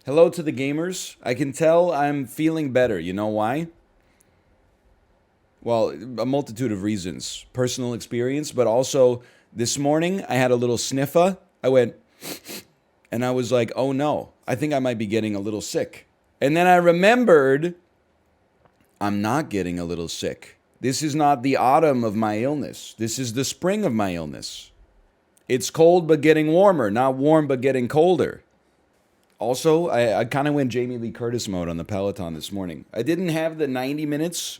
Hello to the gamers. I can tell I'm feeling better. You know why? Well, a multitude of reasons. Personal experience, but also this morning I had a little sniffer. I went, and I was like, oh no, I think I might be getting a little sick. And then I remembered I'm not getting a little sick. This is not the autumn of my illness. This is the spring of my illness. It's cold but getting warmer, not warm but getting colder. Also, I kind of went Jamie Lee Curtis mode on the Peloton this morning. I didn't have the 90 minutes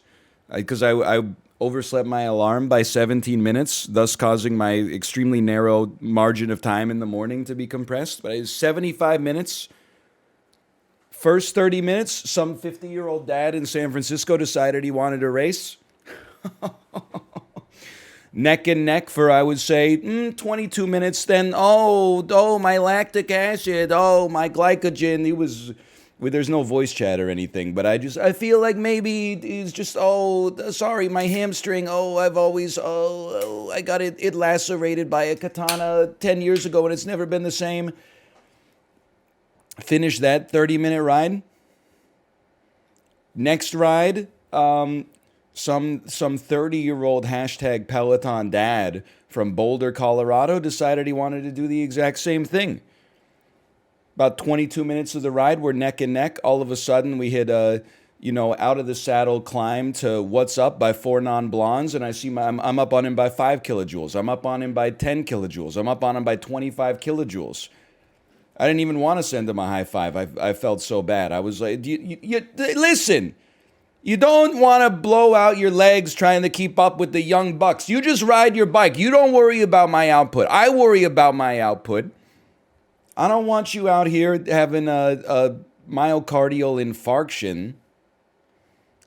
because I overslept my alarm by 17 minutes, thus causing my extremely narrow margin of time in the morning to be compressed. But it was 75 minutes. First 30 minutes, some 50-year-old dad in San Francisco decided he wanted to race. Neck and neck for, I would say, 22 minutes. Then, my lactic acid, my glycogen. He was, well, there's no voice chat or anything, but I feel like maybe he's just, sorry, my hamstring. I got it lacerated by a katana 10 years ago and it's never been the same. Finish that 30-minute ride. Next ride, some 30-year-old hashtag Peloton dad from Boulder, Colorado decided he wanted to do the exact same thing. About 22 minutes of the ride, we're neck and neck. All of a sudden, we hit a, out of the saddle climb to What's Up by Four Non-Blondes, and I see I'm up on him by 5 kilojoules. I'm up on him by 10 kilojoules. I'm up on him by 25 kilojoules. I didn't even want to send him a high five. I felt so bad. I was like, listen. You don't want to blow out your legs trying to keep up with the young bucks. You just ride your bike. You don't worry about my output. I worry about my output. I don't want you out here having a myocardial infarction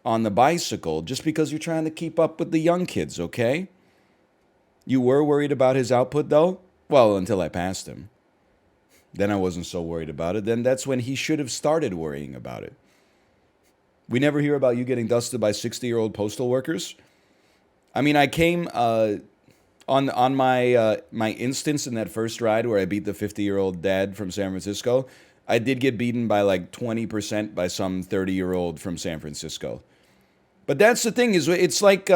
on the bicycle just because you're trying to keep up with the young kids, okay? You were worried about his output, though? Well, until I passed him. Then I wasn't so worried about it. Then that's when he should have started worrying about it. We never hear about you getting dusted by 60-year-old postal workers. I mean, I came on my instance in that first ride where I beat the 50-year-old dad from San Francisco. I did get beaten by like 20% by some 30-year-old from San Francisco. But that's the thing, is it's like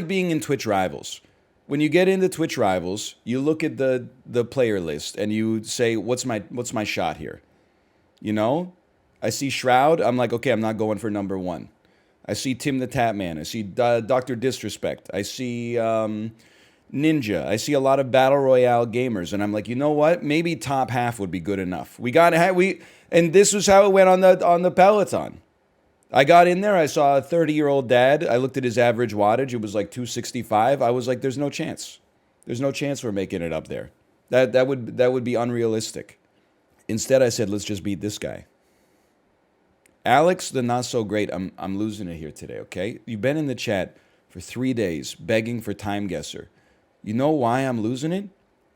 being in Twitch Rivals. When you get into Twitch Rivals, you look at the player list and you say, what's my shot here? I see Shroud, I'm like, okay, I'm not going for number 1. I see Tim the Tatman, I see Dr. Disrespect, I see Ninja, I see a lot of Battle Royale gamers, and I'm like, you know what? Maybe top half would be good enough. And this was how it went on the Peloton. I got in there, I saw a 30-year-old dad, I looked at his average wattage, it was like 265. I was like, there's no chance. There's no chance we're making it up there. That would be unrealistic. Instead, I said, let's just beat this guy. Alex, the not so great, I'm losing it here today, okay? You've been in the chat for 3 days begging for TimeGuessr. You know why I'm losing it?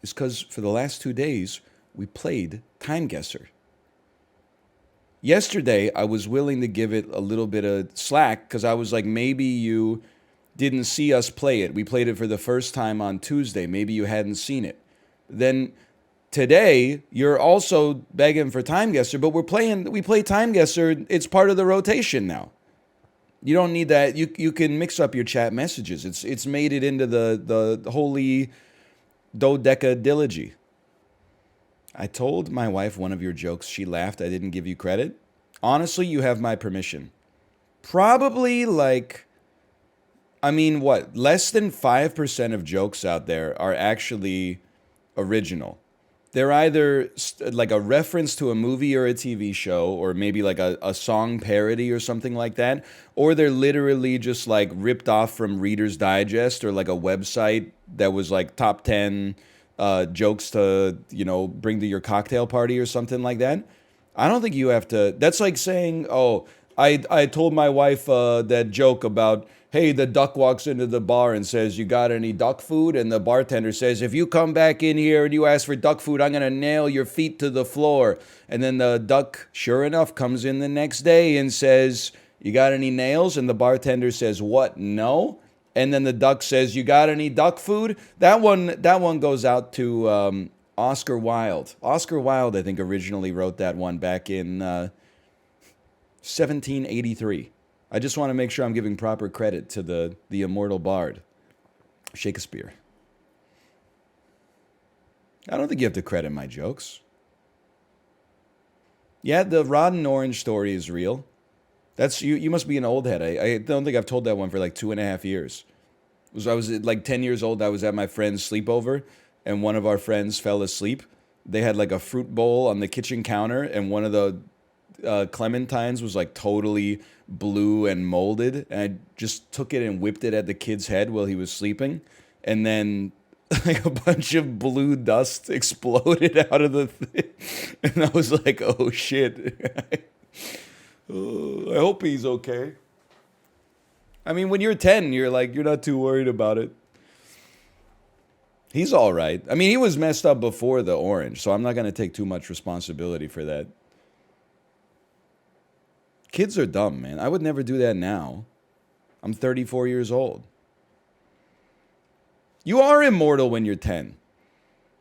It's because for the last 2 days, we played TimeGuessr. Yesterday, I was willing to give it a little bit of slack because I was like, maybe you didn't see us play it. We played it for the first time on Tuesday. Maybe you hadn't seen it. Then today, you're also begging for TimeGuessr, but we play TimeGuessr. It's part of the rotation now. You don't need that. You can mix up your chat messages. It's made it into the holy dodecadilogy. I told my wife one of your jokes. She laughed. I didn't give you credit. Honestly, you have my permission. Probably less than 5% of jokes out there are actually original. They're either like a reference to a movie or a TV show, or maybe like a song parody or something like that, or they're literally just like ripped off from Reader's Digest or like a website that was like top 10 jokes to, bring to your cocktail party or something like that. I don't think you have to. That's like saying, I told my wife that joke about, hey, the duck walks into the bar and says, you got any duck food? And the bartender says, if you come back in here and you ask for duck food, I'm going to nail your feet to the floor. And then the duck, sure enough, comes in the next day and says, you got any nails? And the bartender says, what? No. And then the duck says, you got any duck food? That one goes out to Oscar Wilde. Oscar Wilde, I think, originally wrote that one back in 1783. I just want to make sure I'm giving proper credit to the immortal bard, Shakespeare. I don't think you have to credit my jokes. Yeah, the rotten orange story is real. That's you. You must be an old head. I don't think I've told that one for like 2.5 years. I was like 10 years old. I was at my friend's sleepover, and one of our friends fell asleep. They had like a fruit bowl on the kitchen counter, and one of the clementines was like totally blue and molded. And I just took it and whipped it at the kid's head while he was sleeping, and then like a bunch of blue dust exploded out of the thing. And I was like, oh shit. I hope he's okay. I mean, when you're 10, you're not too worried about it. He's all right. I mean, he was messed up before the orange, so I'm not going to take too much responsibility for that. Kids are dumb, man. I would never do that now. I'm 34 years old. You are immortal when you're 10.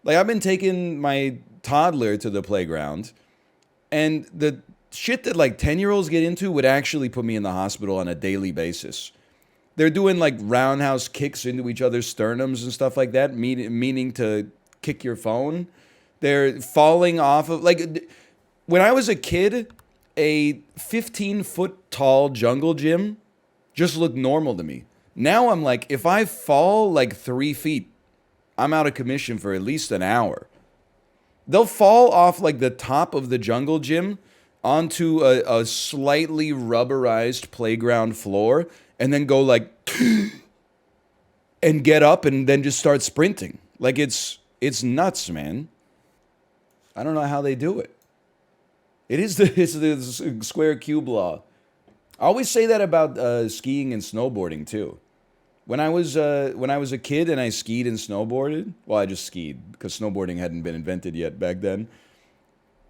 Like, I've been taking my toddler to the playground, and the shit that like 10-year-olds get into would actually put me in the hospital on a daily basis. They're doing like roundhouse kicks into each other's sternums and stuff like that, meaning to kick your phone. They're falling off of, like, when I was a kid, a 15-foot tall jungle gym just looked normal to me. Now I'm like, if I fall like 3 feet, I'm out of commission for at least an hour. They'll fall off like the top of the jungle gym onto a slightly rubberized playground floor, and then go like, and get up and then just start sprinting. Like, it's nuts, man. I don't know how they do it. It's the square cube law. I always say that about skiing and snowboarding too. When I was a kid and I skied and snowboarded, well, I just skied because snowboarding hadn't been invented yet back then.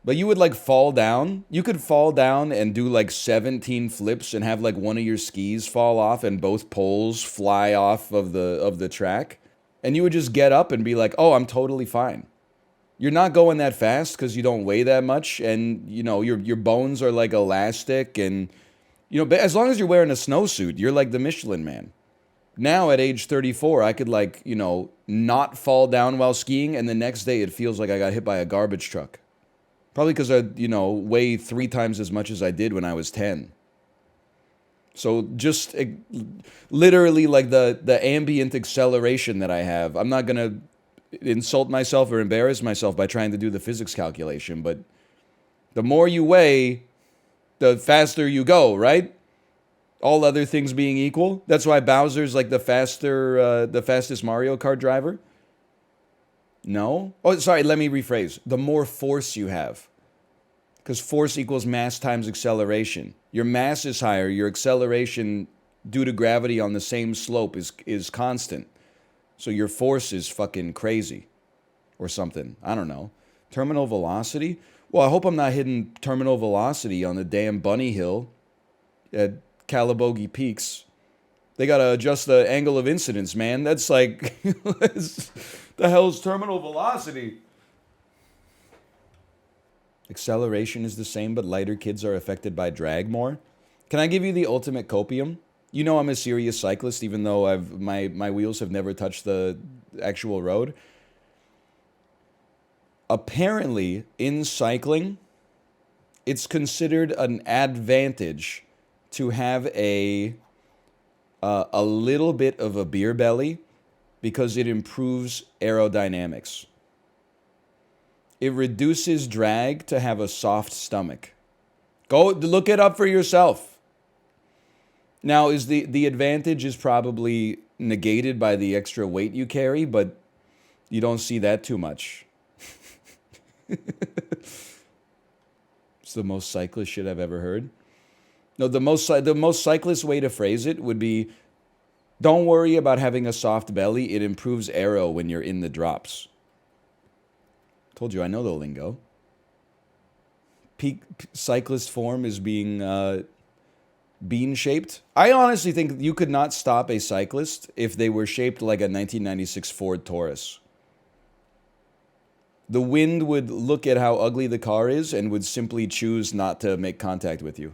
But you would like fall down. You could fall down and do like 17 flips and have like one of your skis fall off and both poles fly off of the track. And you would just get up and be like, "Oh, I'm totally fine." You're not going that fast because you don't weigh that much, and you know your bones are like elastic, and you know, as long as you're wearing a snowsuit, you're like the Michelin Man. Now at age 34, I could like, you know, not fall down while skiing, and the next day it feels like I got hit by a garbage truck. Probably because I, you know, weigh 3 times as much as I did when I was 10. So just literally like the ambient acceleration that I have. I'm not going to insult myself or embarrass myself by trying to do the physics calculation, but the more you weigh, the faster you go, right? All other things being equal. That's why Bowser's like the fastest Mario Kart driver. No? Oh, sorry, let me rephrase. The more force you have. Because force equals mass times acceleration. Your mass is higher, your acceleration due to gravity on the same slope is constant. So your force is fucking crazy. Or something. I don't know. Terminal velocity? Well, I hope I'm not hitting terminal velocity on the damn bunny hill at Calabogie Peaks. They gotta adjust the angle of incidence, man. That's like... The hell's terminal velocity? Acceleration is the same, but lighter kids are affected by drag more. Can I give you the ultimate copium? You know I'm a serious cyclist, even though my wheels have never touched the actual road. Apparently, in cycling, it's considered an advantage to have a little bit of a beer belly, because it improves aerodynamics. It reduces drag to have a soft stomach. Go look it up for yourself. Now, is the advantage is probably negated by the extra weight you carry, but you don't see that too much. It's the most cyclist shit I've ever heard. No, the most cyclist way to phrase it would be, don't worry about having a soft belly. It improves aero when you're in the drops. Told you, I know the lingo. Peak cyclist form is being bean-shaped. I honestly think you could not stop a cyclist if they were shaped like a 1996 Ford Taurus. The wind would look at how ugly the car is and would simply choose not to make contact with you.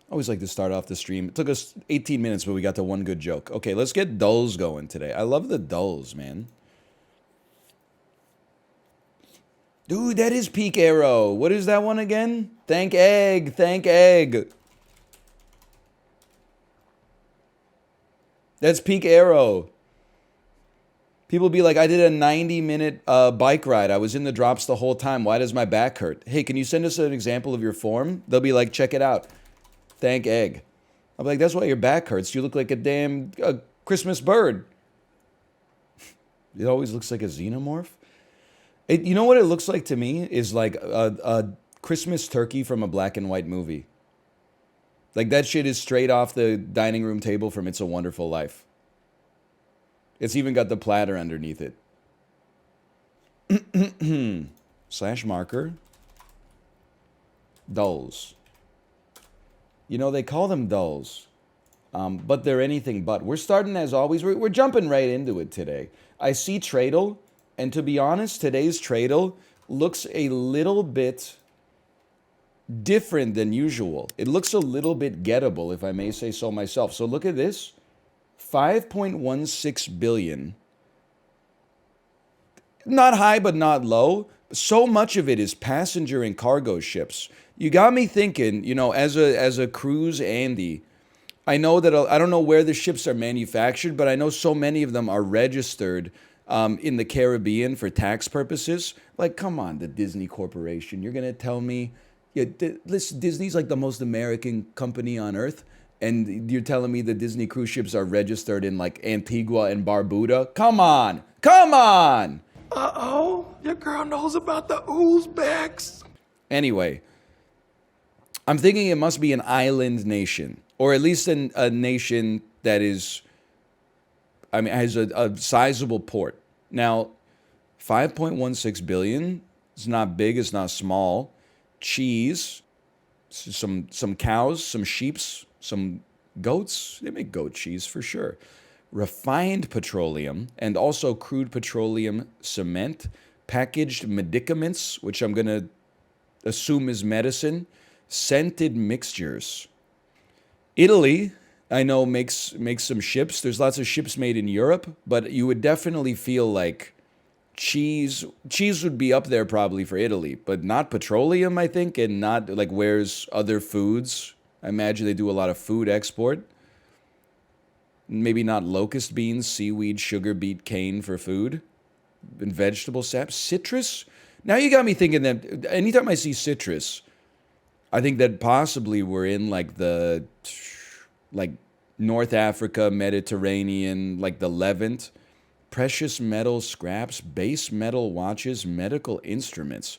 I always like to start off the stream. It took us 18 minutes, but we got to one good joke. Okay, let's get dulls going today. I love the dulls, man. Dude, that is Peak Arrow. What is that one again? Thank Egg. Thank Egg. That's Peak Arrow. People be like, I did a 90-minute bike ride. I was in the drops the whole time. Why does my back hurt? Hey, can you send us an example of your form? They'll be like, check it out. Thank Egg. I'll be like, that's why your back hurts. You look like a damn Christmas bird. It always looks like a xenomorph. You know what it looks like to me is like a Christmas turkey from a black and white movie. Like that shit is straight off the dining room table from It's a Wonderful Life. It's even got the platter underneath it. Slash marker. Dulls. You know, they call them dulls. But they're anything but. We're starting as always. We're jumping right into it today. I see Tradle. And to be honest, today's Tradle looks a little bit different than usual. It looks a little bit gettable, if I may say so myself. So look at this. 5.16 billion. Not high, but not low. So much of it is passenger and cargo ships. You got me thinking, you know, as a cruise Andy, I know that I don't know where the ships are manufactured, but I know so many of them are registered in the Caribbean for tax purposes. Like, come on, the Disney Corporation. You're going to tell me, yeah, Disney's like the most American company on earth, and you're telling me the Disney cruise ships are registered in like Antigua and Barbuda? Come on. Come on. Uh-oh, your girl knows about the Uzbeks. Anyway, I'm thinking it must be an island nation, or at least a nation that is, I mean, has a sizable port. Now, 5.16 billion is not big, it's not small. Cheese, some cows, some sheeps, some goats. They make goat cheese for sure. Refined petroleum and also crude petroleum cement. Packaged medicaments, which I'm going to assume is medicine. Scented mixtures. Italy, I know, makes some ships. There's lots of ships made in Europe, but you would definitely feel like cheese would be up there probably for Italy, but not petroleum, I think, and not like where's other foods. I imagine they do a lot of food export. Maybe not locust beans, seaweed, sugar beet, cane for food, and vegetable sap. Citrus? Now you got me thinking that anytime I see citrus, I think that possibly we're in like the North Africa, Mediterranean, like the Levant. Precious metal scraps, base metal watches, medical instruments,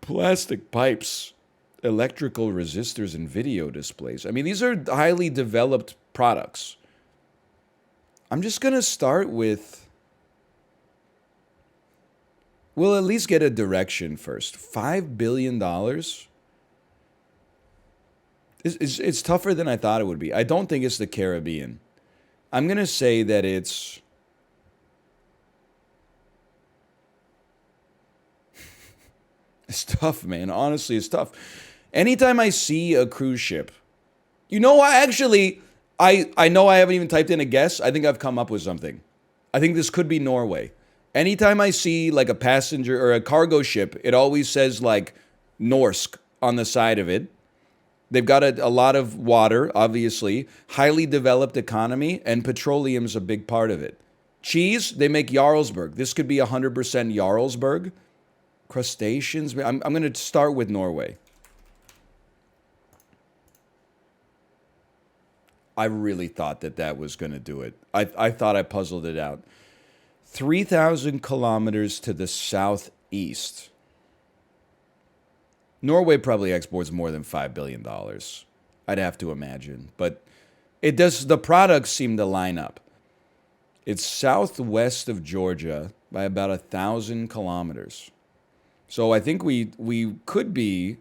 plastic pipes, electrical resistors, and video displays. I mean, these are highly developed products. I'm just going to start with, we'll at least get a direction first. $5 billion? It's tougher than I thought it would be. I don't think it's the Caribbean. I'm going to say that it's tough, man. Honestly, it's tough. Anytime I see a cruise ship, you know what? Actually, I know I haven't even typed in a guess. I think I've come up with something. I think this could be Norway. Anytime I see like a passenger or a cargo ship, it always says like Norsk on the side of it. They've got a lot of water, obviously, highly developed economy, and petroleum's a big part of it. Cheese, they make Jarlsberg. This could be 100% Jarlsberg. Crustaceans, I'm going to start with Norway. I really thought that was going to do it. I thought I puzzled it out. 3,000 kilometers to the southeast. Norway probably exports more than $5 billion. I'd have to imagine. But it does. The products seem to line up. It's southwest of Georgia by about 1,000 kilometers. So I think we could be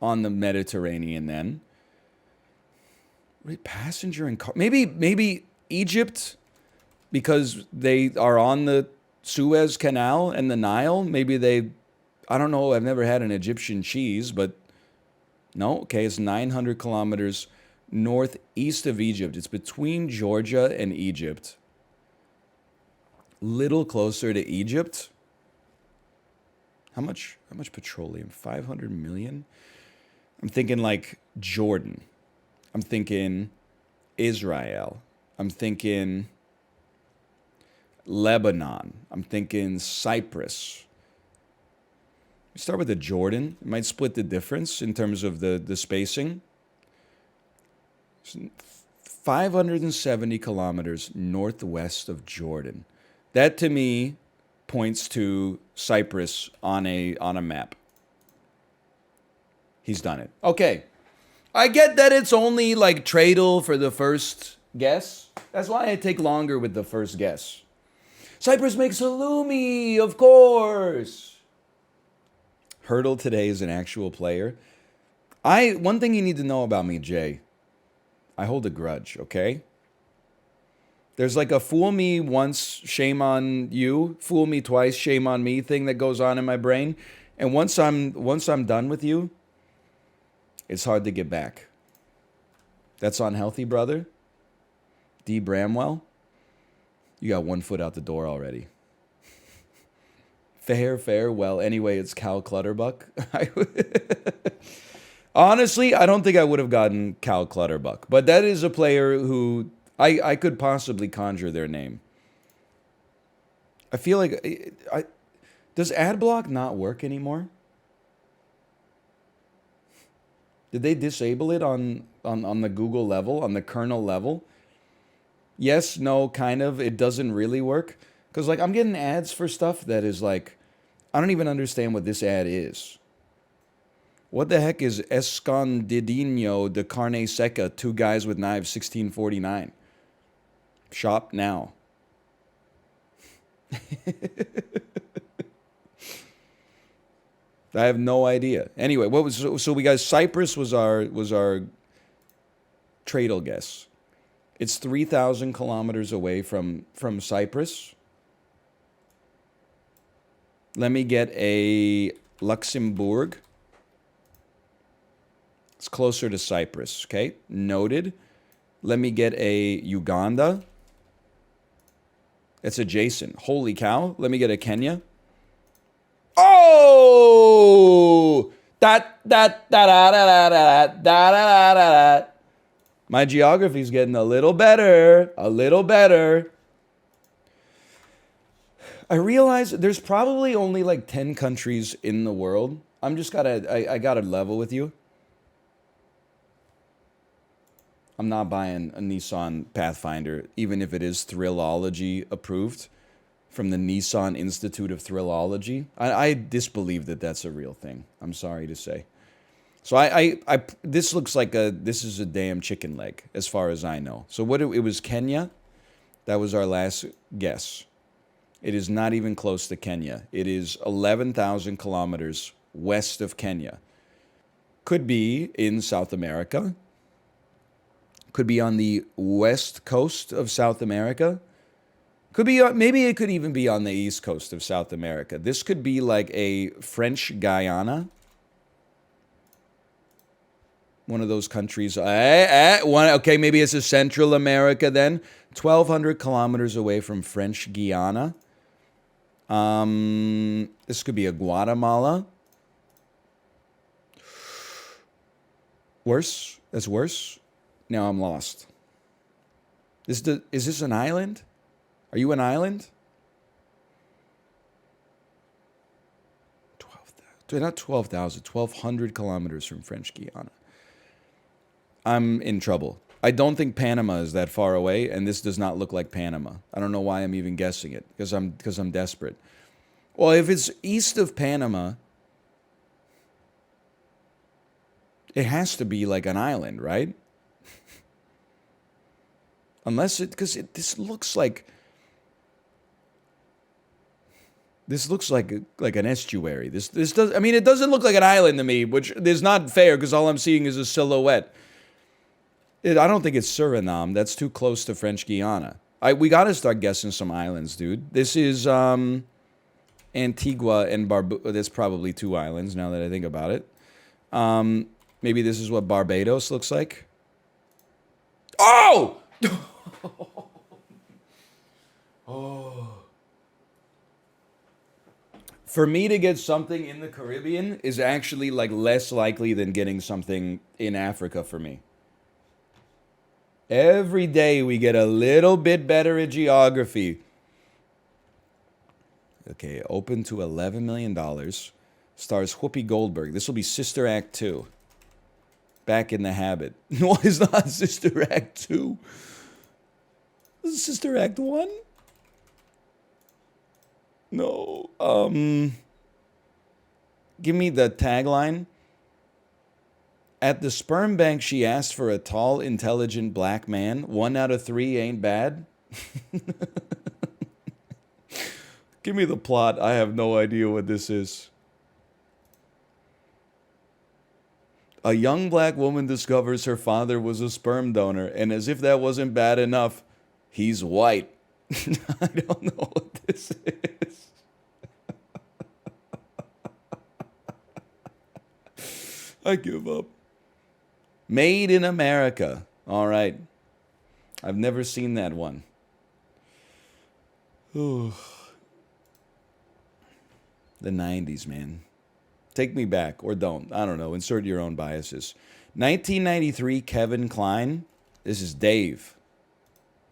on the Mediterranean then. Passenger and car. Maybe Egypt. because they are on the Suez Canal and the Nile. Maybe they, I don't know. I've never had an Egyptian cheese, but no. Okay, it's 900 kilometers northeast of Egypt. It's between Georgia and Egypt. Little closer to Egypt. How much petroleum? 500 million? I'm thinking like Jordan. I'm thinking Israel. I'm thinking Lebanon. I'm thinking Cyprus. We start with the Jordan. It might split the difference in terms of the spacing. 570 kilometers northwest of Jordan. That to me points to Cyprus on a map. He's done it. Okay. I get that it's only like Tradle for the first guess. That's why I take longer with the first guess. Cyprus makes halloumi, of course. HERTL today is an actual player. One thing you need to know about me, Jay. I hold a grudge, okay? There's like a fool me once, shame on you, fool me twice, shame on me thing that goes on in my brain. And once I'm done with you, it's hard to get back. That's unhealthy, brother. D. Bramwell, you got 1 foot out the door already. Fair. Well, anyway, it's Cal Clutterbuck. Honestly, I don't think I would have gotten Cal Clutterbuck. But that is a player who I could possibly conjure their name. I feel like... does AdBlock not work anymore? Did they disable it on the Google level, on the kernel level? Yes, no, kind of. It doesn't really work. Because, like, I'm getting ads for stuff that is, like... I don't even understand what this ad is. What the heck is Escondidinho de Carne Seca, 2 guys with knives, 1649? Shop now. I have no idea. Anyway, what was so we got Cyprus was our Tradle guess. It's 3,000 kilometers away from Cyprus. Let me get a Luxembourg. It's closer to Cyprus, okay? Noted. Let me get a Uganda. It's adjacent. Holy cow. Let me get a Kenya. Oh! My geography's getting a little better. A little better. I realize there's probably only like 10 countries in the world. I gotta level with you. I'm not buying a Nissan Pathfinder, even if it is Thrillology approved from the Nissan Institute of Thrillology. I disbelieve that that's a real thing. I'm sorry to say. So this looks like this is a damn chicken leg as far as I know. So it was Kenya. That was our last guess. It is not even close to Kenya. It is 11,000 kilometers west of Kenya. Could be in South America. Could be on the west coast of South America. Could be, maybe it could even be on the east coast of South America. This could be like a French Guyana. One of those countries. Okay, maybe it's a Central America then. 1,200 kilometers away from French Guiana. This could be a Guatemala. Worse? That's worse? Now I'm lost. Is this an island? Are you an island? 12,000. Not 12,000. 1,200 kilometers from French Guiana. I'm in trouble. I don't think Panama is that far away, and this does not look like Panama. I don't know why I'm even guessing it, because I'm desperate. Well, if it's east of Panama, it has to be like an island, right? Unless this looks like an estuary. This does. I mean, it doesn't look like an island to me, which is not fair because all I'm seeing is a silhouette. I don't think it's Suriname. That's too close to French Guiana. We gotta start guessing some islands, dude. This is Antigua and Barbuda. That's probably 2 islands now that I think about it. Maybe this is what Barbados looks like. Oh! Oh. For me to get something in the Caribbean is actually like less likely than getting something in Africa for me. Every day we get a little bit better at geography. Okay, open to $11 million. Stars Whoopi Goldberg. This will be Sister Act 2. Back in the Habit. No, it's not Sister Act 2. This is Sister Act 1? No. Give me the tagline. At the sperm bank, she asked for a tall, intelligent black man. 1 out of 3 ain't bad. Give me the plot. I have no idea what this is. A young black woman discovers her father was a sperm donor, and as if that wasn't bad enough, he's white. I don't know what this is. I give up. Made in America. All right. I've never seen that one. Ooh. The 90s, man. Take me back, or don't. I don't know. Insert your own biases. 1993, Kevin Kline. This is Dave.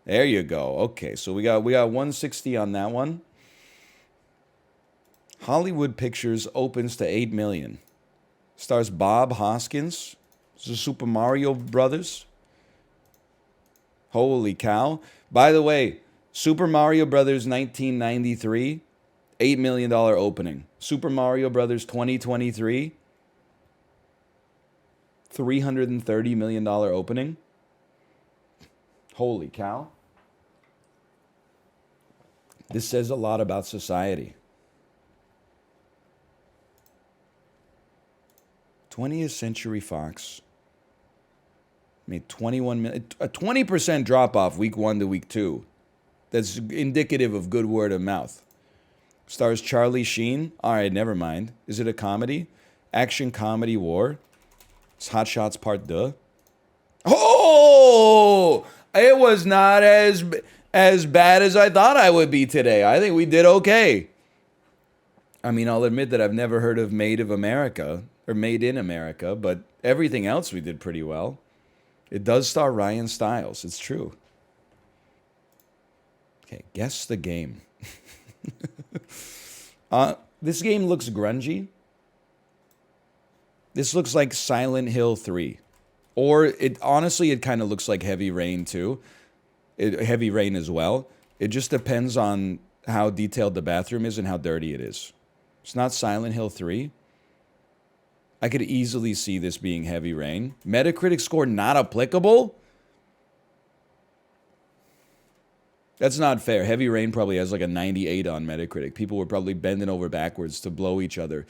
There you go. Okay, so we got 160 on that one. Hollywood Pictures opens to 8 million. Stars Bob Hoskins. This is Super Mario Brothers. Holy cow. By the way, Super Mario Brothers 1993, $8 million opening. Super Mario Brothers 2023, $330 million opening. Holy cow. This says a lot about society. 20th Century Fox made 21 million. A 20% drop off week 1 to week 2. That's indicative of good word of mouth. Stars Charlie Sheen. All right, never mind. Is it a comedy? Action comedy war. It's Hot Shots Part 2. Oh! It was not as bad as I thought I would be today. I think we did okay. I mean, I'll admit that I've never heard of Made of America or Made in America, but everything else we did pretty well. It does star Ryan Stiles. It's true. Okay, guess the game. This game looks grungy. This looks like Silent Hill 3. Or it honestly, it kind of looks like Heavy Rain too. Heavy Rain as well. It just depends on how detailed the bathroom is and how dirty it is. It's not Silent Hill 3. I could easily see this being Heavy Rain. Metacritic score not applicable? That's not fair. Heavy Rain probably has like a 98 on Metacritic. People were probably bending over backwards to blow each other.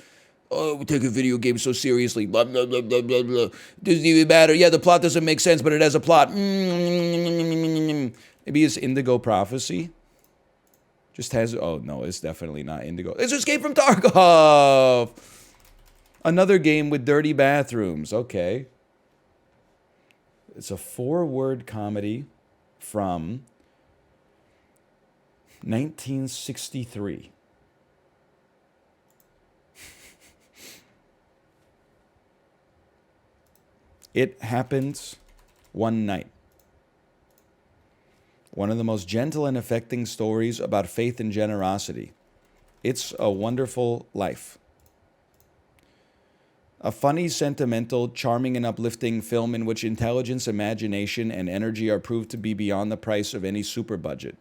Oh, we take a video game so seriously. Blah, blah, blah, blah, blah, blah. Doesn't even matter. Yeah, the plot doesn't make sense, but it has a plot. Maybe it's Indigo Prophecy. Just has... Oh, no, it's definitely not Indigo. It's Escape from Tarkov! Another game with dirty bathrooms. Okay. It's a 4-word comedy from 1963. It Happened One Night. One of the most gentle and affecting stories about faith and generosity. It's a Wonderful Life. A funny, sentimental, charming, and uplifting film in which intelligence, imagination, and energy are proved to be beyond the price of any super budget.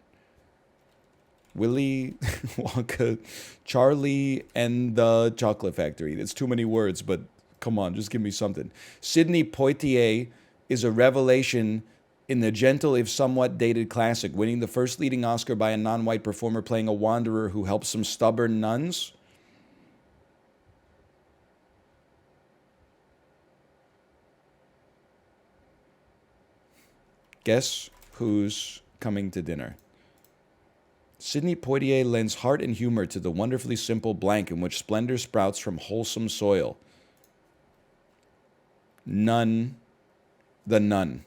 Willy Wonka, Charlie and the Chocolate Factory. It's too many words, but come on, just give me something. Sidney Poitier is a revelation in the gentle, if somewhat dated classic, winning the first leading Oscar by a non-white performer playing a wanderer who helps some stubborn nuns. Guess Who's Coming to Dinner. Sidney Poitier lends heart and humor to the wonderfully simple blank in which splendor sprouts from wholesome soil. None. The Nun.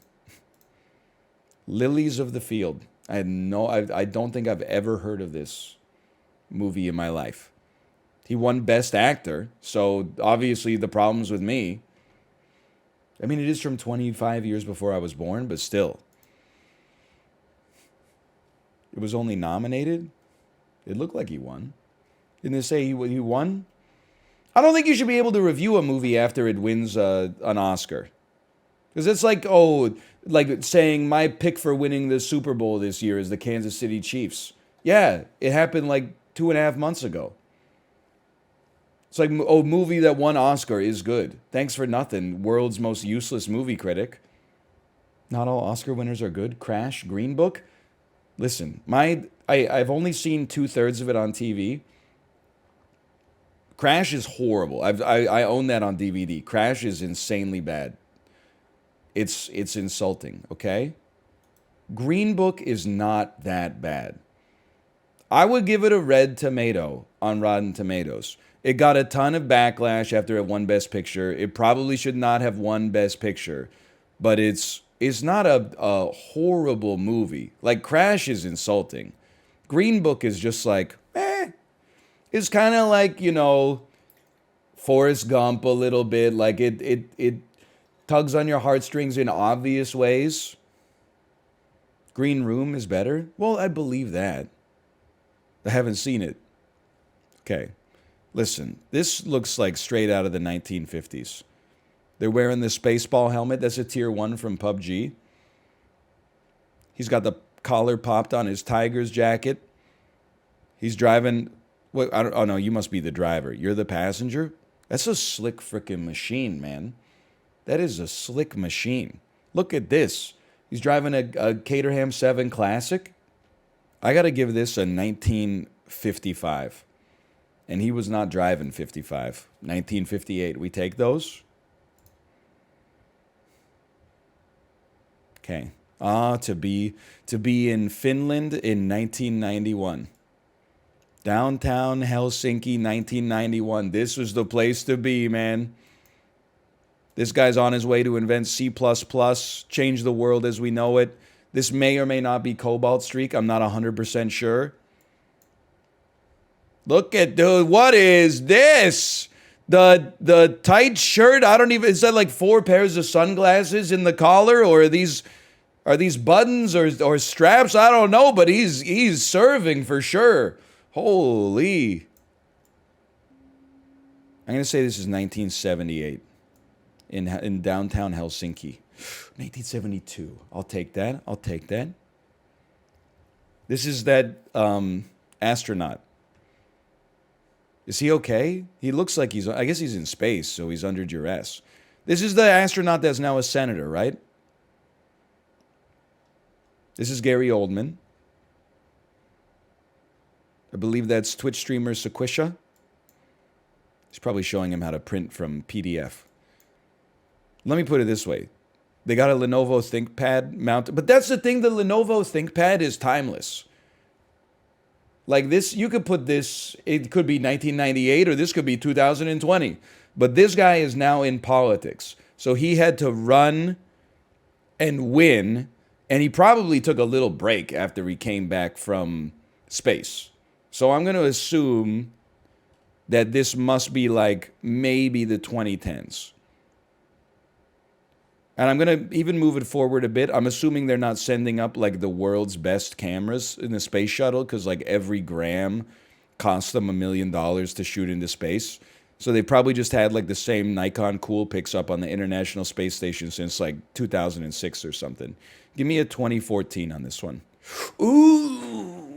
Lilies of the Field. I don't think I've ever heard of this movie in my life. He won Best Actor, so obviously the problem's with me. I mean, it is from 25 years before I was born, but still. It was only nominated? It looked like he won. Didn't it say he won? I don't think you should be able to review a movie after it wins an Oscar. Because it's like, like saying my pick for winning the Super Bowl this year is the Kansas City Chiefs. Yeah, it happened like 2.5 months ago. It's like, oh, movie that won Oscar is good. Thanks for nothing, world's most useless movie critic. Not all Oscar winners are good. Crash, Green Book. Listen, I've only seen 2/3 of it on TV. Crash is horrible. I own that on DVD. Crash is insanely bad. It's insulting, okay? Green Book is not that bad. I would give it a red tomato on Rotten Tomatoes. It got a ton of backlash after it won Best Picture. It probably should not have won Best Picture, but it's not a horrible movie. Like, Crash is insulting. Green Book is just like, It's kind of like, you know, Forrest Gump a little bit. Like, it tugs on your heartstrings in obvious ways. Green Room is better? Well, I believe that. I haven't seen it. Okay. Listen, this looks like straight out of the 1950s. They're wearing the Spaceball helmet. That's a tier 1 from PUBG. He's got the collar popped on his Tigers jacket. He's driving... Wait, oh, no, you must be the driver. You're the passenger? That's a slick frickin' machine, man. That is a slick machine. Look at this. He's driving a Caterham 7 Classic. I got to give this a 1955. And he was not driving 55. 1958. We take those? Okay. To be in Finland in 1991. Downtown Helsinki, 1991. This was the place to be, man. This guy's on his way to invent C++, change the world as we know it. This may or may not be Cobalt Streak. I'm not 100% sure. Look at, dude, what is this? The tight shirt, I don't even, is that like 4 pairs of sunglasses in the collar? Or are these buttons or straps? I don't know, but he's serving for sure. Holy. I'm going to say this is 1978 in downtown Helsinki. 1972. I'll take that. I'll take that. This is that astronaut. Is he okay? He looks like I guess he's in space, so he's under duress. This is the astronaut that's now a senator, right? This is Gary Oldman. I believe that's Twitch streamer Sequisha. He's probably showing him how to print from PDF. Let me put it this way. They got a Lenovo ThinkPad mounted. But that's the thing, the Lenovo ThinkPad is timeless. Like this, you could put this, it could be 1998 or this could be 2020. But this guy is now in politics. So he had to run and win. And he probably took a little break after he came back from space. So I'm going to assume that this must be like maybe the 2010s. And I'm going to even move it forward a bit. I'm assuming they're not sending up like the world's best cameras in the space shuttle because like every gram cost them $1 million to shoot into space. So they probably just had like the same Nikon Coolpix up on the International Space Station since like 2006 or something. Give me a 2014 on this one. Ooh.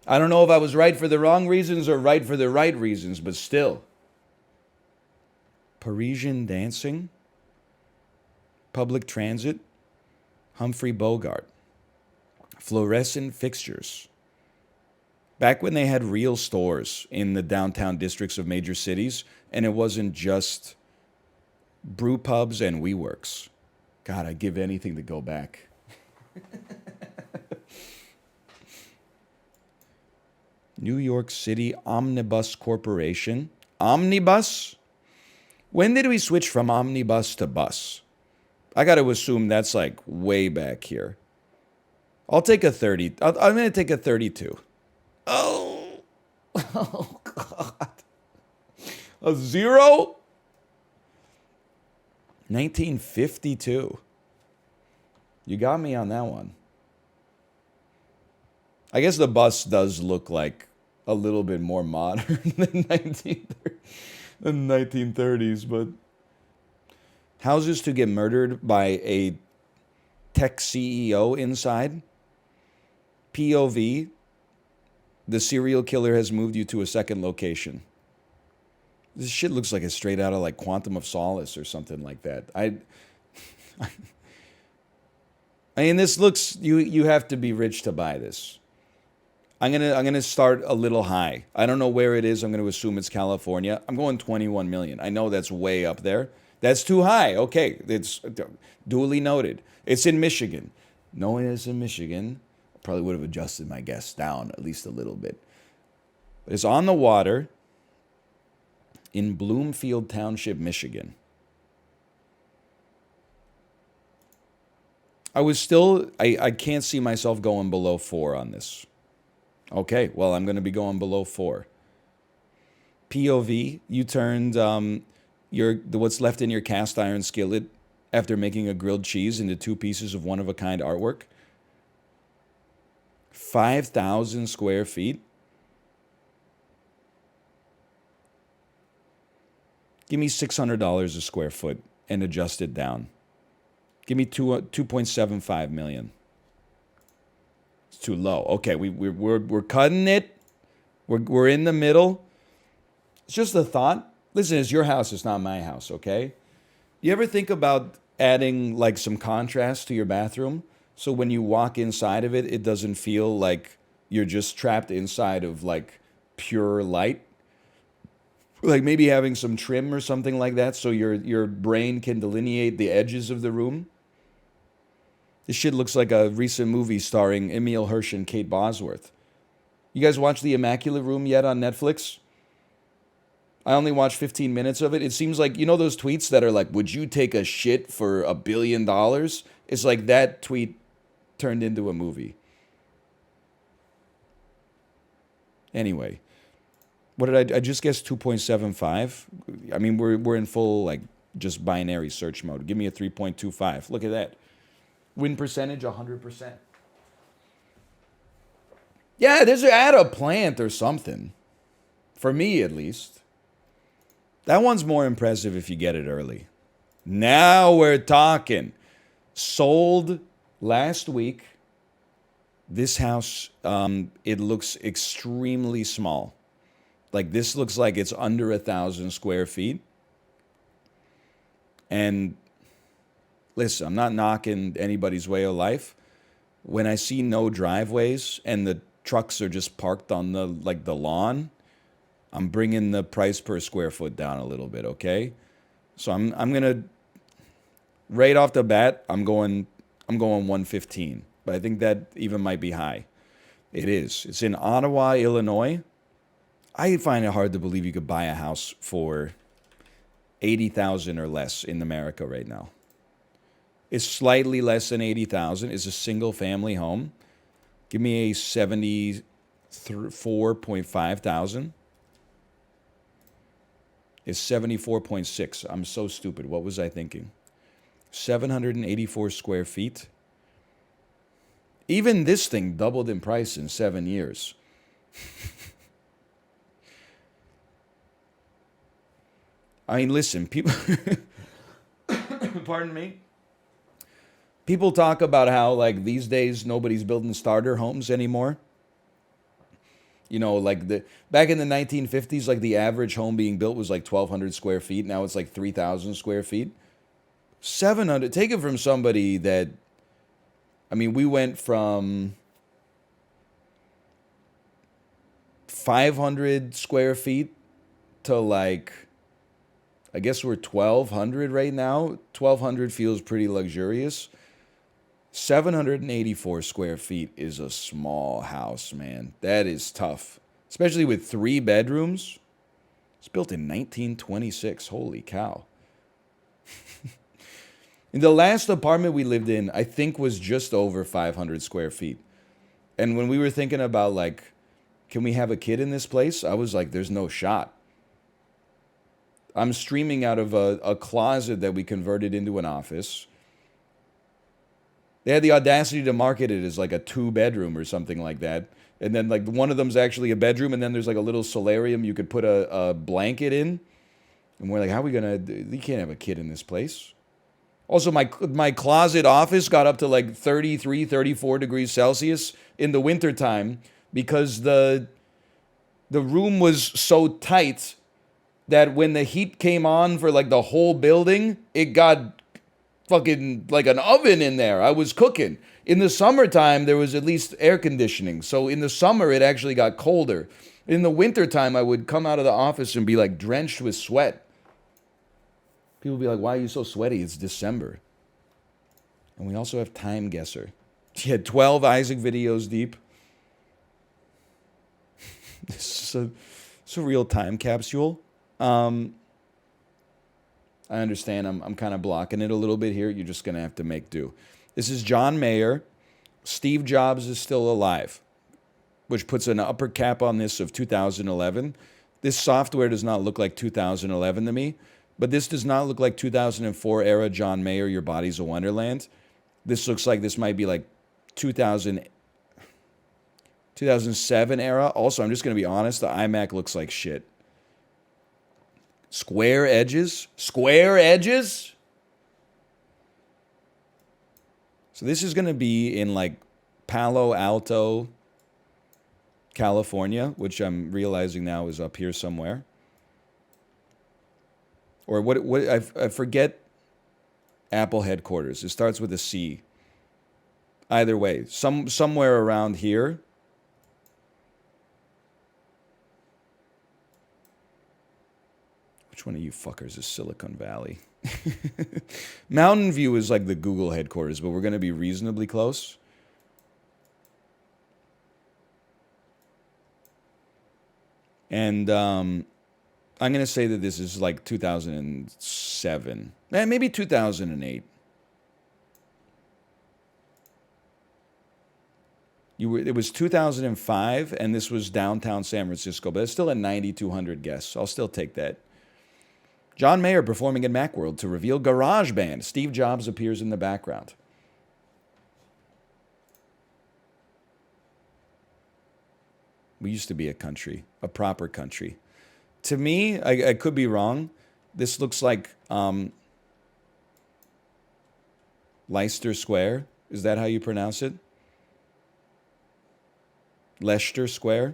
I don't know if I was right for the wrong reasons or right for the right reasons, but still. Parisian dancing, public transit, Humphrey Bogart, fluorescent fixtures. Back when they had real stores in the downtown districts of major cities, and it wasn't just brew pubs and WeWorks. God, I'd give anything to go back. New York City Omnibus Corporation. Omnibus? When did we switch from omnibus to bus? I got to assume that's like way back here. I'll take a 30. I'm going to take a 32. Oh. Oh, God. A 0? 1952. You got me on that one. I guess the bus does look like a little bit more modern than 1930s, but houses to get murdered by a tech CEO inside. POV, the serial killer has moved you to a second location. This shit looks like it's straight out of like Quantum of Solace or something like that. I mean, this looks, you have to be rich to buy this. I'm gonna start a little high. I don't know where it is. I'm gonna assume it's California. I'm going 21 million. I know that's way up there. That's too high. Okay, it's duly noted. It's in Michigan. Knowing it's in Michigan, I probably would have adjusted my guess down at least a little bit. But it's on the water in Bloomfield Township, Michigan. I can't see myself going below 4 on this. Okay, well, I'm going to be going below 4. POV, you turned what's left in your cast iron skillet after making a grilled cheese into 2 pieces of one-of-a-kind artwork. 5,000 square feet. Give me $600 a square foot and adjust it down. Give me 2.75 million. It's too low. Okay, we're cutting it. We're in the middle. It's just a thought. Listen, it's your house. It's not my house. Okay. You ever think about adding like some contrast to your bathroom so when you walk inside of it, it doesn't feel like you're just trapped inside of like pure light? Like maybe having some trim or something like that so your brain can delineate the edges of the room. This shit looks like a recent movie starring Emil Hirsch and Kate Bosworth. You guys watch The Immaculate Room yet on Netflix? I only watched 15 minutes of it. It seems like, you know those tweets that are like, would you take a shit for $1 billion? It's like that tweet turned into a movie. Anyway, what did I just guess 2.75? I mean, we're in full like just binary search mode. Give me a 3.25. Look at that. Win percentage 100%. Yeah, add a plant or something. For me, at least. That one's more impressive if you get it early. Now we're talking. Sold last week. This house, it looks extremely small. Like this looks like it's under 1,000 square feet. And listen, I'm not knocking anybody's way of life. When I see no driveways and the trucks are just parked on the lawn, I'm bringing the price per square foot down a little bit, okay? So I'm gonna right off the bat, I'm going 115, but I think that even might be high. It is. It's in Ottawa, Illinois. I find it hard to believe you could buy a house for $80,000 or less in America right now. It's slightly less than $80,000. It's a single family home. Give me a 74.5 thousand. It's 74.6. I'm so stupid. What was I thinking? 784 square feet. Even this thing doubled in price in 7 years. I mean, listen, people... Pardon me? People talk about how, like, these days nobody's building starter homes anymore. You know, like, back in the 1950s, like, the average home being built was, like, 1,200 square feet. Now it's, like, 3,000 square feet. 700... Take it from somebody that... I mean, we went from 500 square feet to, like... I guess we're 1,200 right now. 1,200 feels pretty luxurious. 784 square feet is a small house, man. That is tough. especially with 3 bedrooms. It's built in 1926. Holy cow. In the last apartment we lived in, I think was just over 500 square feet. And when we were thinking about, like, can we have a kid in this place? I was like, there's no shot. I'm streaming out of a closet that we converted into an office. They had the audacity to market it as like a 2-bedroom or something like that. And then like one of them's actually a bedroom, and then there's like a little solarium you could put a blanket in. And we're like, how are we gonna, you can't have a kid in this place. Also, my closet office got up to like 33, 34 degrees Celsius in the wintertime because the room was so tight that when the heat came on for like the whole building, it got fucking like an oven in there. I was cooking. In the summertime, there was at least air conditioning. So in the summer, it actually got colder. In the wintertime, I would come out of the office and be like drenched with sweat. People would be like, why are you so sweaty? It's December. And we also have TimeGuessr. She had 12 Isaac videos deep. This is a real time capsule. I understand I'm kind of blocking it a little bit here. You're just going to have to make do. This is John Mayer. Steve Jobs is still alive, which puts an upper cap on this of 2011. This software does not look like 2011 to me, but this does not look like 2004 era John Mayer, Your Body's a Wonderland. This looks like this might be like 2007 era. Also, I'm just going to be honest, the iMac looks like shit. Square edges? Square edges? So this is going to be in like Palo Alto, California, which I'm realizing now is up here somewhere. Or what I forget Apple headquarters. It starts with a C. Either way, somewhere around here. Which one of you fuckers is Silicon Valley? Mountain View is like the Google headquarters, but we're going to be reasonably close. And I'm going to say that this is like 2007. Maybe 2008. It was 2005, and this was downtown San Francisco, but it's still a 9,200 guess. I'll still take that. John Mayer performing in Macworld to reveal GarageBand. Steve Jobs appears in the background. We used to be a country, a proper country. To me, I could be wrong. This looks like Leicester Square. Is that how you pronounce it? Leicester Square?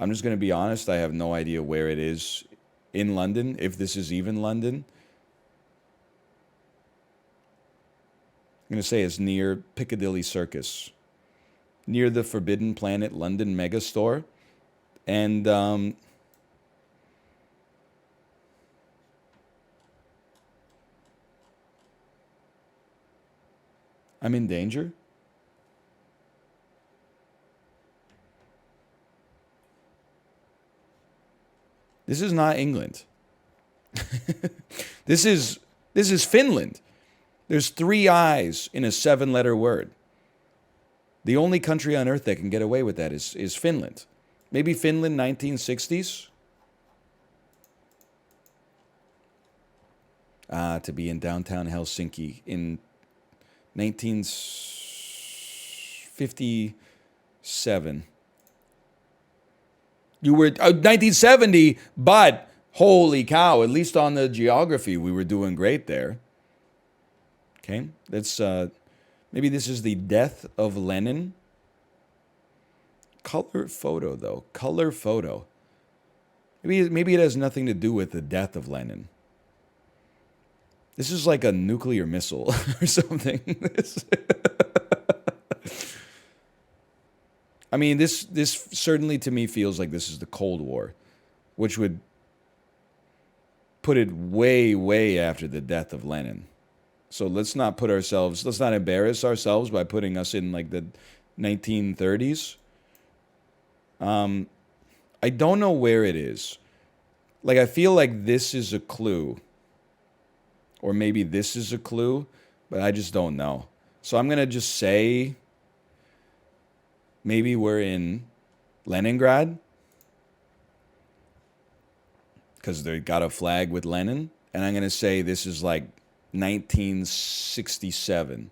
I'm just going to be honest. I have no idea where it is in London, if this is even London. I'm going to say it's near Piccadilly Circus, near the Forbidden Planet London Megastore. And I'm in danger? This is not England. This is Finland. There's 3 I's in a 7-letter word. The only country on earth that can get away with that is Finland. Maybe Finland 1960s? To be in downtown Helsinki in 1957. You were 1970, but holy cow, at least on the geography, we were doing great there. Okay, that's maybe this is the death of Lenin. Color photo, though. Color photo. Maybe it has nothing to do with the death of Lenin. This is like a nuclear missile or something. I mean, this certainly to me feels like this is the Cold War, which would put it way, way after the death of Lenin. So let's not embarrass ourselves by putting us in like the 1930s. I I don't know where it is. Like, I feel like this is a clue. Or maybe this is a clue, but I just don't know. So I'm going to just say maybe we're in Leningrad. Because they got a flag with Lenin. And I'm going to say this is like 1967.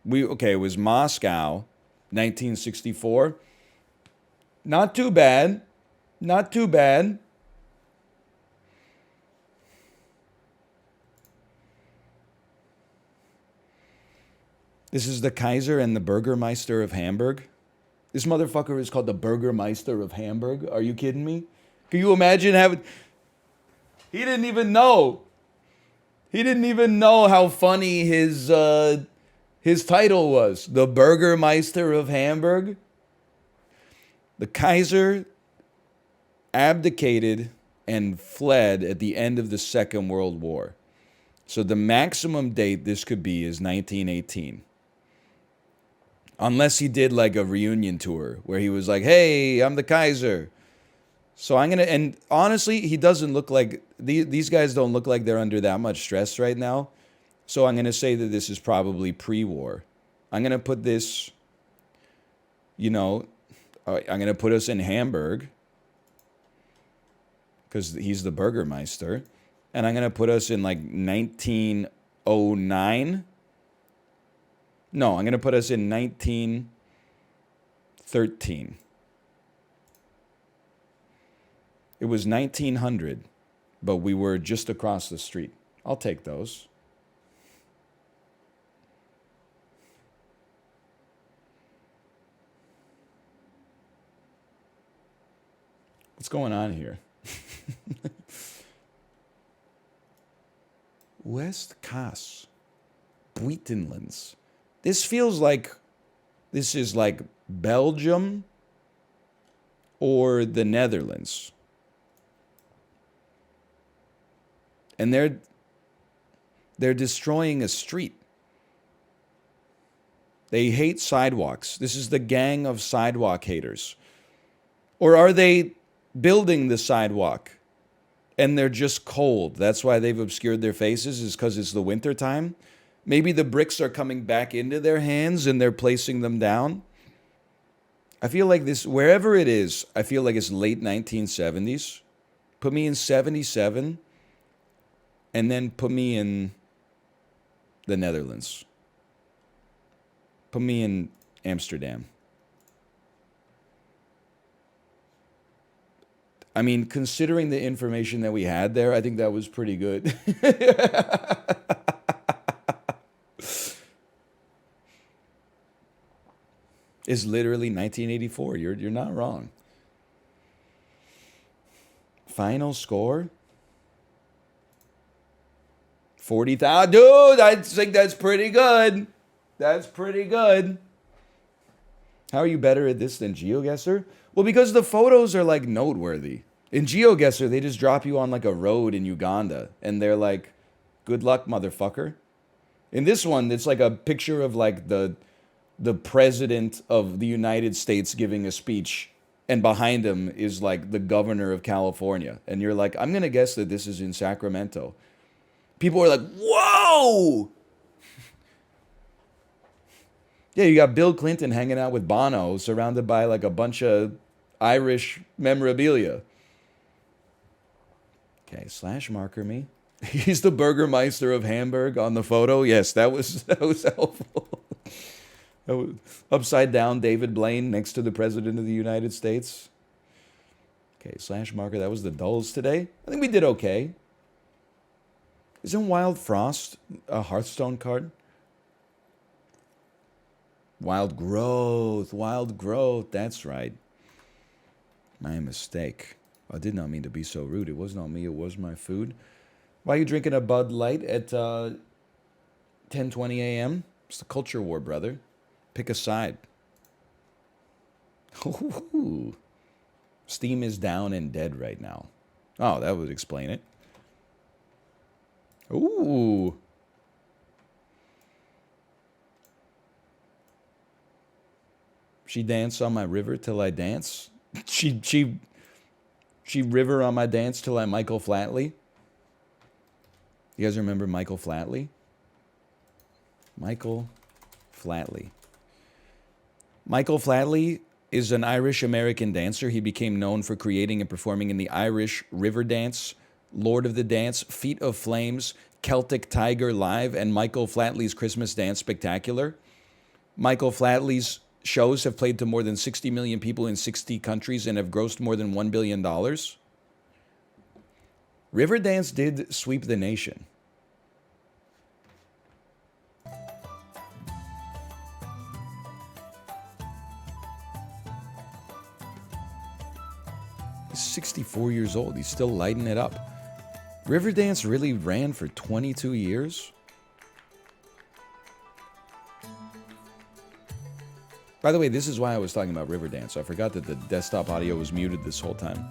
Okay, it was Moscow, 1964. Not too bad. Not too bad. This is the Kaiser and the Burgermeister of Hamburg. This motherfucker is called the Burgermeister of Hamburg. Are you kidding me? Can you imagine having... He didn't even know. He didn't even know how funny his title was. The Burgermeister of Hamburg. The Kaiser abdicated and fled at the end of the Second World War. So the maximum date this could be is 1918. Unless he did like a reunion tour where he was like, hey, I'm the Kaiser. So I'm going to, and honestly, he doesn't look like, these guys don't look like they're under that much stress right now. So I'm going to say that this is probably pre-war. I'm going to put this, you know, I'm going to put us in Hamburg because he's the Burgermeister. And I'm going to put us in like 1909. No, I'm going to put us in 1913. It was 1900, but we were just across the street. I'll take those. What's going on here? West Kaas, Buitenlands. This feels like this is like Belgium or the Netherlands. And they're destroying a street. They hate sidewalks. This is the gang of sidewalk haters. Or are they building the sidewalk and they're just cold? That's why they've obscured their faces, is because it's the winter time. Maybe the bricks are coming back into their hands and they're placing them down. I feel like this, wherever it is, I feel like it's late 1970s. Put me in 77 and then put me in the Netherlands. Put me in Amsterdam. I mean, considering the information that we had there, I think that was pretty good. It's literally 1984. You're not wrong. Final score? 40,000. Dude, I think that's pretty good. That's pretty good. How are you better at this than GeoGuessr? Well, because the photos are like noteworthy. In GeoGuessr, they just drop you on like a road in Uganda and they're like, good luck, motherfucker. In this one, it's like a picture of like the president of the United States giving a speech, and behind him is like the governor of California. And you're like, I'm going to guess that this is in Sacramento. People are like, whoa! Yeah, you got Bill Clinton hanging out with Bono, surrounded by like a bunch of Irish memorabilia. Okay, slash marker me. He's the Burgermeister of Hamburg on the photo. Yes, that was helpful. That was upside down David Blaine next to the President of the United States. Okay, slash marker. That was the dulls today. I think we did okay. Isn't Wildfrost a Hearthstone card? Wild growth, that's right. My mistake. I did not mean to be so rude. It was not me, it was my food. Why are you drinking a Bud Light at 10:20 a.m.? It's the culture war, brother. Pick a side. Ooh. Steam is down and dead right now. Oh, that would explain it. Ooh. She dance on my river till I dance. She river on my dance till I Michael Flatley. You guys remember Michael Flatley? Michael Flatley. Michael Flatley is an Irish-American dancer. He became known for creating and performing in the Irish Riverdance, Lord of the Dance, Feet of Flames, Celtic Tiger Live, and Michael Flatley's Christmas Dance Spectacular. Michael Flatley's shows have played to more than 60 million people in 60 countries and have grossed more than $1 billion. Riverdance did sweep the nation. He's 64 years old. He's still lighting it up. Riverdance really ran for 22 years? By the way, this is why I was talking about Riverdance. I forgot that the desktop audio was muted this whole time.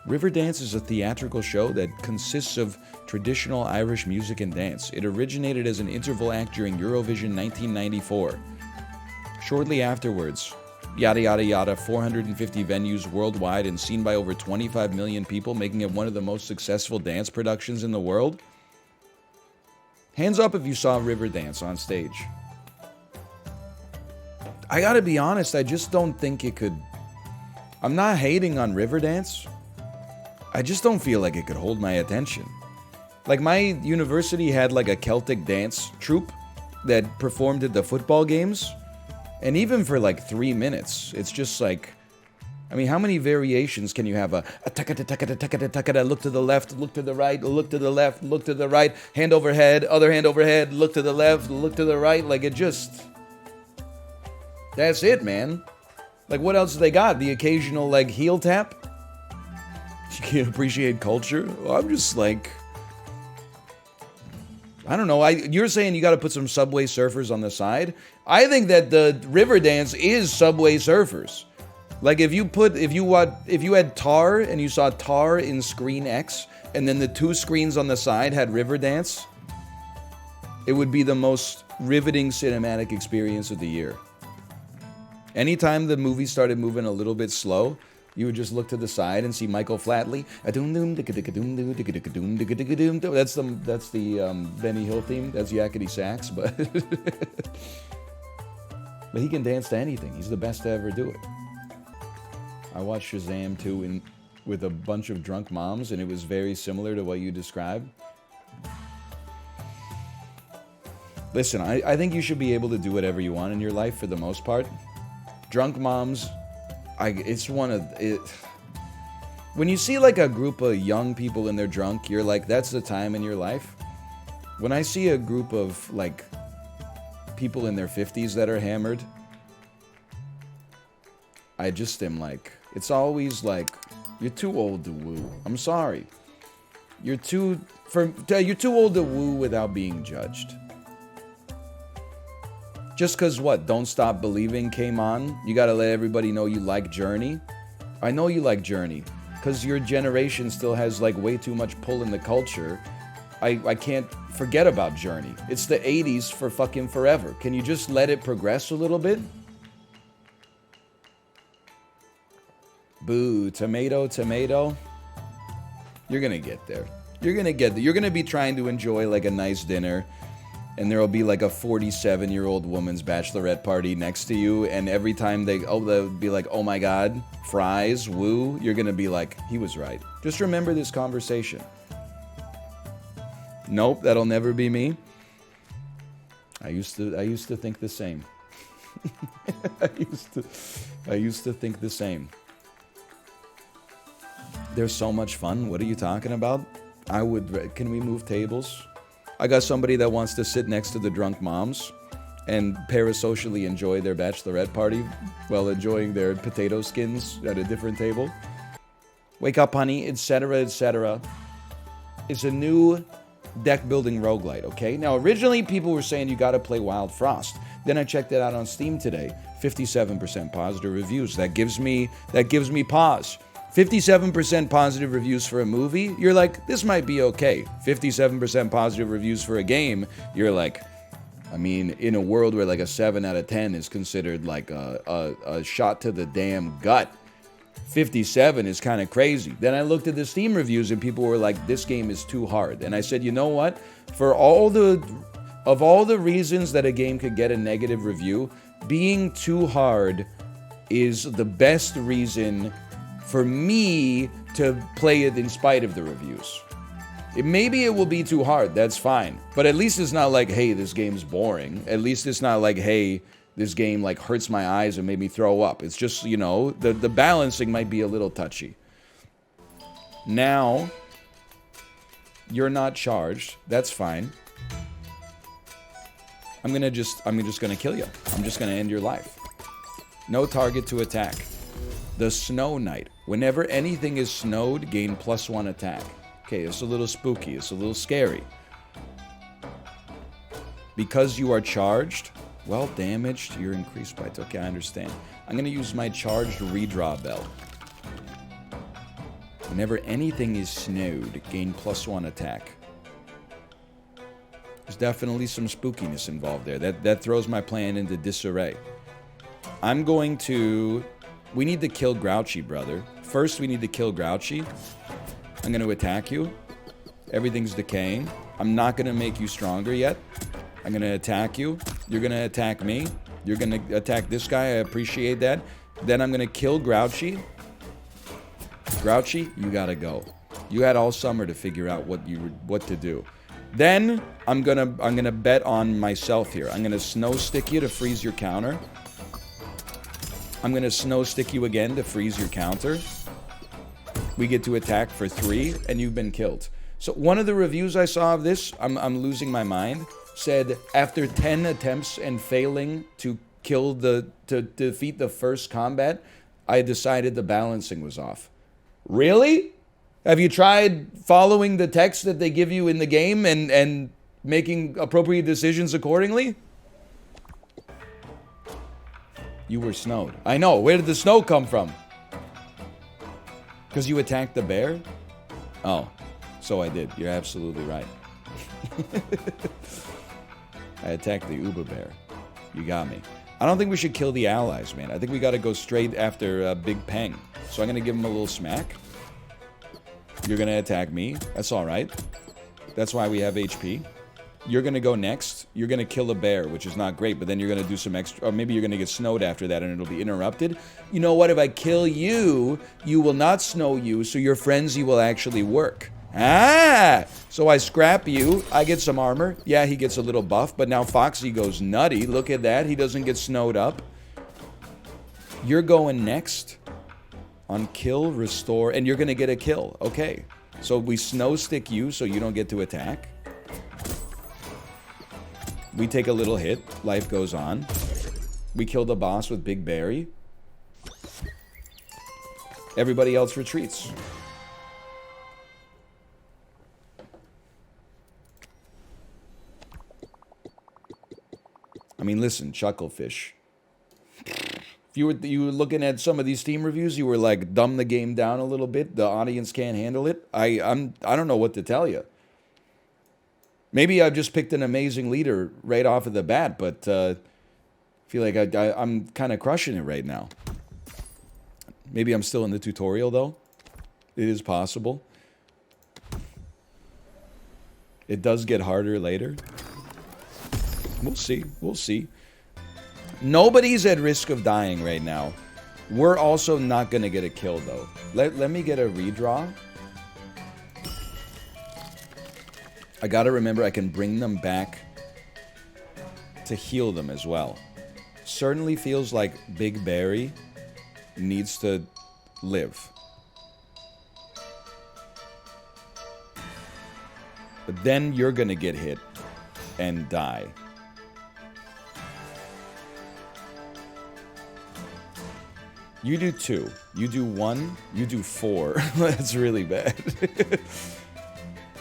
Riverdance is a theatrical show that consists of traditional Irish music and dance. It originated as an interval act during Eurovision 1994. Shortly afterwards, yada yada yada, 450 venues worldwide and seen by over 25 million people, making it one of the most successful dance productions in the world. Hands up if you saw Riverdance on stage. I gotta be honest, I just don't think it could... I'm not hating on Riverdance. I just don't feel like it could hold my attention. Like, my university had like a Celtic dance troupe that performed at the football games. And even for like 3 minutes, it's just like... I mean, how many variations can you have? A tuckata, tuckata, tuckata, tuckata, look to the left, look to the right, look to the left, look to the right, hand overhead, other hand overhead, look to the left, look to the right. Like, it just... That's it, man. Like, what else do they got? The occasional, like, heel tap? You can't appreciate culture? Well, I'm just like... I don't know. You're saying you got to put some Subway Surfers on the side? I think that the Riverdance is Subway Surfers. Like, if you had Tar and you saw Tar in Screen X, and then the two screens on the side had Riverdance, it would be the most riveting cinematic experience of the year. Anytime the movie started moving a little bit slow, you would just look to the side and see Michael Flatley. That's the Benny Hill theme. That's Yakety Sax, but but he can dance to anything. He's the best to ever do it. I watched Shazam 2 with a bunch of drunk moms, and it was very similar to what you described. Listen, I think you should be able to do whatever you want in your life for the most part. Drunk moms, it's one of it. When you see like a group of young people and they're drunk, you're like, that's the time in your life. When I see a group of like people in their 50s that are hammered, I just am like, it's always like, you're too old to woo. I'm sorry. You're too old to woo without being judged. Just because what? Don't Stop Believing came on? You gotta let everybody know you like Journey? I know you like Journey. Because your generation still has like way too much pull in the culture. I can't forget about Journey. It's the 80s for fucking forever. Can you just let it progress a little bit? Boo, tomato, tomato. You're gonna get there. You're gonna get there. You're gonna be trying to enjoy like a nice dinner. And there'll be like a 47-year-old woman's bachelorette party next to you, and every time they'll be like, oh my god, fries, woo, you're gonna be like, he was right. Just remember this conversation. Nope, that'll never be me. I used to think the same. I used to think the same. There's so much fun. What are you talking about? Can we move tables? I got somebody that wants to sit next to the drunk moms and parasocially enjoy their bachelorette party while enjoying their potato skins at a different table. Wake Up Honey, etc., etc. is a new deck building roguelite, okay? Now, originally people were saying you gotta play Wildfrost. Then I checked it out on Steam today. 57% positive reviews. That gives me pause. 57% positive reviews for a movie, you're like, this might be okay. 57% positive reviews for a game, you're like, I mean, in a world where like a 7 out of 10 is considered like a shot to the damn gut, 57 is kind of crazy. Then I looked at the Steam reviews and people were like, this game is too hard. And I said, you know what? For all the reasons that a game could get a negative review, being too hard is the best reason for me to play it in spite of the reviews. Maybe it will be too hard, that's fine. But at least it's not like, hey, this game's boring. At least it's not like, hey, this game like hurts my eyes and made me throw up. It's just, you know, the balancing might be a little touchy. Now, you're not charged. That's fine. I'm just gonna kill you. I'm just gonna end your life. No target to attack. The Snow Knight. Whenever anything is snowed, gain +1 attack. Okay, it's a little spooky. It's a little scary. Because you are charged, well, damaged, you're increased by... Okay, I understand. I'm going to use my charged redraw bell. Whenever anything is snowed, gain +1 attack. There's definitely some spookiness involved there. That throws my plan into disarray. I'm going to... We need to kill Grouchy, brother. First, we need to kill Grouchy. I'm going to attack you. Everything's decaying. I'm not going to make you stronger yet. I'm going to attack you. You're going to attack me. You're going to attack this guy. I appreciate that. Then I'm going to kill Grouchy. Grouchy, you got to go. You had all summer to figure out what to do. Then I'm gonna bet on myself here. I'm going to snow stick you to freeze your counter. I'm going to snow stick you again to freeze your counter. We get to attack for 3, and you've been killed. So one of the reviews I saw of this, I'm losing my mind, said after 10 attempts and failing to defeat the first combat, I decided the balancing was off. Really? Have you tried following the text that they give you in the game and making appropriate decisions accordingly? You were snowed. I know. Where did the snow come from? Because you attacked the bear? Oh, so I did. You're absolutely right. I attacked the Uber bear. You got me. I don't think we should kill the allies, man. I think we got to go straight after Big Peng. So I'm going to give him a little smack. You're going to attack me. That's all right. That's why we have HP. You're going to go next. You're going to kill a bear, which is not great, but then you're going to do some extra... Or maybe you're going to get snowed after that and it'll be interrupted. You know what? If I kill you, you will not snow you, so your frenzy will actually work. Ah! So I scrap you. I get some armor. Yeah, he gets a little buff, but now Foxy goes nutty. Look at that. He doesn't get snowed up. You're going next on kill, restore, and you're going to get a kill. Okay. So we snow stick you so you don't get to attack. We take a little hit. Life goes on. We kill the boss with Big Berry. Everybody else retreats. I mean, listen, Chucklefish. If you were looking at some of these Steam reviews, you were like, dumb the game down a little bit. The audience can't handle it. I don't know what to tell you. Maybe I've just picked an amazing leader right off of the bat, but I feel like I'm kind of crushing it right now. Maybe I'm still in the tutorial, though. It is possible. It does get harder later. We'll see. We'll see. Nobody's at risk of dying right now. We're also not going to get a kill, though. Let me get a redraw. I gotta remember I can bring them back to heal them as well. Certainly feels like Big Berry needs to live. But then you're gonna get hit and die. You do 2. You do 1. You do 4. That's really bad.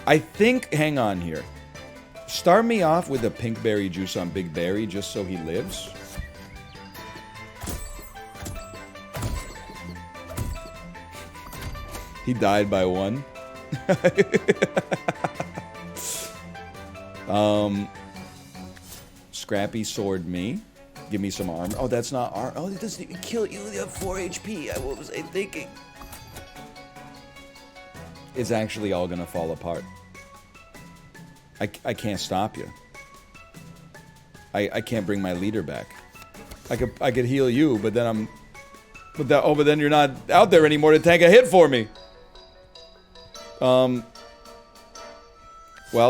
I think, hang on here. Start me off with a pink berry juice on Big Berry just so he lives. He died by 1. Scrappy sword me. Give me some armor. Oh, that's not armor. Oh, it doesn't even kill you. You have 4 HP. What was I thinking? It's actually all gonna fall apart. I can't stop you. I can't bring my leader back. I could heal you, but then but then you're not out there anymore to tank a hit for me. Well,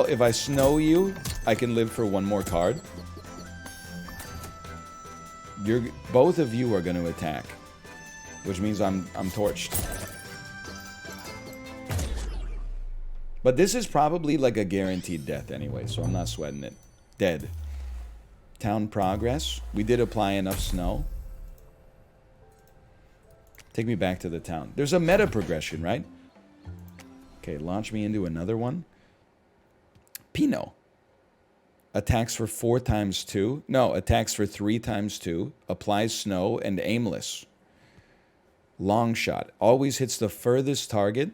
if I snow you, I can live for 1 more card. Both of you are going to attack, which means I'm torched. But this is probably like a guaranteed death anyway, so I'm not sweating it. Dead. Town progress. We did apply enough snow. Take me back to the town. There's a meta progression, right? Okay, launch me into another one. Pinot. Attacks for 4 times 2. No, attacks for 3 times 2. Applies snow and aimless. Long shot. Always hits the furthest target.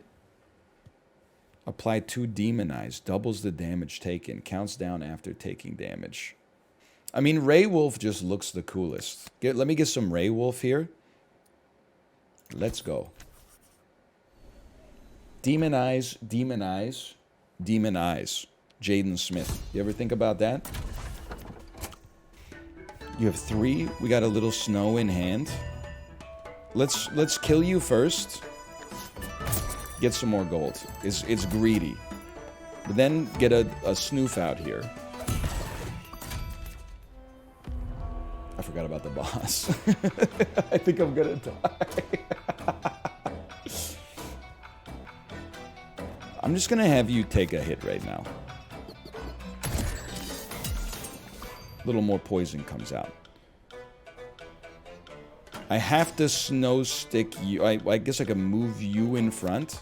Apply 2 demonize. Doubles the damage taken. Counts down after taking damage. I mean, Ray Wolf just looks the coolest. Let me get some Ray Wolf here. Let's go. Demonize, demonize, demonize. Jaden Smith. You ever think about that? You have 3. We got a little snow in hand. Let's kill you first. Get some more gold. It's greedy. But then get a snoof out here. I forgot about the boss. I think I'm gonna die. I'm just gonna have you take a hit right now. A little more poison comes out. I have to snow stick you. I guess I can move you in front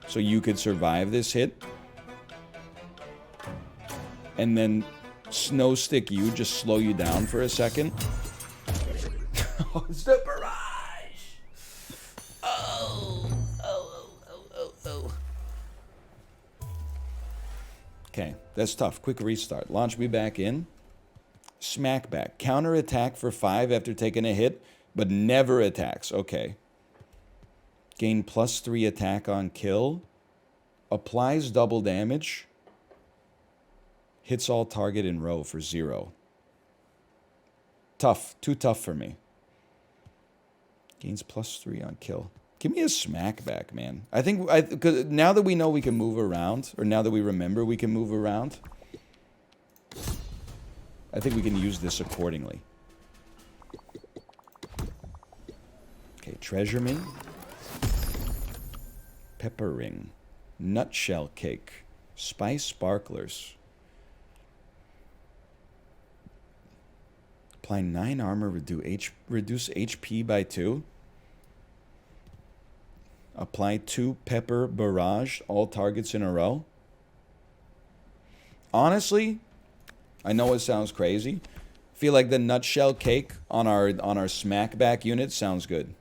so you could survive this hit. And then snow stick you, just slow you down for a second. Oh, it's the barrage! Oh. Okay, that's tough. Quick restart. Launch me back in. Smack back. Counter attack for 5 after taking a hit, but never attacks. Okay. Gain +3 attack on kill. Applies double damage. Hits all target in row for 0. Tough. Too tough for me. Gains +3 on kill. Give me a smack back, man. I think, cause now that we know we can move around, or now that we remember we can move around, I think we can use this accordingly. Okay, treasure me. Pepper ring. Nutshell cake. Spice sparklers. Apply 9 armor, reduce HP by 2. Apply 2 pepper barrage, all targets in a row. Honestly, I know it sounds crazy. Feel like the nutshell cake on our smackback unit sounds good.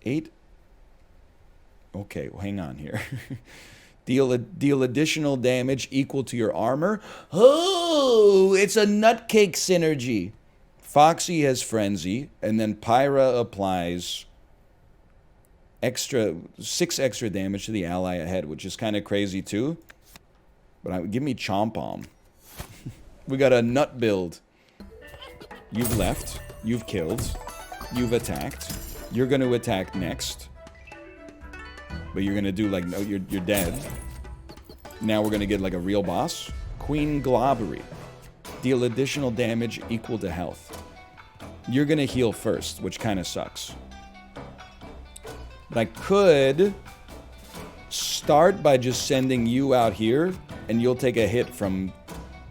Eight. Okay, well, hang on here. Deal additional damage equal to your armor. Oh, it's a nutcake synergy. Foxy has frenzy, and then Pyra applies 6 extra damage to the ally ahead, which is kind of crazy too. But give me Chomp Bomb. We got a nut build. You've left. You've killed. You've attacked. You're going to attack next. But you're going to do like, no, you're dead. Now we're going to get like a real boss. Queen Globbery. Deal additional damage equal to health. You're going to heal first, which kind of sucks. But I could start by just sending you out here, and you'll take a hit from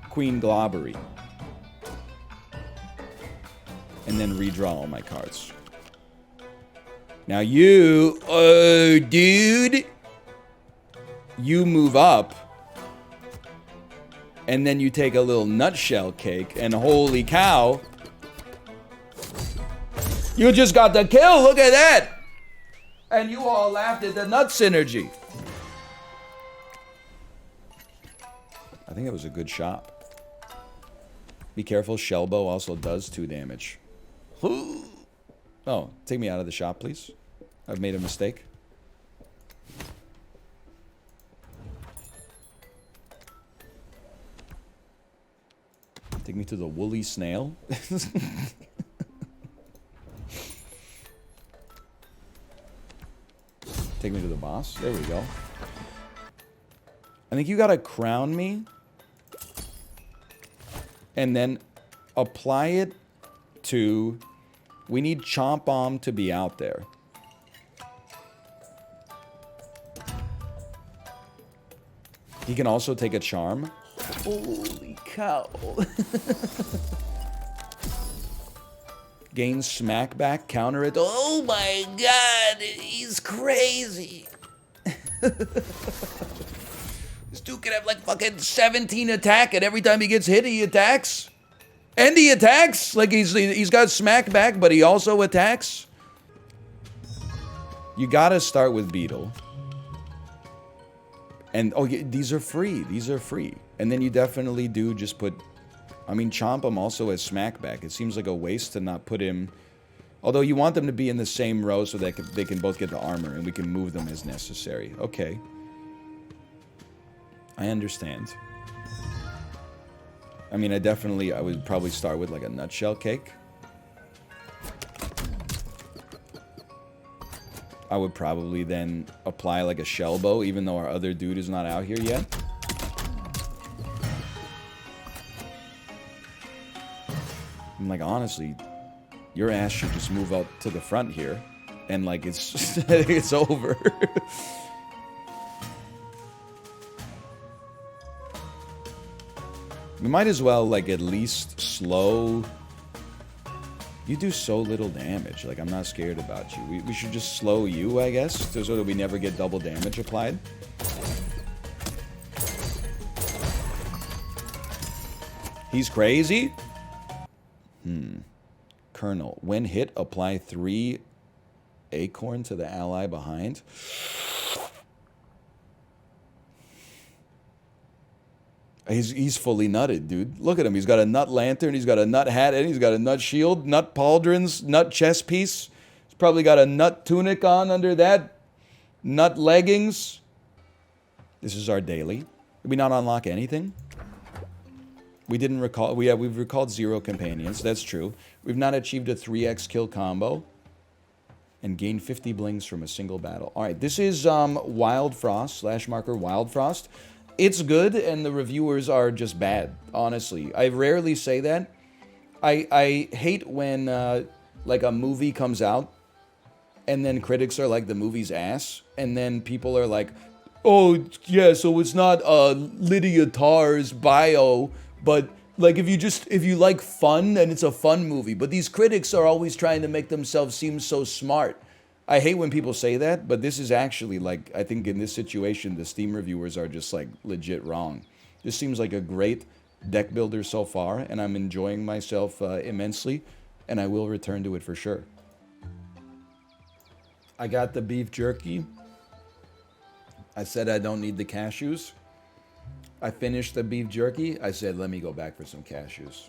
Queen Globbery. And then redraw all my cards. Now you, dude, you move up, and then you take a little nutshell cake, and holy cow, you just got the kill, look at that! And you all laughed at the nut synergy. I think it was a good shot. Be careful, Shellbow also does 2 damage. Oh, take me out of the shop, please. I've made a mistake. Take me to the woolly snail. Take me to the boss. There we go. I think you gotta crown me. And then apply it to... We need Chomp Bomb to be out there. He can also take a charm. Holy cow. Gain smack back, counter it. Oh my god, he's crazy. This dude can have like fucking 17 attack, and every time he gets hit, he attacks. And he attacks! Like he's got smack back, but he also attacks. You gotta start with Beetle. And, oh, yeah, these are free. These are free. And then you definitely do just put... I mean, Chomp him also as smackback. It seems like a waste to not put him... Although you want them to be in the same row so that they can both get the armor, and we can move them as necessary. Okay. I understand. I mean, I would probably start with, like, a nutshell cake. I would probably then apply like a shell bow, even though our other dude is not out here yet. I'm like, honestly, your ass should just move out to the front here. And like, it's, it's over. We might as well, like, at least slow... You do so little damage. Like, I'm not scared about you. We should just slow you, I guess, so that we never get double damage applied. He's crazy? Colonel. When hit, apply 3 acorn to the ally behind. He's fully nutted, dude. Look at him. He's got a nut lantern, he's got a nut hat, and he's got a nut shield, nut pauldrons, nut chest piece. He's probably got a nut tunic on under that. Nut leggings. This is our daily. Did we not unlock anything? We didn't recall. We've recalled 0 companions. That's true. We've not achieved a 3x kill combo. And gained 50 blings from a single battle. Alright, this is Wildfrost, /marker Wildfrost. It's good, and the reviewers are just bad, honestly. I rarely say that. I hate when, like, a movie comes out, and then critics are like, the movie's ass, and then people are like, oh, yeah, so it's not Lydia Tarr's bio, but, like, if you like fun, then it's a fun movie. But these critics are always trying to make themselves seem so smart. I hate when people say that, but this is actually, like, I think in this situation, the Steam reviewers are just, like, legit wrong. This seems like a great deck builder so far, and I'm enjoying myself immensely, and I will return to it for sure. I got the beef jerky. I said I don't need the cashews. I finished the beef jerky. I said, let me go back for some cashews.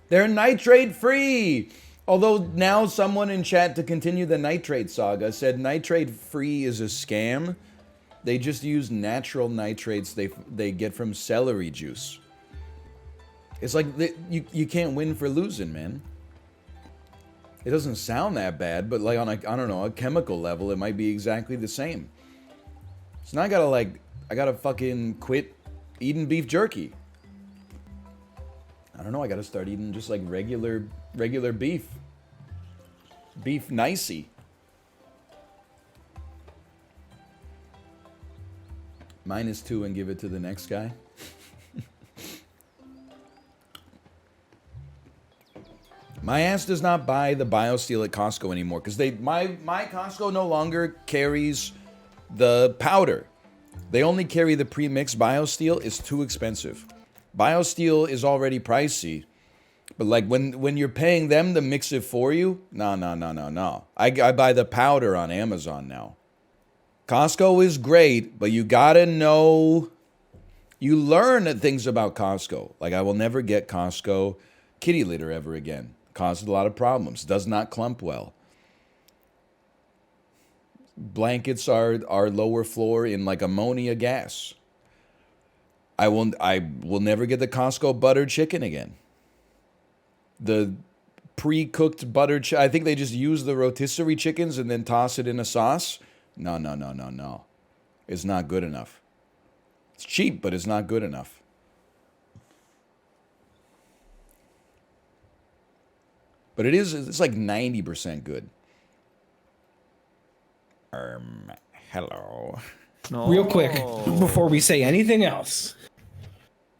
They're nitrate free! Although now someone in chat, to continue the nitrate saga, said nitrate free is a scam. They just use natural nitrates they get from celery juice. It's like you can't win for losing, man. It doesn't sound that bad, but like on a, I don't know, a chemical level, it might be exactly the same. So now I gotta fucking quit eating beef jerky. I don't know, I gotta start eating just like regular beef. Beef nicey. -2 and give it to the next guy. My ass does not buy the BioSteel at Costco anymore because my Costco no longer carries the powder. They only carry the pre-mixed BioSteel. It's too expensive. BioSteel is already pricey. But like when you're paying them to mix it for you, no. I buy the powder on Amazon now. Costco is great, but you gotta know You learn things about Costco. Like, I will never get Costco kitty litter ever again. Causes a lot of problems. Does not clump well. Blankets are lower floor in like ammonia gas. I will never get the Costco buttered chicken again. The pre-cooked buttered I think they just use the rotisserie chickens and then toss it in a sauce. No. It's not good enough. It's cheap, but it's not good enough. But it's like 90% good. Hello. No. Real quick, before we say anything else.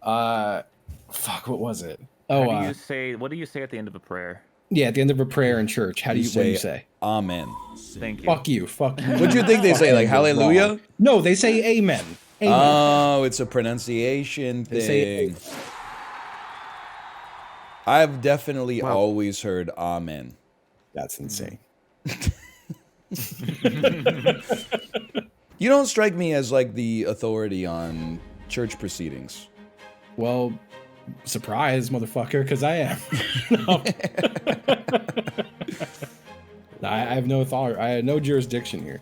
Fuck, what was it? Oh, What do you say at the end of a prayer? yeah, at the end of a prayer in church, what do you say? Amen. Thank you. Fuck you. What do you think they say? Like hallelujah? No, they say amen. Amen. Oh, it's a pronunciation They say thing. I've definitely always heard amen. That's insane. You don't strike me as like the authority on church proceedings. Well, surprise, motherfucker, because I am. No. I have no authority. I have no jurisdiction here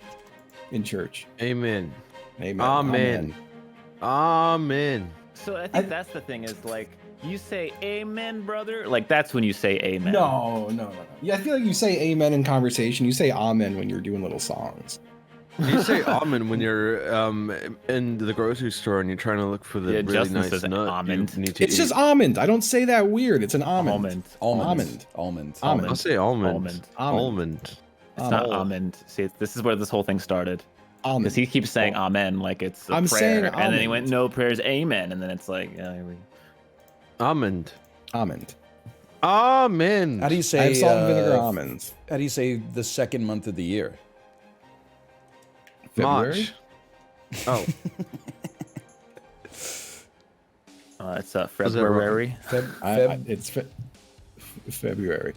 in church. Amen. Amen. Amen. Amen. So I think that's the thing is like you say amen, brother. Like that's when you say amen. No. Yeah, I feel like you say amen in conversation. You say amen when you're doing little songs. You say almond when you're in the grocery store and you're trying to look for the really Justin nice says nut. almond. You need to It's eat. just almond. I don't say that weird. It's an almond. Almond. I'll say almond. Almond. Almond. It's not almond. See, this is where this whole thing started. Almond. Because he keeps saying amen like it's a I'm prayer, saying and then he almond. went no prayers, amen, and then it's like yeah, here we go. Almond. Almond. Almond. How do you say I have salt and vinegar almonds. How do you say the second month of the year? February? March. Oh. It's February. It's February.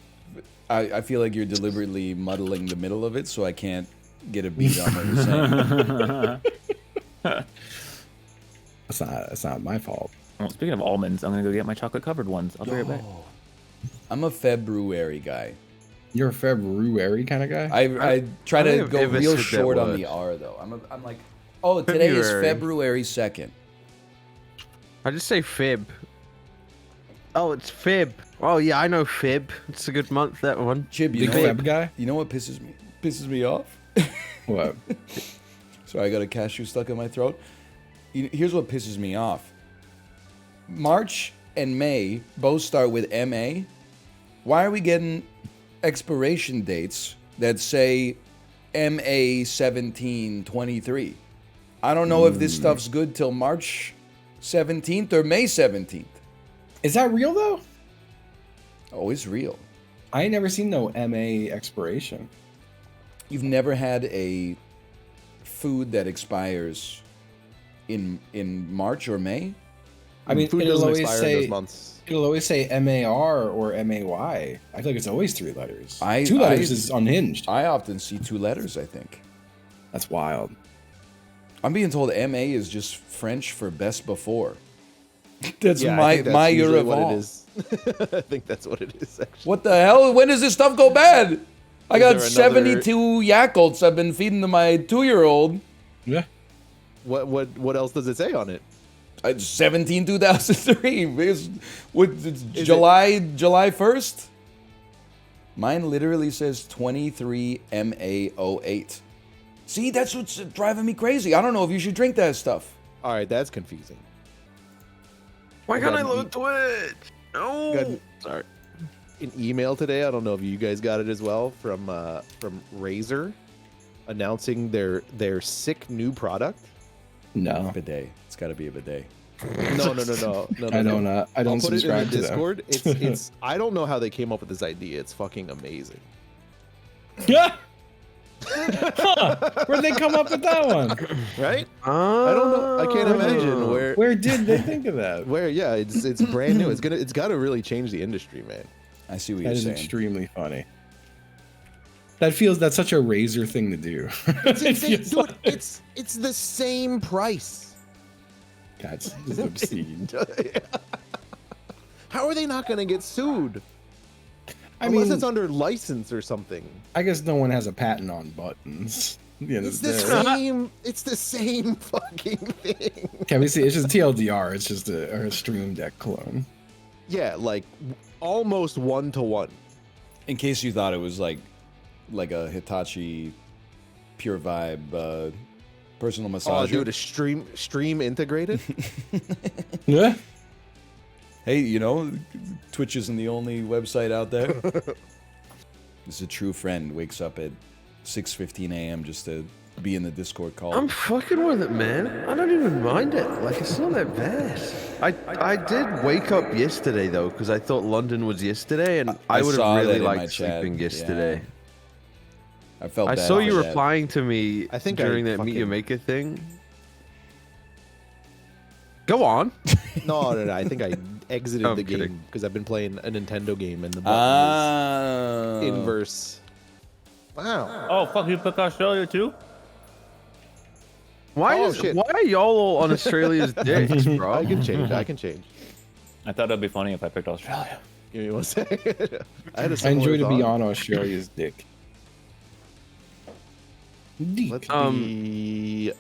I feel like you're deliberately muddling the middle of it, so I can't get a beat on what you're saying. That's not my fault. Well, speaking of almonds, I'm gonna go get my chocolate covered ones. I'll be right back. I'm a February guy. You're a February kind of guy? I try I to think go I've real said that short on word. the R though. I'm like, oh, today is February. February 2nd. I just say Feb. Oh, it's Feb. Oh yeah, I know Feb. It's a good month, that one. Chib, you Big know Feb what, guy? you know what pisses me off? What? Sorry, I got a cashew stuck in my throat. Here's what pisses me off. March and May both start with MA. Why are we getting expiration dates that say MA 1723? I don't know if this stuff's good till March 17th or May 17th. Is that real though? Oh, it's real. I ain't never seen no MA expiration. You've never had a food that expires in March or May? I mean, food it'll doesn't always expire in say those months. it'll always say MAR or MAY. I feel like it's always 3 letters. I- 2 letters I- is unhinged. I often see 2 letters, I think. That's wild. I'm being told MA is just French for best before. That's Yeah, I my think that's my year usually of what all. it is. I think that's what it is. Actually. What the hell? When does this stuff go bad? I got Is there another- 72 Yakults I've been feeding to my 2-year-old. Yeah. What else does it say on it? 17 2003. It's Is July 1st. Mine literally says 23 MA08. See, that's what's driving me crazy. I don't know if you should drink that stuff. All right, that's confusing. Why I can't I got load Twitch? No. Got- Sorry. An email today. I don't know if you guys got it as well from Razer, announcing their sick new product. No. Bidet. It's got to be a bidet. No. I don't I I'll don't put it in the subscribe to them. Discord. It's I don't know how they came up with this idea. It's fucking amazing. Yeah. Huh. Where'd they come up with that one? Right? I don't know. I can't imagine Where did they think of that? yeah, it's brand new. It's got to really change the industry, man. I see what That you're is saying. extremely funny. That's such a Razer thing to do. It's It insane. feels Dude, like- it's the same price. That's just obscene. How are they not going to get sued? I Unless mean, it's under license or something. I guess no one has a patent on buttons. At the end of It's the the day. same. It's the same fucking thing. Can we see? It's just TLDR. It's just a Streamdeck clone. Yeah, like almost 1-to-1. In case you thought it was like a Hitachi Pure Vibe personal massager. Oh, dude, a stream integrated. Yeah. Hey, you know, Twitch isn't the only website out there. This is a true friend. Wakes up at 6:15 a.m. just to be in the Discord call. I'm fucking with it, man. I don't even mind it. Like, it's not that bad. I did wake up yesterday, though, because I thought London was yesterday, and I would saw have that really in my liked chat. sleeping yesterday. Yeah. I felt I bad saw for you that. replying to me I think during I that Meet Your fucking- Maker thing. Go on. No. I think I exited I'm the kidding. game because I've been playing a Nintendo game and the button is inverse. Wow. Oh fuck! You pick Australia too? Why Oh, is shit. why are y'all all on Australia's dicks, bro? I can change. I can change. I thought it'd be funny if I picked Australia. Give me one second. I had a I similar enjoy to be thought. on Australia's dick. Deep. Let's be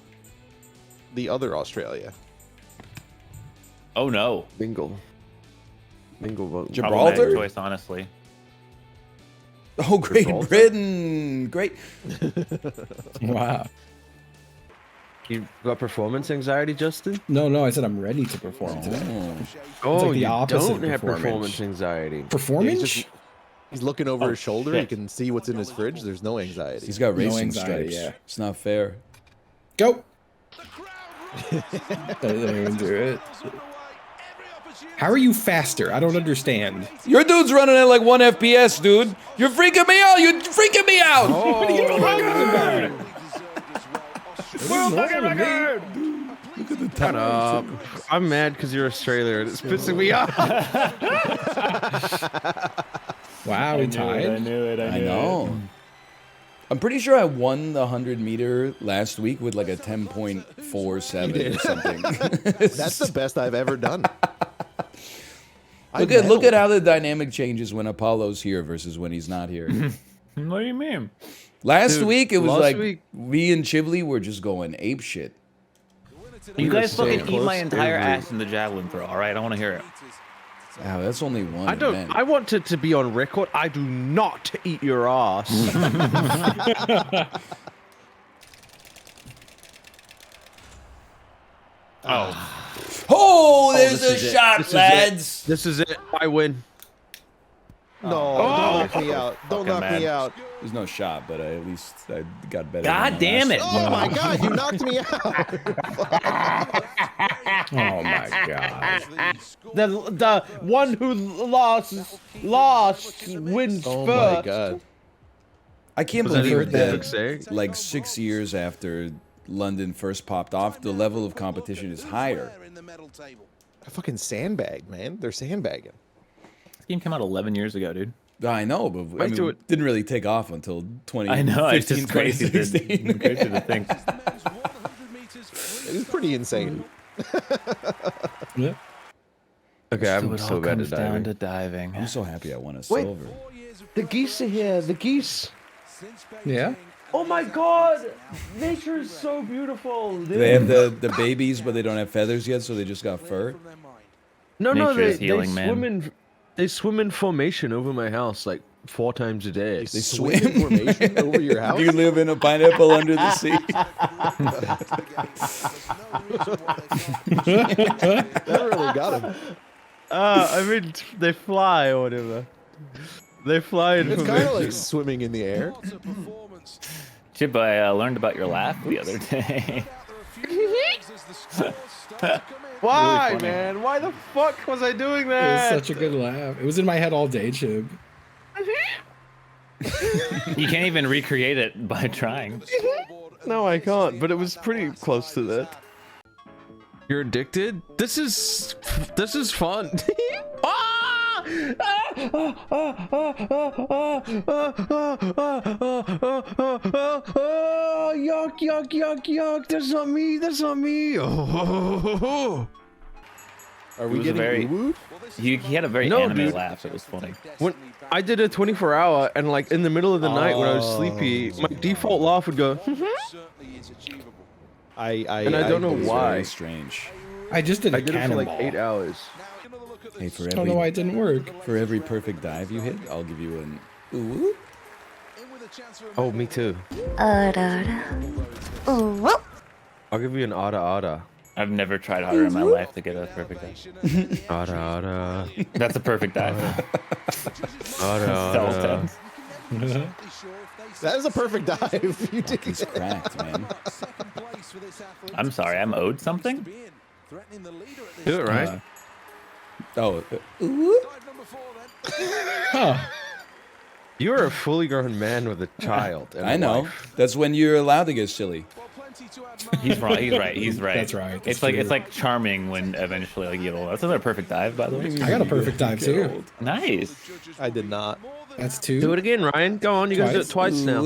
the other Australia. Oh no! Bingle. Bingle vote. Gibraltar? Problematic choice, honestly. Oh, Great Gibraltar? Britain! Great. Wow. You got performance anxiety, Justin? No, I said I'm ready to perform today. Oh, like the you opposite don't of have performance. performance anxiety. Performance? He's looking over his shoulder. shit. He can see what's in his fridge. There's no anxiety. He's got racing anxiety, stripes. yeah. It's not fair. Go. I didn't even do it. How are you faster? I don't understand. Your dude's running at like 1 FPS, dude. You're freaking me out. You're freaking me out. What are you talking about? World record! Shut up. I'm mad because you're Australian. It's pissing me off. Wow, we tied. knew it. I know. I'm pretty sure I won the 100-meter last week with like a 10.47 or something. That's the best I've ever done. Look at how the dynamic changes when Apollo's here versus when he's not here. What do you mean? Last Dude, week it was last like week- me and Chivley were just going ape shit. You guys so fucking eat close my entire every- ass in the javelin throw. All right, I want to hear it. Wow, that's only one. I don't. event. I want it to be on record. I do not eat your ass. Oh, there's this a is it. shot, This is it. lads. This is it. I win. No, don't knock me out. Don't Fucking knock me mad. out. There's no shot, but at least I got better. God than damn my it! last Oh my god, you knocked me out. Oh my god. The one who lost wins Oh first. my god. I can't Was that believe even that, Derek saying? like 6 years after London first popped off, the level of competition is higher. I fucking sandbag, man. They're sandbagging. This game came out 11 years ago, dude. I know, but I Wait mean, till it didn't really take off until 2015, I know. It's just crazy. 2016. Crazy to think. It was pretty insane. Yeah. Okay, I'm it so all bad comes at down diving. to diving. I'm so happy I won a Wait. silver. The geese are here. The geese. Yeah. Oh my god! Nature is so beautiful. Dude. They have the babies, but they don't have feathers yet, so they just got fur. No, Nature is they healing, man. swim in. They swim in formation over my house like 4 times a day. They Swim swim. formation over your house. You live in a pineapple under the sea. That really got him. I mean, they fly or whatever. They fly in It's kind formation. of like swimming in the air. Chib, I learned about your laugh the other day. Why, funny. man? Why the fuck was I doing It was that? such a good laugh. It was in my head all day, Chib. You can't even recreate it by trying. No, I can't. But it was pretty close to that. You're addicted? This is fun. Ah! Yuck, yuck, yuck, yuck. That's not me. That's not me. Oh. Are It we was a getting very. wooed? He had a very No, anime dude. laugh. It was funny. When I did a 24-hour and like in the middle of the night when I was sleepy, my default laugh would go. I don't know It's why. Very strange. I just did a I did it for like cannonball. 8 hours. Hey, for I don't know why it didn't work. for every perfect dive you hit, I'll give you an ooh. Oh, me too. Ooh. I'll give you an ada. I've never tried harder in my life to get a perfect dive. Ada. That's a perfect dive. So Ada. tense. That is a perfect dive. You did He's cracked, man. I'm sorry, I'm owed something? Do it right. Oh, Huh. You're a fully grown man with a child. And I a know. wife. That's when you're allowed to get silly. He's wrong. He's right. He's right. That's right. It's That's like true. it's like charming when eventually like you know that's another perfect dive by the way. I got a perfect dive too. Nice. I did not. That's 2. Do it again, Ryan. Go on. You gotta do it twice now.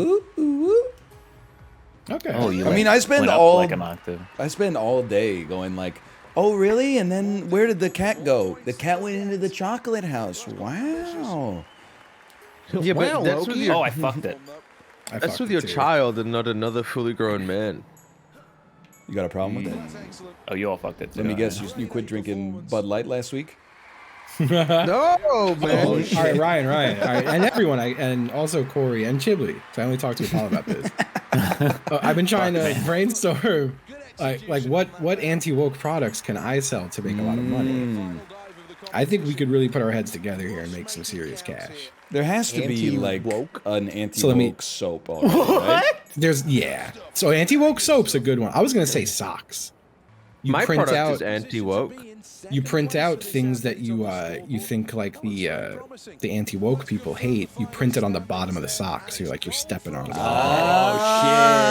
Okay. Oh, you. I mean, I spend went up all like an octave. I spend all day going like, oh really? And then where did the cat go? The cat went into the chocolate house. Wow. Yeah, but Wow, that's with Loki. your Oh, I fucked it. I that's fucked with it your too. child and not another fully grown man. You got a problem with that? Oh, you all fucked it. Too. Let me guess. You quit drinking Bud Light last week? No, man. All right, Ryan. All right, and everyone, and also Corey and Chibli. So I only talked to Apollo about this. I've been trying to brainstorm, like what anti-woke products can I sell to make a lot of money? I think we could really put our heads together here and make some serious cash. There has to be like Anti-woke? an anti-woke me- soap already, right? So anti-woke soap's a good one. I was gonna say socks. You My print product out is anti-woke. you print out things that you think like the anti-woke people hate. You print it on the bottom of the sock, so you're stepping on it.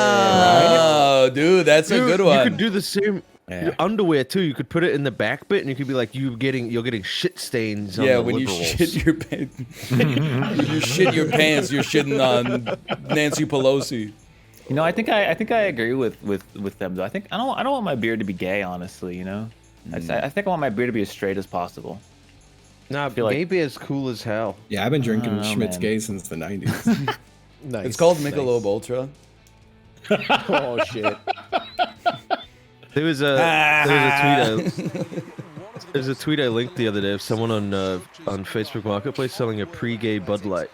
Oh, dude, that's a good one. You could do the same. Yeah. Your underwear too. You could put it in the back bit, and you could be like, you're getting shit stains. On Yeah, the when you liberals. shit your pants, when you shit your pants, you're shitting on Nancy Pelosi. You know, I think I agree with them though. I don't want my beard to be gay, honestly. You know, I think I want my beard to be as straight as possible. Nah, feel like- maybe as cool as hell. Yeah, I've been drinking Oh, Schmitz man. Gay since the 90s. Nice. It's called Michelob Ultra. Oh shit. There was a tweet I linked the other day of someone on Facebook Marketplace selling a pre-gay Bud Light.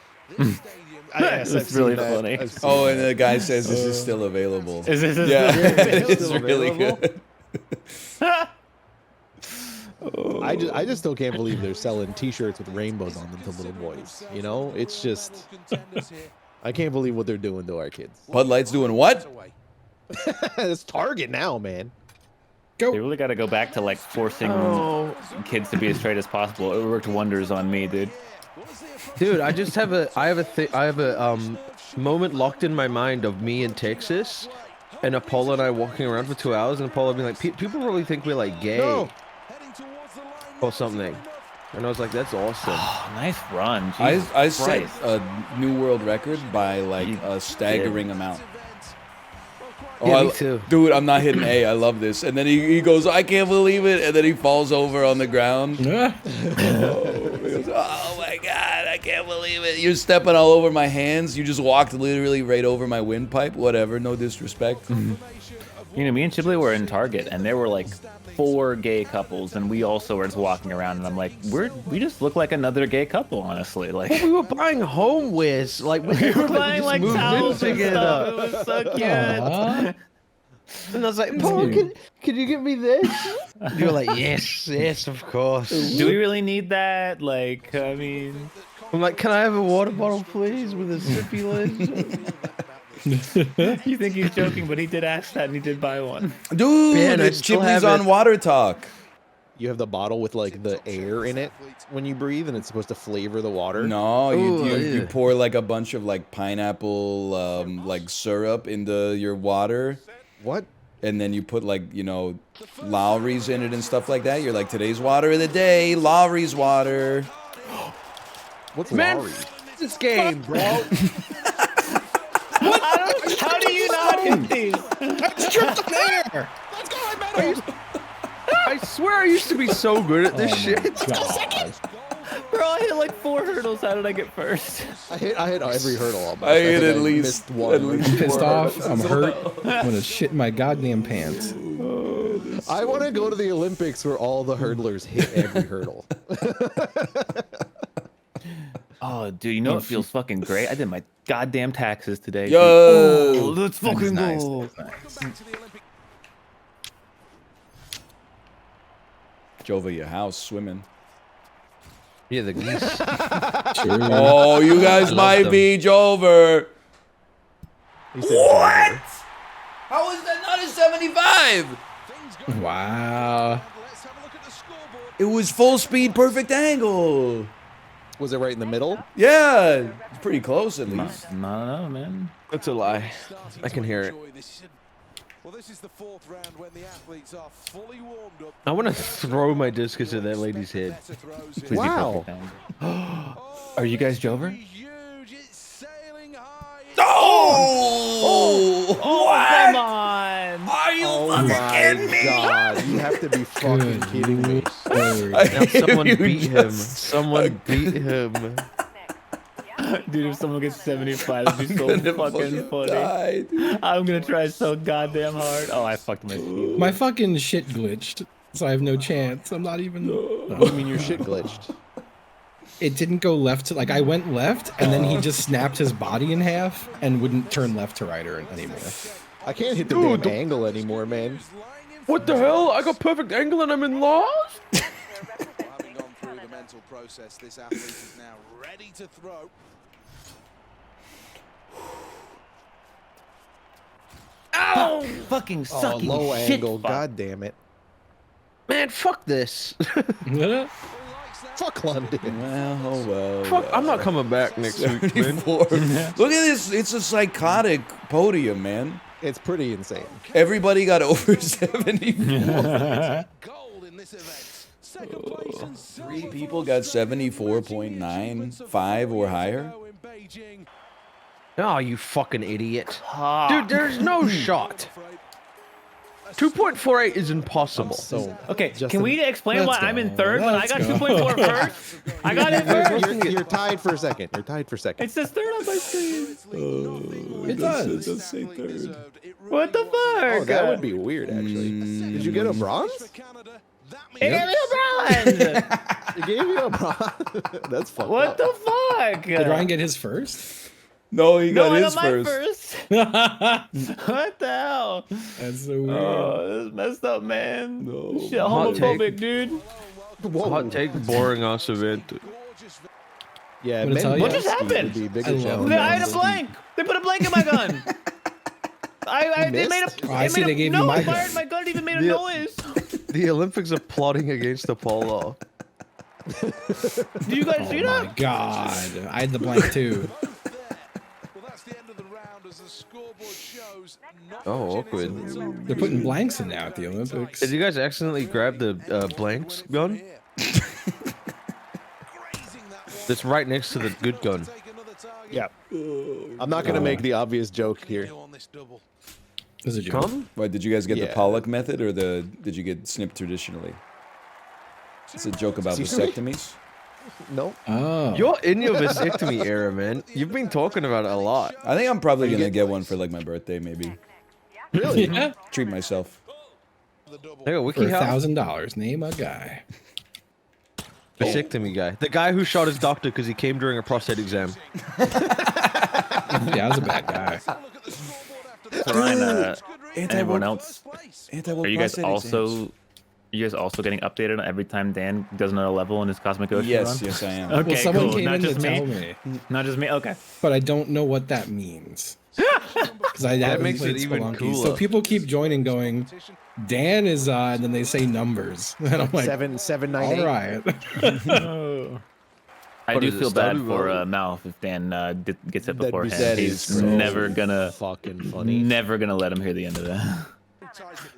Yes, It's really funny. Oh, and the guy says this is still available. Is this? Yeah, it's still really available? good. I just still can't believe they're selling T-shirts with rainbows on them to little boys. You know, it's just I can't believe what they're doing to our kids. Bud Light's doing what? It's Target now, man. They really got to go back to like forcing kids to be as straight as possible. It worked wonders on me, dude. Dude, I have a moment locked in my mind of me in Texas, and Apollo and I walking around for 2 hours, and Apollo being like, people probably think we're like gay or something, and I was like, that's awesome. Oh, nice run. Jesus I set Christ. a new world record by like You a staggering amount. Yeah, me too. Dude, I'm not hitting A. I love this. And then he goes, I can't believe it. And then he falls over on the ground. He goes, oh my God, I can't believe it. You're stepping all over my hands. You just walked literally right over my windpipe. Whatever, no disrespect. You know, me and Chibley were in Target, and there were like 4 gay couples, and we also were just walking around, and I'm like, we just look like another gay couple, honestly. Like, We were buying homewares, like we we were looked buying like moved in towels and together. stuff. It was so cute. Aw. And I was like, Paul, can you get me this? You were like, yes, of course. Do we really need that? Like, I mean, I'm like, can I have a water bottle, please, with a sippy lid? you think he's joking, but he did ask that, and he did buy one. Dude, Yeah, and I it's still Chipley's have on it. Water Talk. You have the bottle with like the air in it when you breathe, and it's supposed to flavor the water. No, Ooh, you yeah. pour like a bunch of like pineapple like syrup into your water. What? And then you put like, you know, Lowry's in it and stuff like that. You're like, today's water of the day, Lowry's water. What's Man, Lowry? this game, bro. How do you not hit these? I swear I used to be so good at this shit. Bro, I hit like 4 hurdles. How did I get first? I hit every hurdle almost. I hit think at missed least one. Pissed off. I'm hurt. I'm gonna shit in my goddamn pants. I want to go to the Olympics where all the hurdlers hit every hurdle. Oh, dude, you know what feels fucking great? I did my goddamn taxes today. dude. Yo! Oh, let's fucking Nice, go. Jova, your house swimming. Yeah, the geese. Sure. Oh, you guys might them. be Jover. He said What? How is that not a 75? Wow. It was full speed, perfect angle. Was it right in the middle? Yeah, it's pretty close at least. No, man. That's a lie. I can hear it. Well, this is the 4th round when the athletes are fully warmed up. I want to throw my discus at that lady's head. Better throws Please in. be Wow. perfect angle. Are you guys Jover? Huge, it's sailing high. Oh! Come on. Are you Oh fucking my kidding me? god! You have to be fucking kidding me. Lord. Now someone You beat him. just- Someone beat him. Dude, if someone gets 75, it'd be so Gonna fucking funny. die, dude. I'm gonna try so goddamn hard. Oh, I fucked my speed. My fucking shit glitched, so I have no chance. I'm not even. What do you mean your shit glitched? It didn't go left to like I went left, and then he just snapped his body in half and wouldn't turn left to right or anymore. I can't hit the Dude, damn angle anymore, man. What the hell? I got perfect angle and I'm in lost? Having gone through the mental process, this athlete is now ready to throw. Ow! Fucking Oh, sucking low shit. angle. fuck. God damn it. Man, fuck this. Fuck London. Well. Fuck, I'm not coming back next week, man. 74. Look at this. It's a psychotic podium, man. It's pretty insane. Everybody got over 74. Gold in this event. Second place and silver 3 for people got Australia. 74.95 or higher. In Beijing. Oh, you fucking idiot. Dude, there's no shot. 2.48 is impossible. So Okay, Justin, can we explain why let's I'm in go. 3rd when I Let's got go. 2.4 first? I got it first. you're tied for second. You're tied for second. It says 3rd on my screen. It does. It does say 3rd. What the fuck? Oh, that would be weird, actually. Did you get a bronze? It gave me a bronze. It gave you a bronze. That's fucked What up. the fuck? Did Ryan get his first? No, he got No, I his got my first. What the hell? That's so weird. Oh, this is messed up, man. No. Shit, Hot take. homophobic, dude. Hot take, boring ass event. Yeah, I'm gonna tell men you. What just ski would happened? be a bigger I love challenge. I men had a ski. blank. They put a blank in my gun. They made a. missed? Oh, I see they gave you no, my I gun. fired my gun. It even made a Yeah. noise. The Olympics are plotting against Apollo. Do you guys see Oh my that? god. I had the blank too. Well, that's the end of the round as the scoreboard shows. Not Oh, much in it awkward. at the top. They're putting blanks in now at the Olympics. Did you guys accidentally grab the blanks gun? That's right next to the good gun. Yeah. I'm not gonna make the obvious joke here. This is a joke. Come? What, did you guys get the Yeah. Pollock method or did you get snipped traditionally? It's a joke about Excuse me? vasectomies. Nope. Oh. You're in your vasectomy era, man. You've been talking about it a lot. I think I'm probably gonna get one for like my birthday, maybe. Really? Yeah. Treat myself. Hey, For WikiHow. $1,000, name a guy. Vasectomy guy. The guy who shot his doctor because he came during a prostate exam. Yeah, I was a bad guy. So Ryan, and everyone else, Anti-woke are you guys prostate exams. also getting updated on every time Dan does another level in his Cosmic Ocean Yes, run? yes, I am. Okay, Well, someone cool. came Not in to just tell me. me, Not just me. Okay. but I don't know what that means. Because I haven't makes played it even Spelunky. cooler. So people keep joining, going, Dan is, and then they say numbers, and I'm like, 798. all right. I What do is it, feel bad Stardew for Valley? Mouth if Dan gets it That'd be- beforehand. that He's is so never gonna Fucking funny. never gonna let him hear the end of that.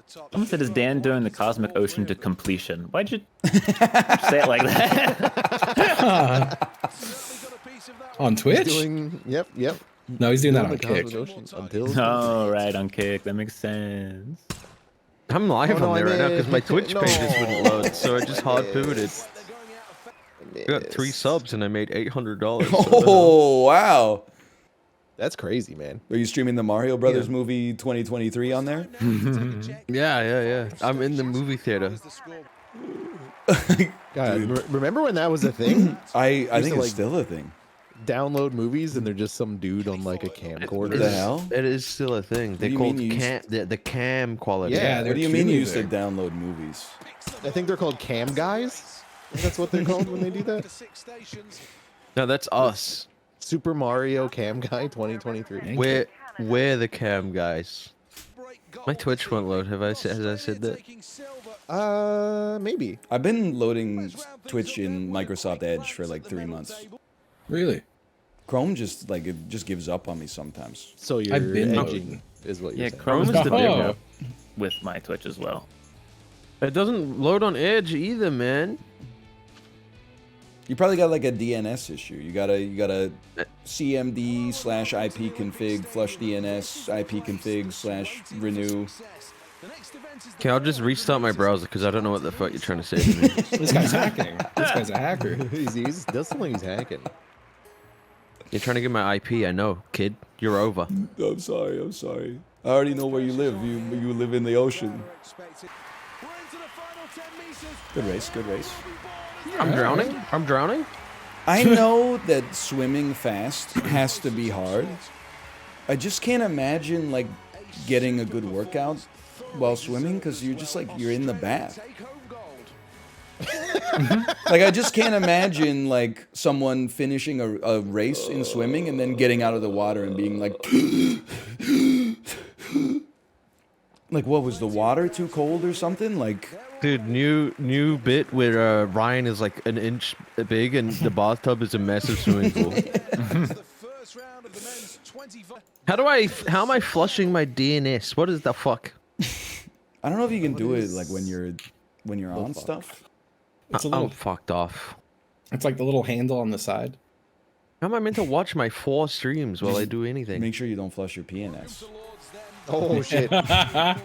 Someone said, "Is Dan doing the Cosmic Ocean to completion?" Why'd you say it like that? On Twitch? Yep. No, he's doing that Doing on the Cosmic Kick. Ocean until. Oh, right, on Kick. That makes sense. I'm live no, on there I right now because my meant- Twitch no. pages wouldn't load, so I just hard pivoted. I got 3 subs and I made $800. Oh, wow. That's crazy, man. Are you streaming the Mario Brothers movie 2023 on there? Yeah. I'm in the movie theater. God, remember when that was a thing? I think to, it's like, still a thing. Download movies and they're just some dude on like a camcorder. What the hell? It is still a thing. They do you called mean you used- the cam quality. Yeah, What do you mean you used to download movies? I think they're called cam guys. I think that's what they're called when they do that. No, that's us. Super Mario Cam Guy 2023. We're the cam guys. My Twitch won't load. Has I said that? Maybe. I've been loading Twitch in Microsoft Edge for like 3 months. Really? Chrome just gives up on me sometimes. So you're I've been edging, is what you're Yeah, saying. Chrome is the Oh. difference with my Twitch as well. It doesn't load on Edge either, man. You probably got like a DNS issue. You got a cmd/ip config flush DNS IP config/renew. Okay, I'll just restart my browser because I don't know what the fuck you're trying to say to me. This guy's hacking. This guy's a hacker. He's does sound like he's hacking. You're trying to get my IP, I know, kid. You're over. I'm sorry. I already know where you live. You live in the ocean. Good race. I'm drowning? I know that swimming fast has to be hard. I just can't imagine like getting a good workout while swimming because you're in the bath. Like I just can't imagine like someone finishing a race in swimming and then getting out of the water and being like like what was the water too cold or something? Like Dude, new bit where Ryan is like an inch big and the bathtub is a massive swimming pool. How am I flushing my DNS? What is the fuck? I don't know if you can do it like when you're on stuff. It's a I'm little. fucked off. It's like the little handle on the side. How am I meant to watch my 4 streams while I do anything? Make sure you don't flush your PNS. Oh shit. I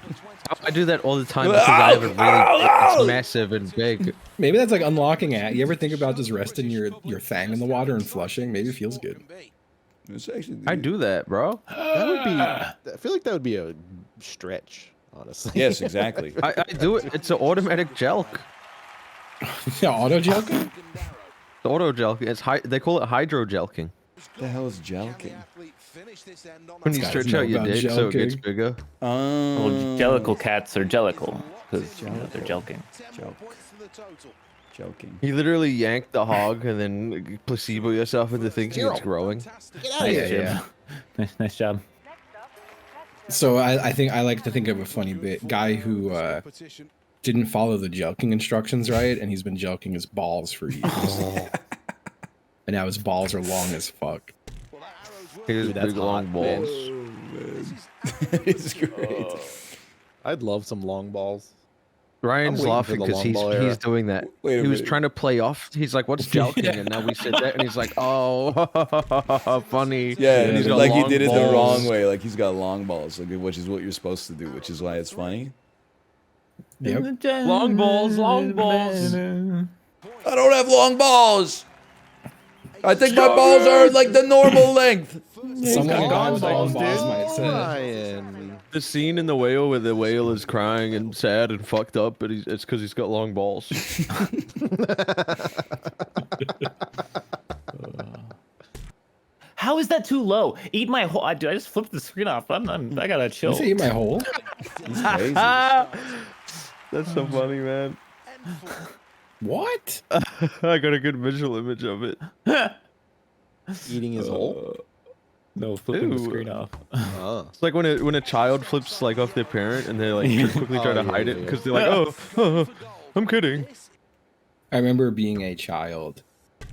do that all the time because I have a really it's massive and big. Maybe that's like unlocking it. You ever think about just resting your thang in the water and flushing? Maybe it feels good. It's actually, I do that, bro. That would be. I feel like that would be a stretch, honestly. Yes, exactly. I do it. It's an automatic jelk. Yeah, auto jelking? Auto jelking. It's they call it hydro jelking. The hell is jelking? When you guys stretch know out your about dick so it gets jelking. bigger. Well, jellicle cats are jellicle because they're jelking. Joking. You literally yank the hog and then placebo yourself into thinking it's growing. Yeah. Nice job. So I think I like to think of a funny bit. Guy who didn't follow the jelking instructions right, and he's been jelking his balls for years. And now his balls are long as fuck. Here's Dude, that's big long hot, balls. It's great. I'd love some long balls. Ryan's waiting for laughing the because long ball era. he's doing that. Wait a He was minute. trying to play off. He's like, "What's jelking?" And now we said that, and he's like, "Oh, funny." Yeah, And he's got like he long did it the balls. wrong way. Like he's got long balls, like, which is what you're supposed to do, which is why it's funny. Yep. Long balls, long balls. I don't have long balls. I think my balls are like the normal length. Someone got with long balls might say. Ryan. The scene in The Whale where the whale is crying and sad and fucked up, but it's because he's got long balls. How is that too low? Eat my whole. I just flipped the screen off. I gotta chill. You say eat my hole? He's crazy. That's so funny, man. What? I got a good visual image of it. Eating his hole? No, flipping the Ew. screen off. It's like when a child flips like off their parent and they like quickly try to hide it because they're like, oh, I'm kidding. I remember being a child,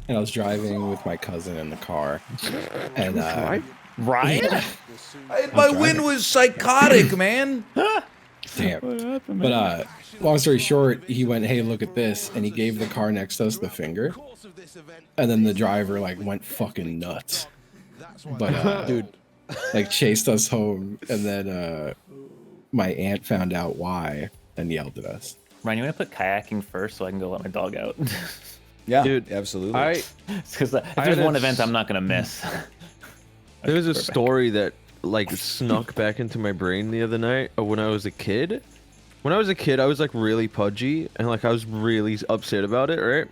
and I was driving with my cousin in the car, and Ryan? My wind was psychotic, man. Damn. What happened, But man? long story short, he went, "Hey, look at this," and he gave the car next to us the finger, and then the driver like went fucking nuts. But Dude, like chased us home, and then my aunt found out why and yelled at us. Ryan, you want to put kayaking first so I can go let my dog out? Yeah, Dude, absolutely. Because if I there's had one a event I'm not gonna miss. There was a story that like snuck back into my brain the other night of when I was a kid. When I was a kid, I was like really pudgy and like I was really upset about it, right?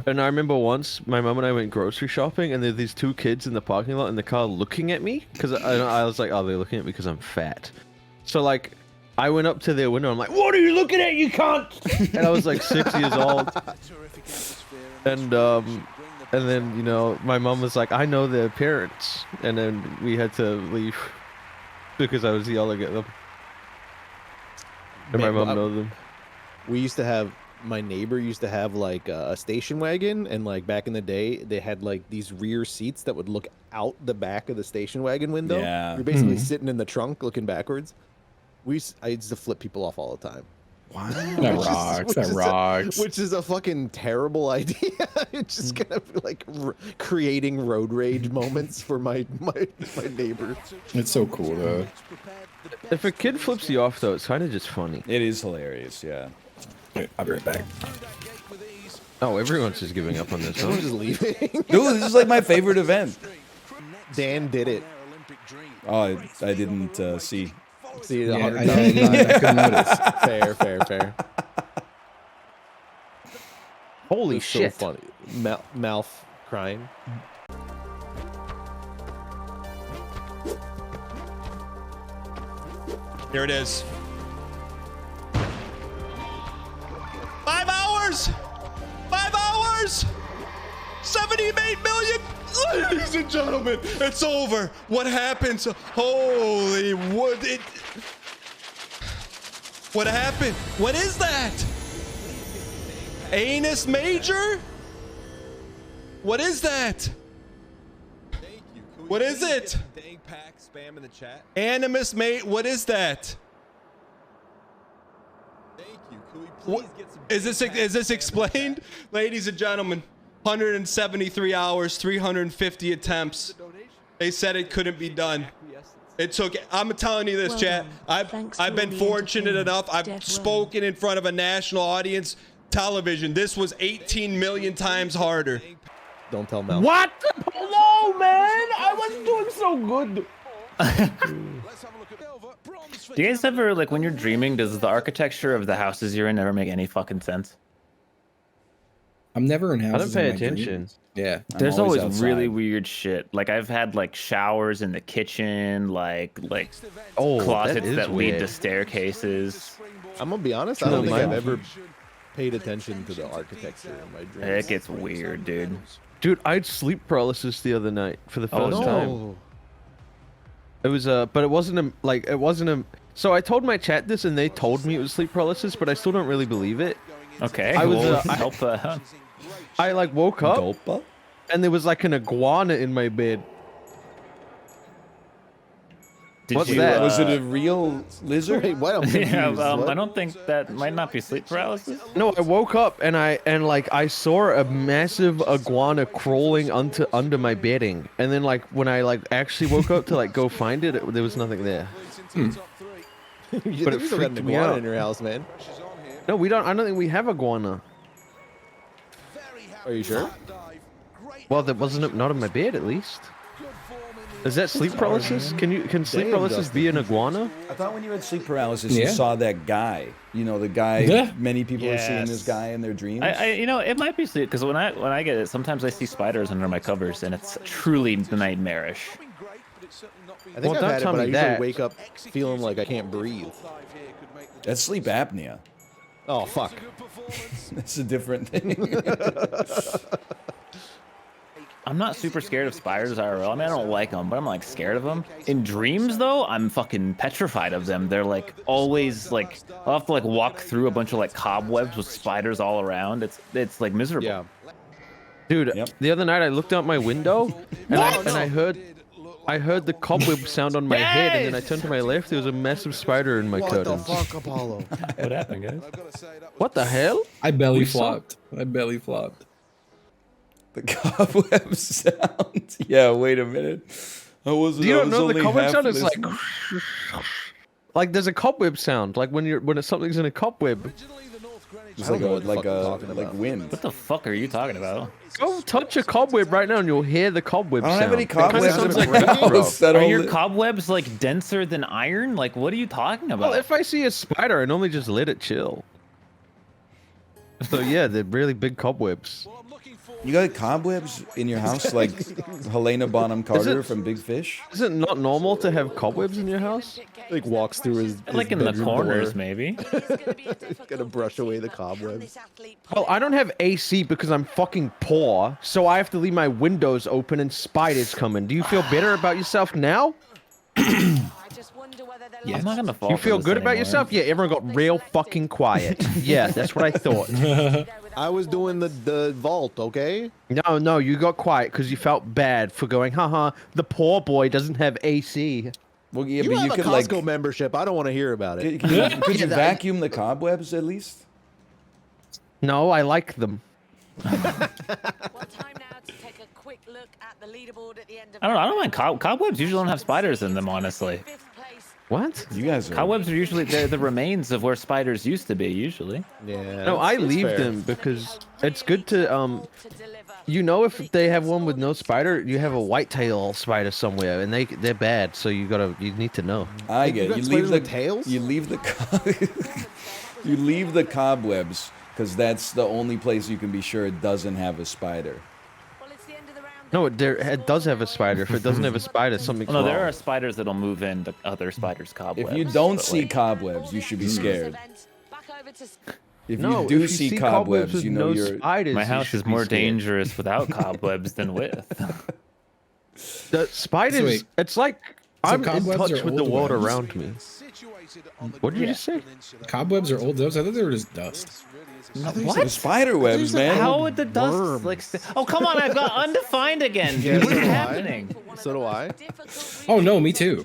And I remember once my mom and I went grocery shopping and there were these two kids in the parking lot in the car looking at me because I was like, oh, they're looking at me because I'm fat. So like I went up to their window. I'm like, what are you looking at, you cunt? And I was like 6 years old. And then, you know, my mom was like, I know their parents. And then we had to leave because I was yelling at them. And my Man, mom knows them. we used to have, my neighbor used to have like a station wagon, and like back in the day, they had like these rear seats that would look out the back of the station wagon window. Yeah. You're basically sitting in the trunk looking backwards. I used to flip people off all the time. That rocks. That rocks. Which is a fucking terrible idea. It's just gonna be like creating road rage moments for my neighbors. It's so cool though. If a kid flips you off, though, it's kind of just funny. It is hilarious, yeah. I'll be right back. Oh, everyone's just giving up on this. Huh? I'm just leaving. Dude, this is like my favorite event. Dan did it. Oh, I didn't see. See, Yeah, 100 I times. couldn't notice. Fair. Holy It's shit. so funny. Mouth crying. Here it is. 5 hours! 5 hours! 78 million! Ladies and gentlemen, it's over. What happens? Holy what it What happened? What is that? Anus major? What is that? What is it? Spam in the chat. Animus mate, what is that? Thank you. Could we What, is this explained? Ladies and gentlemen, 173 hours, 350 attempts. They said it couldn't be done. It took, I'm telling you this, Well chat. done. I've been fortunate enough. I've Dead well. spoken in front of a national audience, television. This was 18 million times harder. Don't tell Mel. What? Hello, man. I was doing so good. Do you guys ever, like, when you're dreaming, does the architecture of the houses you're in never make any fucking sense? I'm never in I houses. don't pay in my attention. dreams. Yeah. There's always always really outside. weird shit. Like, I've had, like, showers in the kitchen, like Oh, closets that is that lead to weird. staircases. I'm gonna be honest. I No, don't think I've mine- ever paid attention to the architecture in my dreams. It gets weird, dude. Dude, I had sleep paralysis the other night for the Oh, first no. time. It was but it wasn't a. So I told my chat this, and they told me it was sleep paralysis, but I still don't really believe it. Okay, I was, well, I- help I like woke up, Gulpa? and there was like an iguana in my bed. Did What's you, that? Was it a real lizard? Wait, what? I'm confused. Yeah, What? I don't think that might not be sleep paralysis. No, I woke up and I saw a massive iguana crawling under my bedding, and then like when I like actually woke up to like go find it, there was nothing there. You But think it you still got an freaked me iguana out. in your house, man? No, we don't. I don't think we have iguana. Are you sure? Well, there wasn't not in my bed at least. Is that sleep paralysis? Can sleep Damn, paralysis Dustin. be an iguana? I thought when you had sleep paralysis, you Yeah. saw that guy. You know, the guy. Yeah. Many people are seeing this Yes. guy in their dreams. You know, it might be sleep because when I get it, sometimes I see spiders under my covers, and it's truly nightmarish. I think Well, I've don't had it, tell but I me usually that. wake up feeling like I can't breathe. That's sleep apnea. Oh fuck! That's a different thing. I'm not super scared of spiders IRL. I mean, I don't like them, but I'm like scared of them. In dreams, though, I'm fucking petrified of them. They're like always like I'll have to like walk through a bunch of like cobwebs with spiders all around. It's like miserable. Yeah. Dude, Yep. the other night I looked out my window and I heard I heard the cobweb sound on my head, and then I turned to my left. There was a massive spider in my curtains. What the fuck, Apollo? What happened, guys? What the hell? I belly We saw- flopped. I belly flopped. The cobweb sound. Yeah, wait a minute. I wasn't. You I don't was know the only cobweb half sound? It's like, listening. there's a cobweb sound, like when something's in a cobweb. It's I like don't know what the fuck you're talking like about. wind. What the fuck are you talking about? Go touch a cobweb right now, and you'll hear the cobweb I don't sound. have any It kinda cobwebs sounds in like my Razer. house. That Are all your li- cobwebs like denser than iron? Like, what are you talking about? Well, if I see a spider, I normally just let it chill. So yeah, they're really big cobwebs. You got cobwebs in your house, like Helena Bonham Carter it- from Big Fish? Is it not normal to have cobwebs in your house? Like walks through his Like in the bedroom corners, door. maybe. Gonna brush away the cobwebs. Well, I don't have AC because I'm fucking poor, so I have to leave my windows open and spiders come in. Do you feel better about yourself now? I'm not gonna fall. You for feel this good about anymore. yourself? Yeah, everyone got real fucking quiet. Yeah, that's what I thought. I was doing the vault, okay? No, you got quiet because you felt bad for going, haha, the poor boy doesn't have AC. Well, yeah, You but have you a could Costco like. membership. I don't want to hear about it. Could you vacuum the cobwebs at least? No, I like them. I don't mind cobwebs. Usually don't have spiders in them, honestly. What? You guys are. Cobwebs are usually the remains of where spiders used to be. Usually. Yeah. No, I it's leave fair. them because it's good to you know, if they have one with no spider, you have a whitetail spider somewhere, and they're bad. So you need to know. I get it. got You spiders leave the with tails? You leave the. You leave the cobwebs because that's the only place you can be sure it doesn't have a spider. No, it does have a spider. If it doesn't have a spider, something's Well, no, there wrong. are spiders that'll move into other spiders' cobwebs. If you don't but, see like, cobwebs, you should be scared. If No, you do if you see cobwebs, with you know no you're. spiders, my you house should is be more scared. dangerous without cobwebs than with. The spiders, wait. it's like I'm in cobwebs touch are with the old world webs? around me. What did you just say? Cobwebs are old webs. I thought they were just dust. What? Spider webs, man. How would the dust like? Oh, come on! I've got undefined again. Dude. What is happening? So do I. Oh no, me too.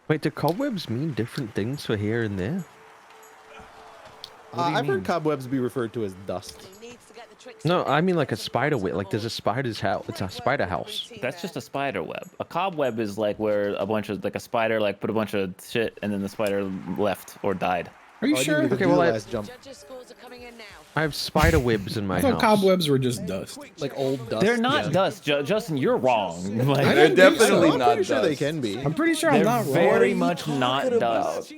Wait, do cobwebs mean different things for here and there? I've heard cobwebs be referred to as dust. No, I mean like a spider web. Like there's a spider's house. It's a spider house. That's just a spider web. A cobweb is like where a bunch of like a spider like put a bunch of shit and then the spider left or died. Are you Oh, I sure? didn't even Okay, do well, the I- last jump. I have spider webs in my I thought house. cobwebs were just dust. Like old dust. They're not yeah. dust, Justin. You're wrong. Like, I They're don't think definitely so. not I'm pretty sure they dust. can be. I'm pretty sure I'm they're not wrong. very much not dust.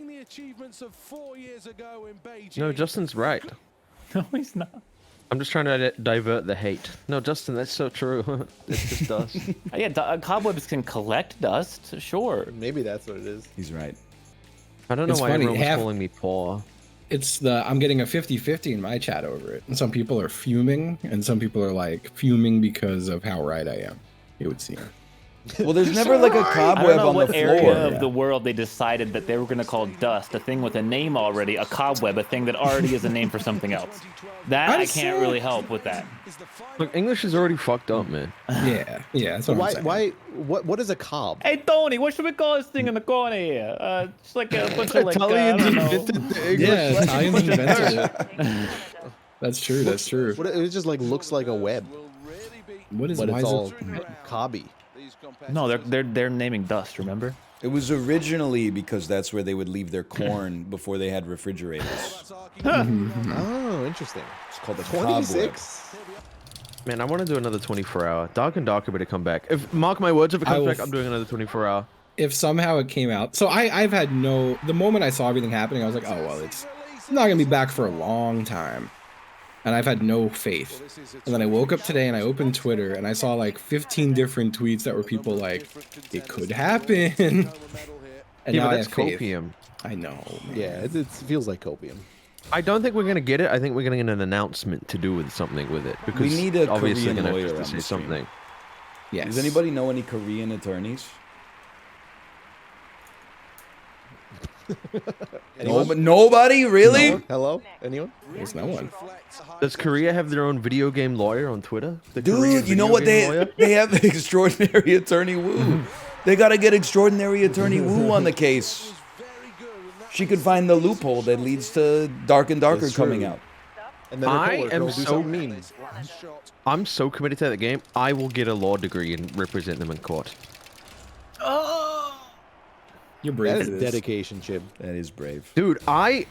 No, Justin's right. No, he's not. I'm just trying to divert the hate. No, Justin, that's so true. It's just dust. Yeah, cobwebs can collect dust, sure. Maybe that's what it is. He's right. I don't know It's why funny, everyone was half- calling me poor. It's I'm getting a 50-50 in my chat over it. And some people are fuming, and some people are like fuming because of how right I am. It would seem. Well, there's never like a I don't cobweb know on what the area floor. of the world they decided that they were going to call dust, a thing with a name already, a cobweb, a thing that already is a name for something else. That I can't really help with that. Look, English is already fucked up, man. Yeah, that's what I'm saying. What is a cob? Hey, Tony, what should we call this thing in the corner here? It's like a bunch of like, Italians I don't know. invented the English Yeah, language. Italians invented it. That's true. That's true. What, it just like looks like a web, What is but why it's is all it? cobby. No, they're naming dust, remember? It was originally because that's where they would leave their corn before they had refrigerators. Oh, interesting. It's called a cobweb. 26. Man, I want to do another 24-hour. Dark and Darker better come back. If mark my words, if it I comes will back, I'm doing another 24-hour. If somehow it came out, so I've had no. The moment I saw everything happening, I was like, oh well, it's not gonna be back for a long time, and I've had no faith. And then I woke up today and I opened Twitter and I saw like 15 different tweets that were people like, it could happen. And Yeah, now but I that's have faith. copium. I know. Man. Yeah, it feels like copium. I don't think we're gonna get it. I think we're gonna get an announcement to do with something with it because need a obviously Korean gonna lawyer have on to say the stream. something. Yes. Does anybody know any Korean attorneys? Nobody, really? No? Hello? Anyone? There's no one. Does Korea have their own video game lawyer on Twitter? The Dude, Korean you know video what game lawyer? they have the extraordinary attorney Woo. They got to get extraordinary attorney Wu on the case. She could find the loophole that leads to Dark and Darker That's coming true. out. And then her I coworker am will do so something mean. I'm so committed to that game. I will get a law degree and represent them in court. You're brave. That for is this. dedication, Chib. That is brave. Dude, I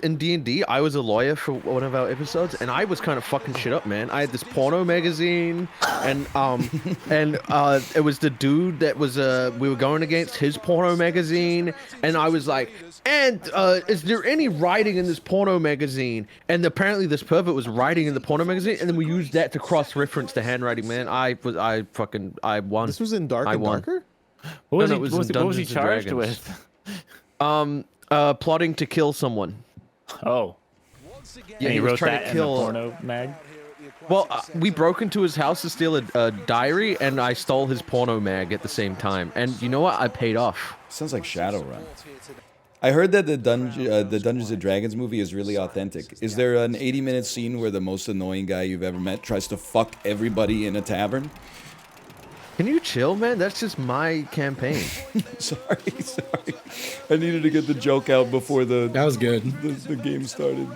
in D&D, I was a lawyer for one of our episodes, and I was kind of fucking shit up, man. I had this porno magazine, and it was the dude that was we were going against his porno magazine, and I was like, and is there any writing in this porno magazine? And apparently this pervert was writing in the porno magazine, and then we used that to cross-reference the handwriting, man. I won. This was in Dark and Darker? What was, No, he, it was what was, in what was he Dungeons and charged Dragons. with? Plotting to kill someone. Oh. Yeah, And he was wrote trying that to in the kill. porno mag? Well, we broke into his house to steal a diary, and I stole his porno mag at the same time. And you know what? I paid off. Sounds like Shadowrun. I heard that the Dungeons and Dragons movie is really authentic. Is there an 80-minute scene where the most annoying guy you've ever met tries to fuck everybody in a tavern? Can you chill, man? That's just my campaign. sorry. I needed to get the joke out before That was good. the game started.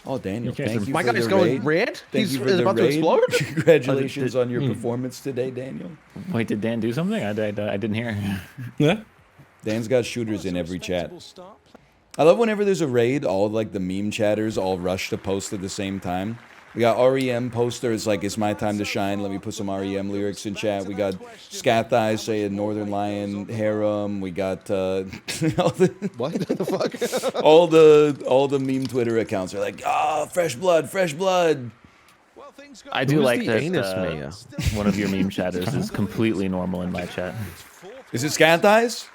Oh, Daniel, thank you My for guy's the going raid. red? Thank He's you for the about to raid. explode? Congratulations on your performance today, Daniel. Wait, did Dan do something? I didn't hear. Yeah. Dan's got shooters in every chat. I love whenever there's a raid, all like the meme chatters all rush to post at the same time. We got REM posters like, it's my time to shine, let me put some REM lyrics in chat. We got Scat Thighs saying Northern Lion, Harem. We got all the, What the fuck? all the meme Twitter accounts are like, ah, fresh blood, fresh blood. I do Who's like the that anus mayor? one of your meme chatters is completely normal in my chat. Is it Scat Thighs?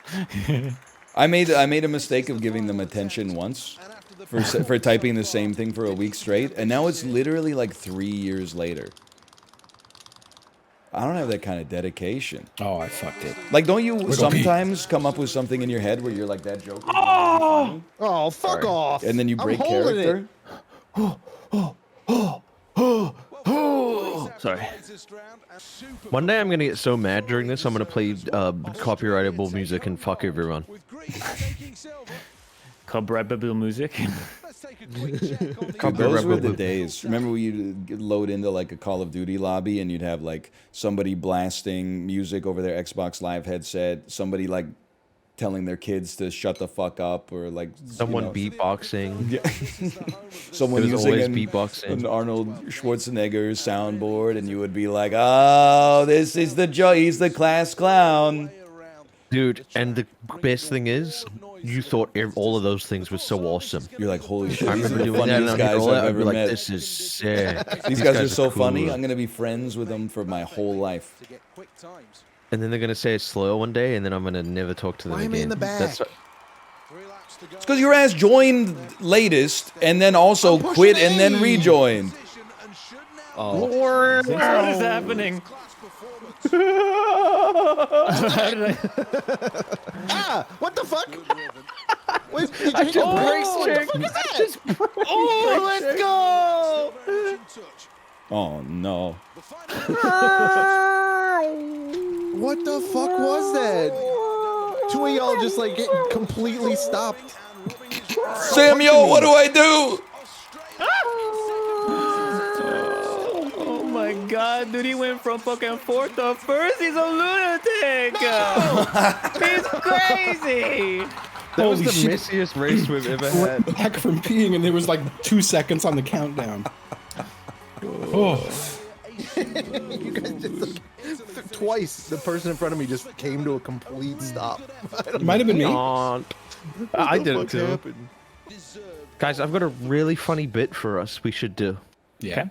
I made a mistake of giving them attention once for typing the same thing for a week straight, and now it's literally like 3 years later. I don't have that kind of dedication. Oh, I fucked it. Like, don't you sometimes come up with something in your head where you're like, that joke is really funny, Oh, fuck off. and then you I'm break holding character? Sorry. One day I'm gonna get so mad during this, I'm gonna play copyrightable music and fuck everyone. Copyrightable music. Dude, those were the days. Remember when you'd load into like a Call of Duty lobby and you'd have like somebody blasting music over their Xbox Live headset, somebody like telling their kids to shut the fuck up, or like Someone beatboxing. Yeah. Someone It was using always an beatboxing. Arnold Schwarzenegger soundboard, and you would be like, "Oh, this is the Joe. He's the class clown." Dude, and the best thing is, you thought all of those things were so awesome. You're like, "Holy shit! I These are remember the doing that, and funniest I'd guys roll I've out, I'd ever be like, met. this is sick. These guys are so cool. funny. I'm gonna be friends with them for my whole life." And then they're gonna say it's slow one day, and then I'm gonna never talk to them Why am I again. in the back? That's It's because your ass joined latest, and then also quit, and then rejoined. Oh. What is happening? Ah! What the fuck? Wait, did you I hit just the brakes? broke What the it. fuck is that? Just Oh, let's go! Oh no! What the fuck was that? Two of y'all just like getting completely stopped. Samuel, what do I do? Oh my god, dude, he went from fucking fourth to first. He's a lunatic. He's crazy. That was Holy the shit. messiest race we've ever Went had. back from peeing, and there was like 2 seconds on the countdown. Oh, You guys just like, twice the person in front of me just came to a complete stop. it might have been me. I did it What too. happened? Guys, I've got a really funny bit for us we should do. Yeah. Okay.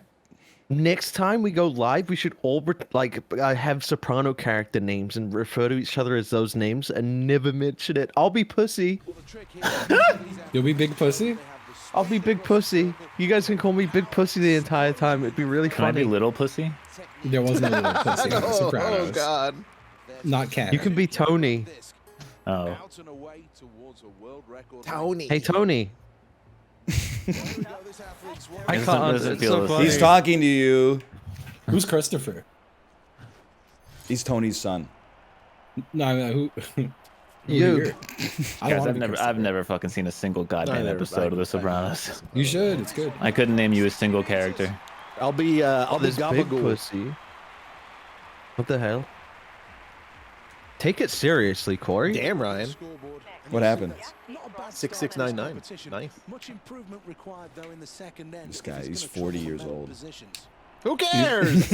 Next time we go live, we should all have soprano character names and refer to each other as those names and never mention it. I'll be Pussy. You'll be Big Pussy? I'll be Big Pussy. You guys can call me Big Pussy the entire time. It'd be really Can I funny. be little pussy? There wasn't a little pussy on the Sopranos. Oh god. Not cat. You can be Tony. Oh. Tony. Hey, Tony. I Doesn't- can't. doesn't It's feel so the funny. He's talking to you. Who's Christopher? He's Tony's son. No, I mean, who? You. I don't Guys, wanna I've be never Christopher. fucking seen a single goddamn never- episode of The I- Sopranos. You should. It's good. I couldn't name you a single character. I'll be This big Gabagool. pussy. What the hell? Take it seriously, Corey. Damn, Ryan. What happened? 6699. Nice. Much improvement required though in the second end. This guy, he's 40 years old. Who cares?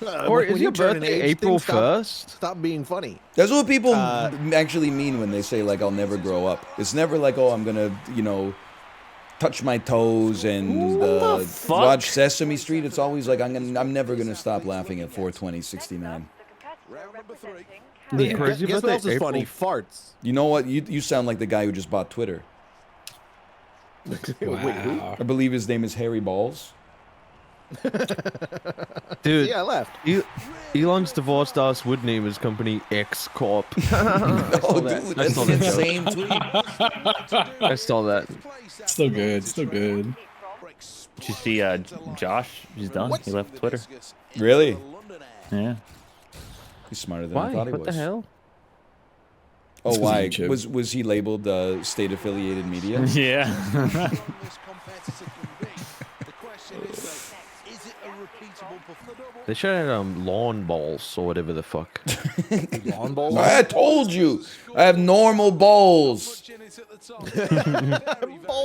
Or When is you your turn an birthday age, April things stop- 1st? Stop being funny. That's what people actually mean when they say like I'll never grow up. It's never like, oh, I'm gonna, you know, touch my toes and fuck? watch Sesame Street. It's always like I'm never gonna stop laughing at 42069. Round number 3. Yeah. Crazy Guess what birthday, else is funny? April. Farts. You know what? You sound like the guy who just bought Twitter. Wow. I believe his name is Harry Balls. Dude, Yeah, I left. Elon's divorced ass would name his company X Corp. Oh, dude, that's saw an that joke. insane tweet. I saw that. Still good. Still good. Did you see Josh? He's done. He left Twitter. Really? Yeah. He's smarter than Why? I thought he What was. the hell? Oh, It's 'cause why? of Chib. Was he labeled state affiliated media? Yeah. They should have lawn balls or whatever the fuck. Lawn balls. I told you, I have normal balls.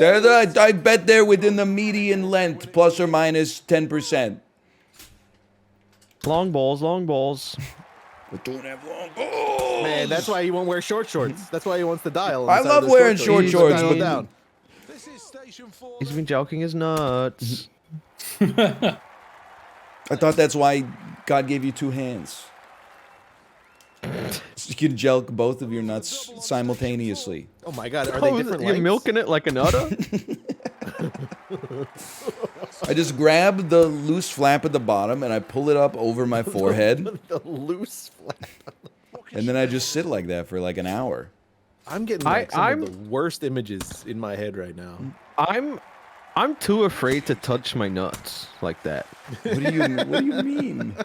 I bet they're within the median length, plus or minus 10%. Long balls, long balls. We don't have long balls. Man, that's why he won't wear short shorts. That's why he wants to dial. I inside love those wearing short short shorts, Dial but it down. He's been joking his nuts. I thought that's why God gave you 2 hands. So you can jelk both of your nuts simultaneously. Oh my God, are they different You're lengths? milking it like an udder? I just grab the loose flap at the bottom and I pull it up over my forehead, The loose flap. and then I just sit like that for like an hour. I'm getting like some of the worst images in my head right now. I'm too afraid to touch my nuts like that. What do you mean?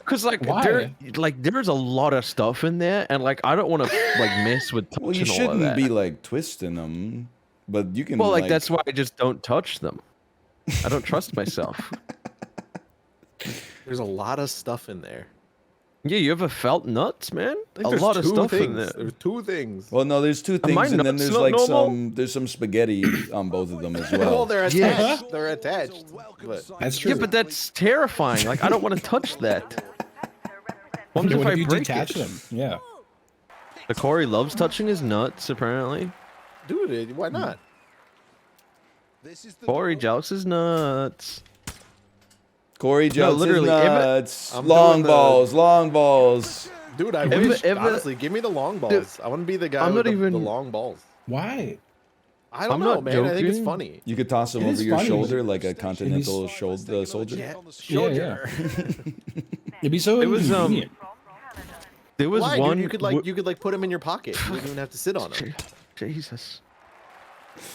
Cause like Why? there's a lot of stuff in there, and like I don't want to like mess with touching Well, you all of shouldn't that. be like twisting them, but you can. Well, like that's why I just don't touch them. I don't trust myself. There's a lot of stuff in there. Yeah, you ever felt nuts, man? I think A there's lot of two stuff things. in there. There's 2 things. Well, no, there's 2 my things, and then nuts there's not like normal? there's some spaghetti on both of them as Well, well. they're attached. They're attached. But That's true. Yeah, but that's terrifying. Like I don't want to touch that. What What if I if you break detach it? them? Yeah. The Corey loves touching his nuts, apparently. dude, why not? Corey jokes his nuts. Corey Jones, literally, nuts. I'm Long doing the- balls, long balls. Dude, I Ever- wish. ever- Honestly, give me the long balls. I want to be the guy I'm with not the even- long balls. Why? I don't I'm know, not man. I think it's joking. funny. You could toss them It over is your funny. shoulder like a continental soldier. Soldier. It'd be so It was, inconvenient. There was Why, one. dude? You could like put them in your pocket. You don't even have to sit on them. Jesus.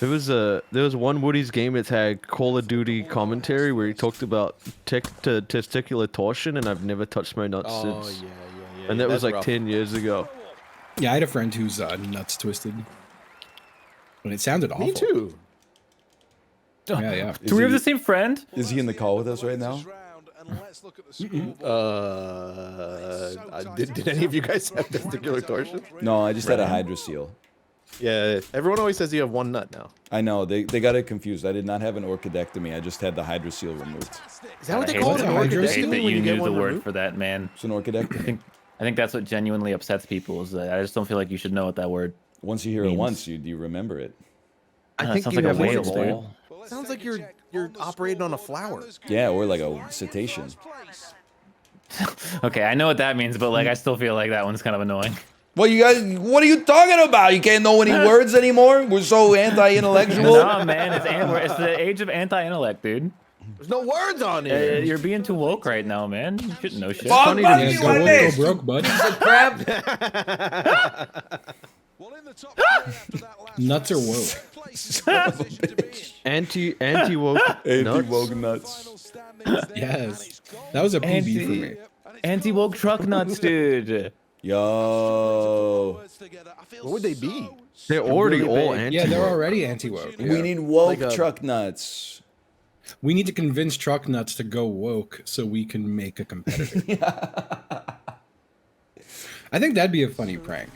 There was one Woody's game that had Call of Duty commentary where he talked about testicular torsion, and I've never touched my nuts Oh since. yeah. And that was That's like rough. 10 years ago. Yeah, I had a friend whose nuts twisted. But it sounded awful. Me too. Yeah, yeah. Do we have the same friend? Is he in the call with us right now? Did any of you guys have testicular torsion? No, I just had a hydrocele. Yeah. Everyone always says you have one nut now. I know, they got it confused. I did not have an orchidectomy. I just had the hydrocele removed. Is that what I they hate call it? that- An I hate orchidectomy that when you get knew one the word removed? for that, man. It's an orchidectomy. I think that's what genuinely upsets people. Is that I just don't feel like you should know what that word. Once you hear it Means. once, you remember it. I It think sounds you like a have whale, orchids, dude. dude. Sounds like you're operating on a flower. Yeah, or like a cetacean. Okay, I know what that means, but like I still feel like that one's kind of annoying. Well, you guys, what are you talking about? You can't know any words anymore? We're so anti-intellectual. No, man, it's the age of anti-intellect, dude. There's no words on it. You're being too woke right now, man. You shouldn't know shit. Fuck funny you, to Yeah, me. go woke, go broke, bud. crap. Nuts are woke. Son of a bitch. Anti woke Anti-woke nuts. Yes, that was a PB for me. Anti-woke truck nuts, dude. Yo. What would they be? They're already really all big. anti. Yeah, they're already anti-woke. We need woke Like a- truck nuts. We need to convince truck nuts to go woke so we can make a competitor. I think that'd be a funny prank.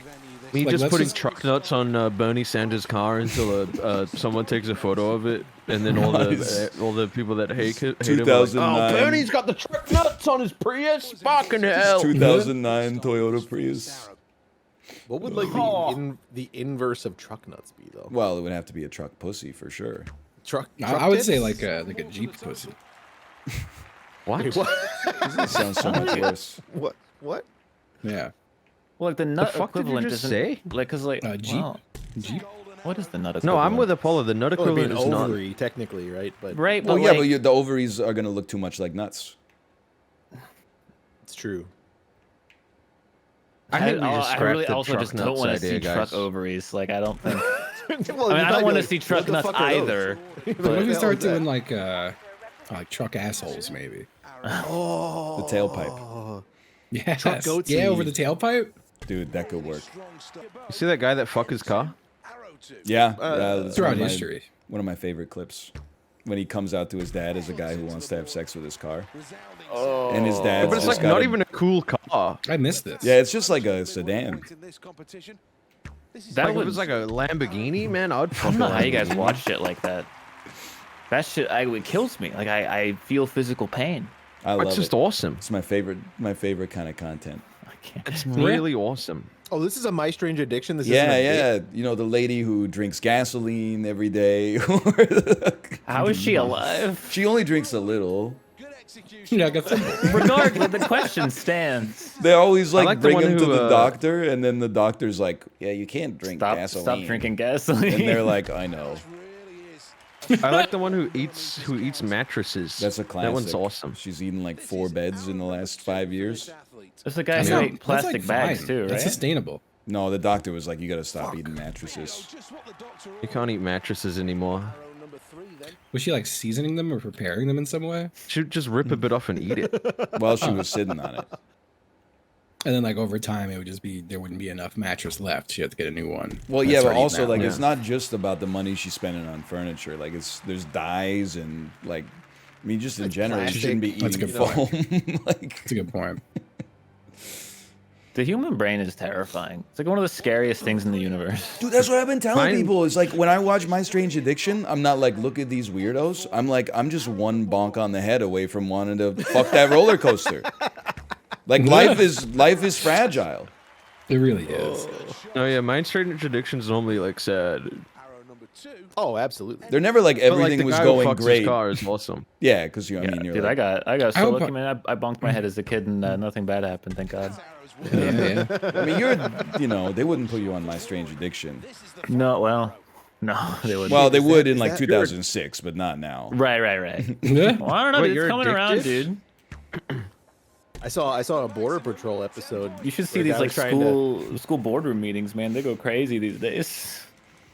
Me Like, just let's putting just- truck nuts on Bernie Sanders' car until someone takes a photo of it, and then all the people that hate him are like, 2009. oh, Bernie's got the truck nuts on his Prius. Fucking hell! 2009 Toyota Prius. What would like the inverse of truck nuts be though? Well, it would have to be a truck pussy for sure. Truck. I would tits? say like a Jeep pussy. What? Wait, what? That sounds so much worse. What? What? Yeah. Well, like the nut fuck did you equivalent just isn't say? like, cause like Jeep. wow. Jeep. What is the nut equivalent? No, I'm with Apollo. The nut Well, it'd be equivalent an is not. ovary, technically, right? But right, but Well, yeah, like, but the ovaries are gonna look too much like nuts. it's true. I think we just I scrapped really the also truck just don't nuts want to idea, see guys. truck ovaries. Like I don't think. Well, I mean, I don't want to see what truck the nuts fuck are those? either. What if we start doing like truck assholes maybe? The tailpipe. Yes. goatee. Yeah, over the tailpipe. Dude, that could work. You see that guy that fucked his car? Yeah, that's Throughout one of my- history. One of my favorite clips. When he comes out to his dad as a guy who wants to have sex with his car. Oh. And his dad's But it's just like got not a- even a cool car. I missed this. Yeah, it's just like a sedan. That Like, if it would. was like a Lamborghini, man, I'd I fuck don't know a how you guys Lamborghini. watch shit like that. That shit, it kills me. Like I feel physical pain. I love It's just it. awesome. It's my favorite kind of content. I can't. It's really awesome. Oh, this is a My Strange Addiction. This Yeah, isn't a yeah. bit? You know, the lady who drinks gasoline every day. How is she alive? She only drinks a little. Yeah, I got simple. Regardless, the question stands. They always like, like the bring one him to who, the doctor, and then the doctor's like, "Yeah, you can't drink gasoline." Stop drinking gasoline. And they're like, "I know." I like the one who eats mattresses. That's a classic. That one's awesome. She's eaten like 4 beds in the last 5 years. There's the guy who That's ate like plastic bags fine. too, right? That's sustainable. No, the doctor was like, "You got to stop eating mattresses." You can't eat mattresses anymore. Was she like seasoning them or preparing them in some way? Should just rip a bit off and eat it. While she was sitting on it. And then like over time it would just be there wouldn't be enough mattress left. She had to get a new one. Well, And yeah, start but eating also that like one. it's not just about the money she's spending on furniture. Like there's dyes and like, I mean, just in general, you shouldn't be That's a eating good foam. Like, That's a good point. The human brain is terrifying. It's like one of the scariest things in the universe. dude, that's what I've been telling Mine- people. It's like when I watch My Strange Addiction, I'm not like, look at these weirdos. I'm like, I'm just one bonk on the head away from wanting to fuck that roller coaster. Like life is fragile. It really is. Oh yeah, Mind Strange Addiction's normally like sad. Oh, absolutely. They're never like But, like, everything the was guy who going fucks his great. car is awesome. Yeah, because I mean, you're Dude, like, I got so hope- lucky, man. I bonked my head as a kid and nothing bad happened, thank God. Yeah, yeah. I mean, they wouldn't put you on My Strange Addiction. No, well, no, they wouldn't. Well, they would in is like that- 2006, but not now. right. Yeah. Well, I don't know, Wait, dude. you're It's coming around, addicted? dude. I saw a Border Patrol episode. You should see where a these guy like was trying to- school boardroom meetings, man. They go crazy these days.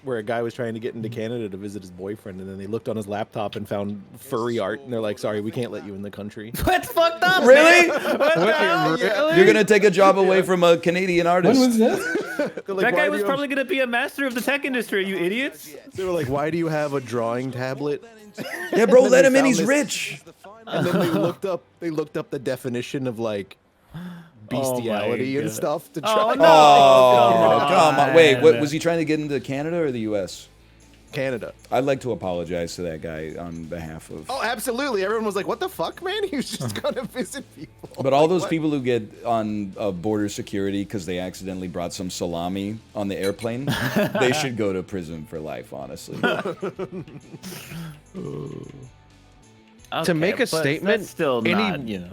where a guy was trying to get into Canada to visit his boyfriend, and then they looked on his laptop and found furry art, and they're like, "Sorry, we can't let you in the country." That's fucked up. Really? What the hell? Really? You're gonna take a job away from a Canadian artist. When was this? They're like, That "Why guy do was you have-" probably gonna be a master of the tech industry. You idiots. They were like, "Why do you have a drawing tablet?" Yeah, bro, And then let they him in. found He's this- rich. And then they looked up the definition of like bestiality and God. stuff to Oh, try. no. Oh, Come come on. Wait, what on. was he trying to get into Canada or the U.S.? Canada. I'd like to apologize to that guy on behalf of. Oh, absolutely. Everyone was like, "What the fuck, man? He was just gonna visit people." But all Like, those what? people who get on border security because they accidentally brought some salami on the airplane, they should go to prison for life, honestly. Okay, make a but statement, that's still any- not, you know.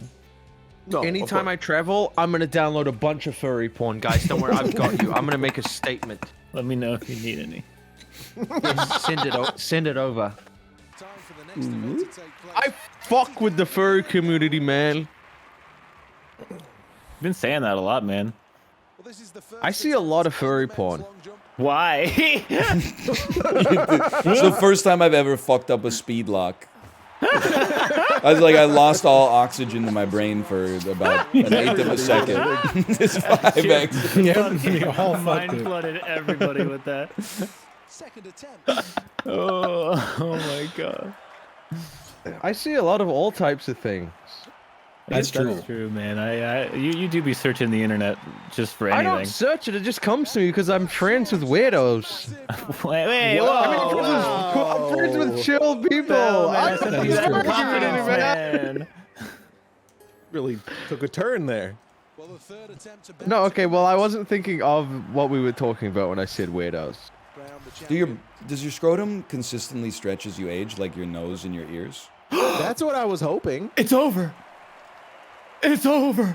No, of Anytime I course. travel, I'm gonna download a bunch of furry porn, guys. Don't worry, I've got you. I'm gonna make a statement. Let me know if you need any. Send it over. I fuck with the furry community, man. You've been saying that a lot, man. I see a lot of furry porn. Why? It's the first time I've ever fucked up a speed lock. I lost all oxygen in my brain for about an eighth of a second. It's 5x. Yeah, we all fucked Mind it. flooded everybody with that. Second attempt. Oh my god. I see a lot of all types of things. That's true. That's true, man. You do be searching the internet just for I anything. don't search it; it just comes to me because I'm friends with weirdos. Wait, whoa. I'm friends with chill people. Oh, man, I that's don't a need to confidence, argue with anybody. man. Really took a turn there. Well, the third attempt to No, okay. Well, I wasn't thinking of what we were talking about when I said weirdos. Does your scrotum consistently stretch as you age, like your nose and your ears? That's what I was hoping. It's over. It's over.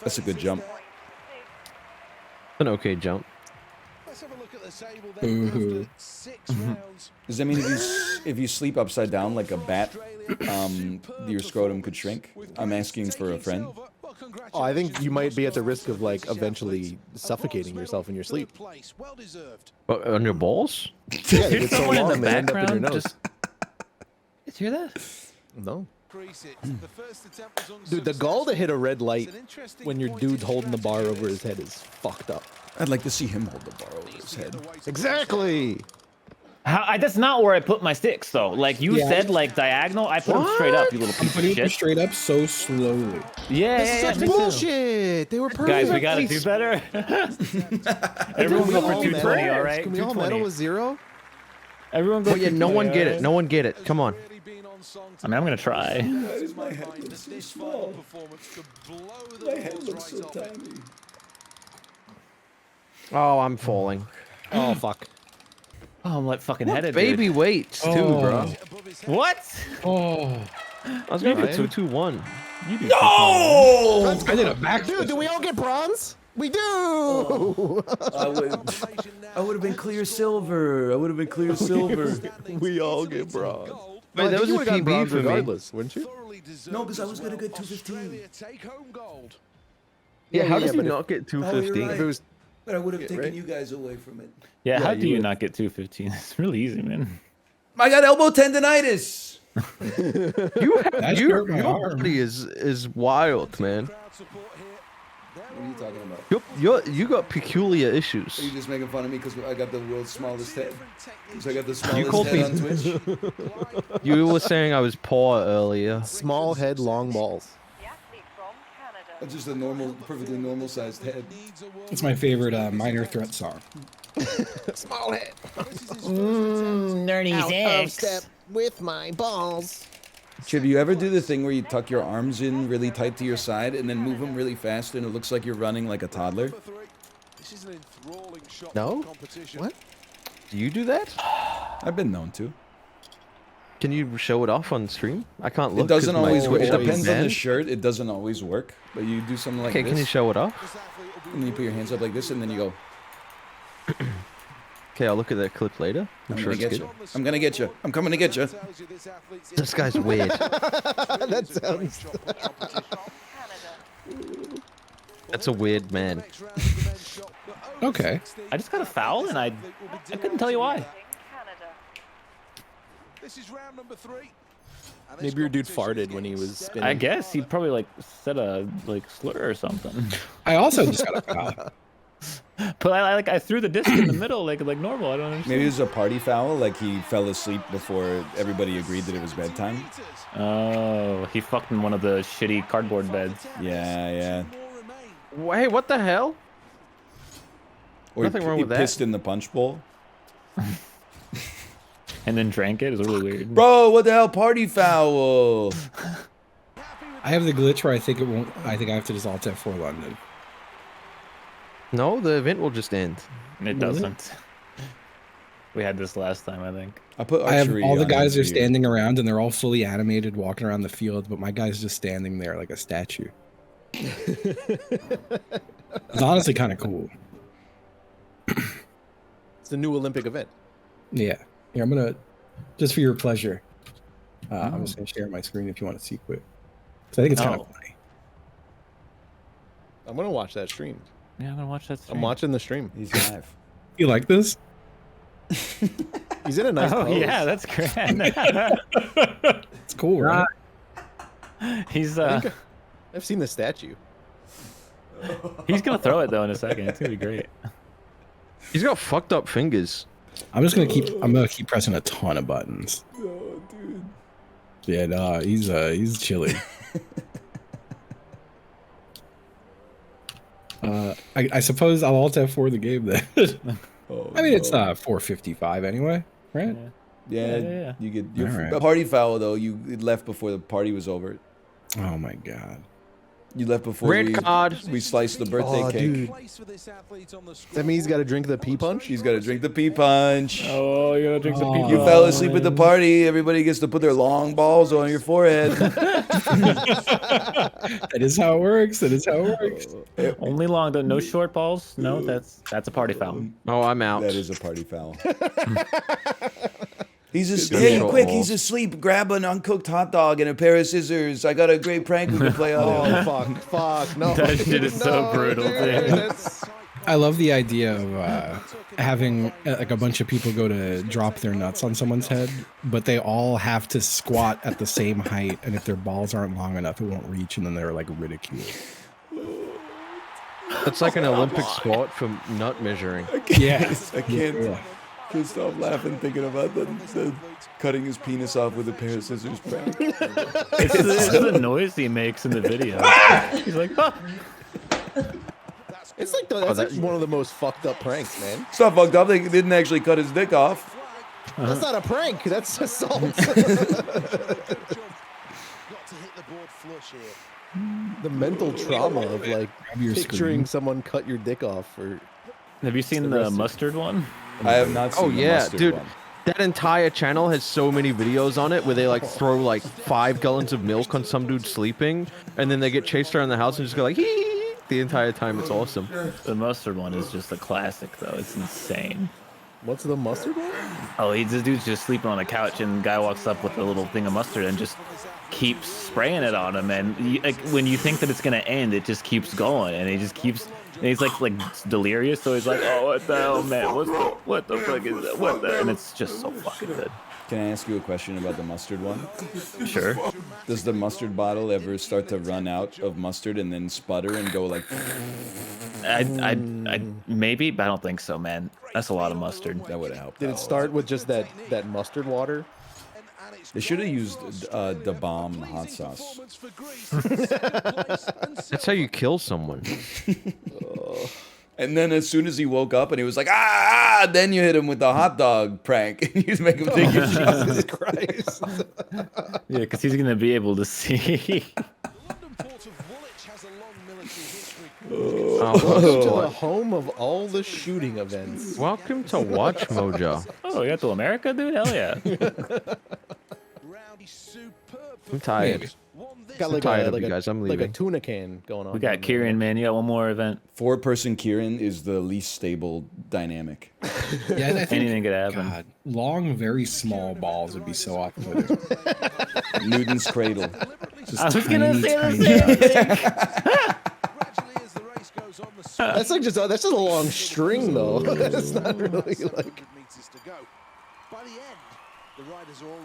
That's a good jump. An okay jump. Let's have a look at the table then. After 6 rounds. Does that mean if you sleep upside down like a bat, your scrotum could shrink? I'm asking for a friend. Oh, I think you might be at the risk of like eventually suffocating yourself in your sleep. Well deserved. On your balls? Yeah, Here's it's so someone in the long, they end up in your background. nose. Just... Did you hear that? No. The first attempt was Dude, the gall to hit a red light It's an interesting when your point dude's in holding the bar strategy over there. his head is fucked up. I'd like to see him hold the bar over his head. Exactly. That's not where I put my sticks, though. Like you Yeah. said, like diagonal. I put them straight up. You little I'm piece of putting them shit. straight up so slowly. Yeah, This is such me too. bullshit. They were perfect. Guys, we gotta do better. Everyone go for 220, all right? Can we all medal with 0? Everyone go. Oh yeah, no one get it. No one get it. Come on. Really been on song I mean, I'm gonna try. My head looks so small. performance to blow the doors right off it. Oh, I'm falling. Oh fuck. Oh, I'm like fucking headed. Baby weights too, Oh. bro. Above his head. Dude. What? Oh, I was going for Ryan? 221. You do. Oh! I did a back. Dude, do we all get bronze? We do. I would have been clear silver. I would have been clear silver. We all get bronze. Wait, that was you a would've got PB bronze for me. regardless, wouldn't you? Thoroughly deserved No, 'cause I as was gonna well. get 215. Australia take home gold. Yeah, how yeah, does he but not get 215? right. If it was, But I would have taken right? you guys away from it. Yeah, how you do you would. not get 215? It's really easy, man. I got elbow tendonitis. You have That you, hurt my your arm. body is wild, man. Crowd support here. What are you talking about? You got peculiar issues. Are you just making fun of me because I got the world's smallest head? Because I got the You smallest called head me- on Twitch? You were saying I was poor earlier. small head, long balls. That's just a normal, perfectly normal sized head. It's my favorite Minor Threat song. Small head. Nerdy step with my balls. Chib, you ever do the thing where you tuck your arms in really tight to your side and then move them really fast and it looks like you're running like a toddler? This is an enthralling shot No? for competition. What? Do you do that? I've been known to. Can you show it off on stream? I can't look. It doesn't 'cause my always work. It Twitch is depends on the banned. shirt. It doesn't always work. But you do something like Okay, this. can you show it off? This athlete will be And then you put your hands up like this and then you go, Okay, I'll look at that clip later. I'm I'm sure gonna it's get good. you. I'm gonna get you. I'm coming to get you. tells you this athlete's This guy's weird. That sounds. shot for competition. That's a weird man. Next round is the men's shot, but over Okay. 16, I just got a foul and I couldn't tell you why. This is round number 3. And this Maybe your dude competition is farted when he getting was set. spinning. I guess he probably like said a like slur or something. I also just got a foul. But I threw the disc in the middle like normal. I don't understand. Maybe it was a party foul, like he fell asleep before everybody agreed that it was bedtime. Oh, he fucked in one of the shitty cardboard beds. Yeah, yeah. More remain. Hey, what the hell? Or Nothing wrong he with that. pissed in the punch bowl. And then drank it. It was really weird. Bro, what the hell? Party foul. I have the glitch where I think it won't. I think I have to just alt F4 London. No, the event will just end. It doesn't. We had this last time, I think. I have all the on guys it are for you. standing around and they're all fully animated, walking around the field, but my guy's just standing there like a statue. It's honestly kind of cool. It's a new Olympic event. Yeah. Here, I'm gonna just for your pleasure. I'm just gonna share my screen if you want to see quick. So I think it's kind of Oh. funny. I'm gonna watch that stream. Yeah, I'm gonna watch that stream. I'm watching the stream. He's live. You like this? He's in a nice Oh pose. yeah, that's great. It's cool, right? He's I've seen the statue. he's gonna throw it though in a second. It's gonna be great. He's got fucked up fingers. I'm gonna keep pressing a ton of buttons. Oh, dude. Yeah, no, he's chilly. I suppose I'll alt F4 the game then. Oh, I mean, it's 4:55 anyway, right? Yeah. You get your All right. party foul though. You left before the party was over. Oh my god. You left before Red card. we sliced the birthday cake. Dude. That means he's got to drink the pee punch. She's got to drink the pee punch. Oh, you gotta drink some You fell asleep at the party. Everybody gets to put their long balls on your forehead. That is how it works. That is how it works. Only long though, no short balls. No, that's a party foul. Oh, I'm out. That is a party foul. He's Good hey, short quick! balls. He's asleep. Grab an uncooked hot dog and a pair of scissors. I got a great prank we can play on him. Oh fuck! No. That shit is so brutal, dude. That's- I love the idea of having like a bunch of people go to drop their nuts on someone's head, but they all have to squat at the same height, and if their balls aren't long enough, it won't reach, and then they're like ridiculed. That's like an Olympic sport from nut measuring. Yes. I can't stop laughing thinking about the cutting his penis off with a pair of scissors prank. It's the noise he makes in the video. He's like, oh. It's like that's like one of the most fucked up pranks, man. It's not fucked up. They didn't actually cut his dick off. That's not a prank. That's assault. The mental trauma of like your picturing screen. someone cut your dick off. Or Have you seen the mustard one? I have not seen Oh the yeah, mustard dude. one. That entire channel has so many videos on it where they like throw like 5 gallons of milk on some dude sleeping, and then they get chased around the house and just go like hee the entire time. It's awesome. The mustard one is just a classic though. It's insane. what's the mustard one? Oh, this dude's just sleeping on a couch, and the guy walks up with a little thing of mustard and just keeps spraying it on him. And like when you think that it's gonna end, it just keeps going, and he just keeps. And he's like delirious, so he's like, "Oh, what the hell, man? What the fuck is that? What the?" And it's just so fucking good. Can I ask you a question about the mustard one? Sure. Does the mustard bottle ever start to run out of mustard and then sputter and go like? I maybe, but I don't think so, man. That's a lot of mustard. That would have helped. Did it start with just that mustard water? They should have used the bomb hot sauce. That's how you kill someone. And then as soon as he woke up and he was like, ah, then you hit him with the hot dog prank. And you just make him take your shot. Jesus Christ. Yeah, because he's gonna be able to see. Welcome to the home of all the shooting events. Welcome to Watch Mojo. Oh, you got to America, dude? Hell yeah. I'm tired. Got I'm tired of you guys. I'm like a leaving. tuna can going on. We got Kieran, man. You got one more event. 4-person Kieran is the least stable dynamic. Yeah, I think Anything could happen. God, long, very small balls would be so off-putting. Newton's cradle. Just I was gonna say tiny the dots. That's just a long string though. That's not really like.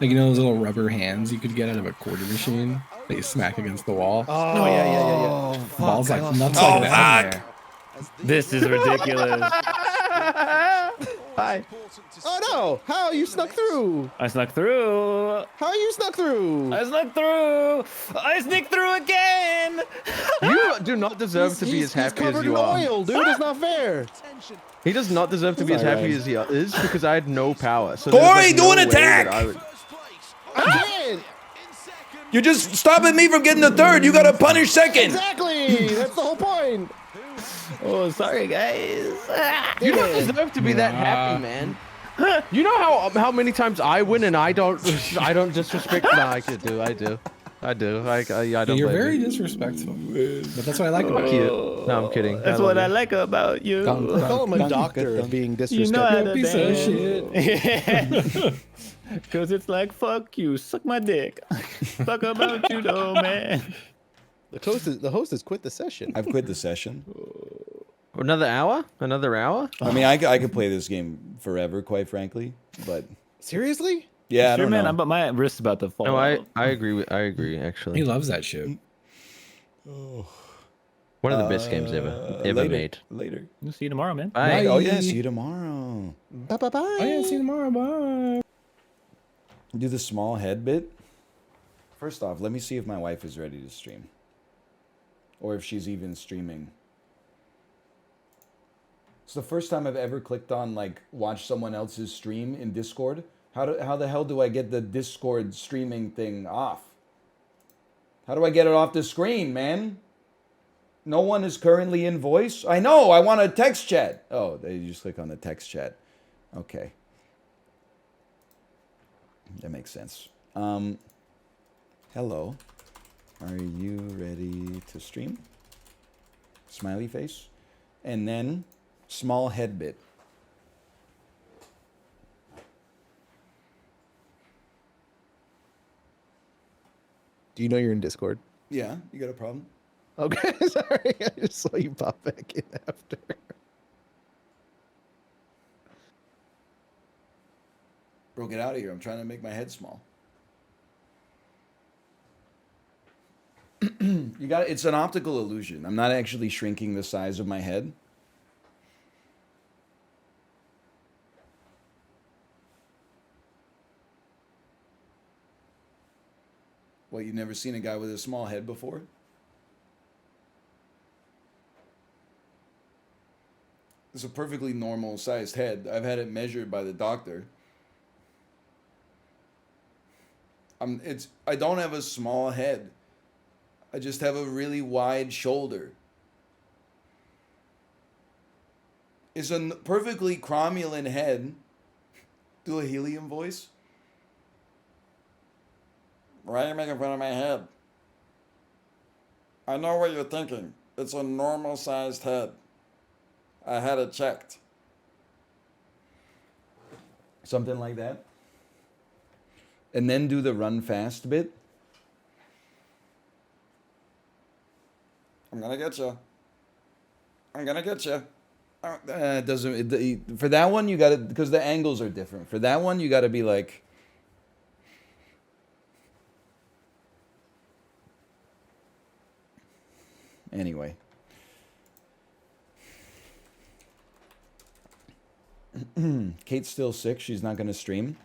Like, you know those little rubber hands you could get out of a quarter machine that you smack against the wall? Oh yeah. Balls like nuts like that. This is ridiculous. Hi. Oh no! How you snuck through? I snuck through. How you snuck through? I snuck through. I sneaked through again. You do not deserve to be as happy as covered you in are. oil, dude. It's not fair. He does not deserve to be as happy as he is because I had no power. So Corey, there's, like, do no an way attack! that I would- I can't. You're just stopping me from getting the third. You got to punish second. Exactly. That's the whole point. Oh, sorry, guys. You don't deserve to be that happy, man. You know how many times I win and I don't disrespect. No, I do. I don't. You're blame very you. disrespectful. But that's what I like about you. Cute. No, I'm kidding. That's what I like about you. Call him a doctor of being You know how disrespectful. to Piece of dance. shit. Because it's like, fuck you, suck my dick. Fuck about you though, man. The host has quit the session. I've quit the session. Another hour? Another hour? I mean, I could play this game forever, quite frankly. But Seriously? yeah, I Sure, don't man. know. But my wrist's about to fall. No, out. I agree. I agree. He Actually, loves that shit. one of the best games ever later, made. Later. We'll see you tomorrow, man. Bye. Oh yeah, see you tomorrow. Bye bye bye. Oh yeah, see you tomorrow. Bye. Do the small head bit. First off, let me see if my wife is ready to stream, or if she's even streaming. It's the first time I've ever clicked on like watch someone else's stream in Discord. How the hell do I get the Discord streaming thing off? How do I get it off the screen, man? No one is currently in voice. I know. I want a text chat. Oh, they just click on the text chat. Okay, that makes sense. Hello. Are you ready to stream? Smiley face, and then small head bit. Do you know you're in Discord? Yeah, you got a problem? Okay, sorry. I just saw you pop back in after. Bro, get out of here. I'm trying to make my head small. You got it's an optical illusion. I'm not actually shrinking the size of my head. What, you've never seen a guy with a small head before? It's a perfectly normal sized head. I've had it measured by the doctor. I don't have a small head. I just have a really wide shoulder. It's a perfectly cromulent head. Do a helium voice. Why are you making fun of my head? I know what you're thinking. It's a normal sized head. I had it checked. Something like that. And then do the run fast bit. I'm gonna get you. I'm gonna get you. It doesn't. For that one, you gotta, because the angles are different. For that one, you gotta be like. Anyway. Kate's still sick. She's not gonna stream.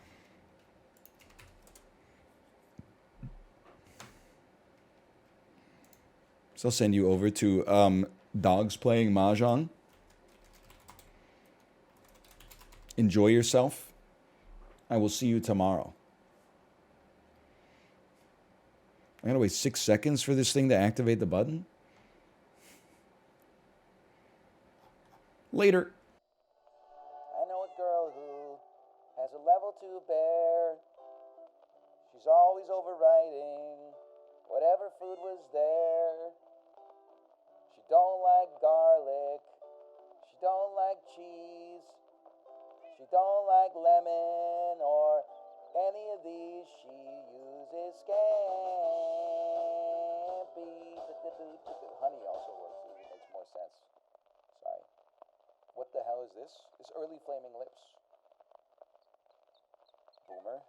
So I'll send you over to dogs playing mahjong. Enjoy yourself. I will see you tomorrow. I gotta wait 6 seconds for this thing to activate the button. Later. I know a girl who has a level 2 bear. She's always overriding whatever food was there. She don't like garlic. She don't like cheese. She don't like lemon or any of these. She uses scampi. Honey also works. It makes more sense. Sorry. What the hell is this? It's early flaming lips. Boomer.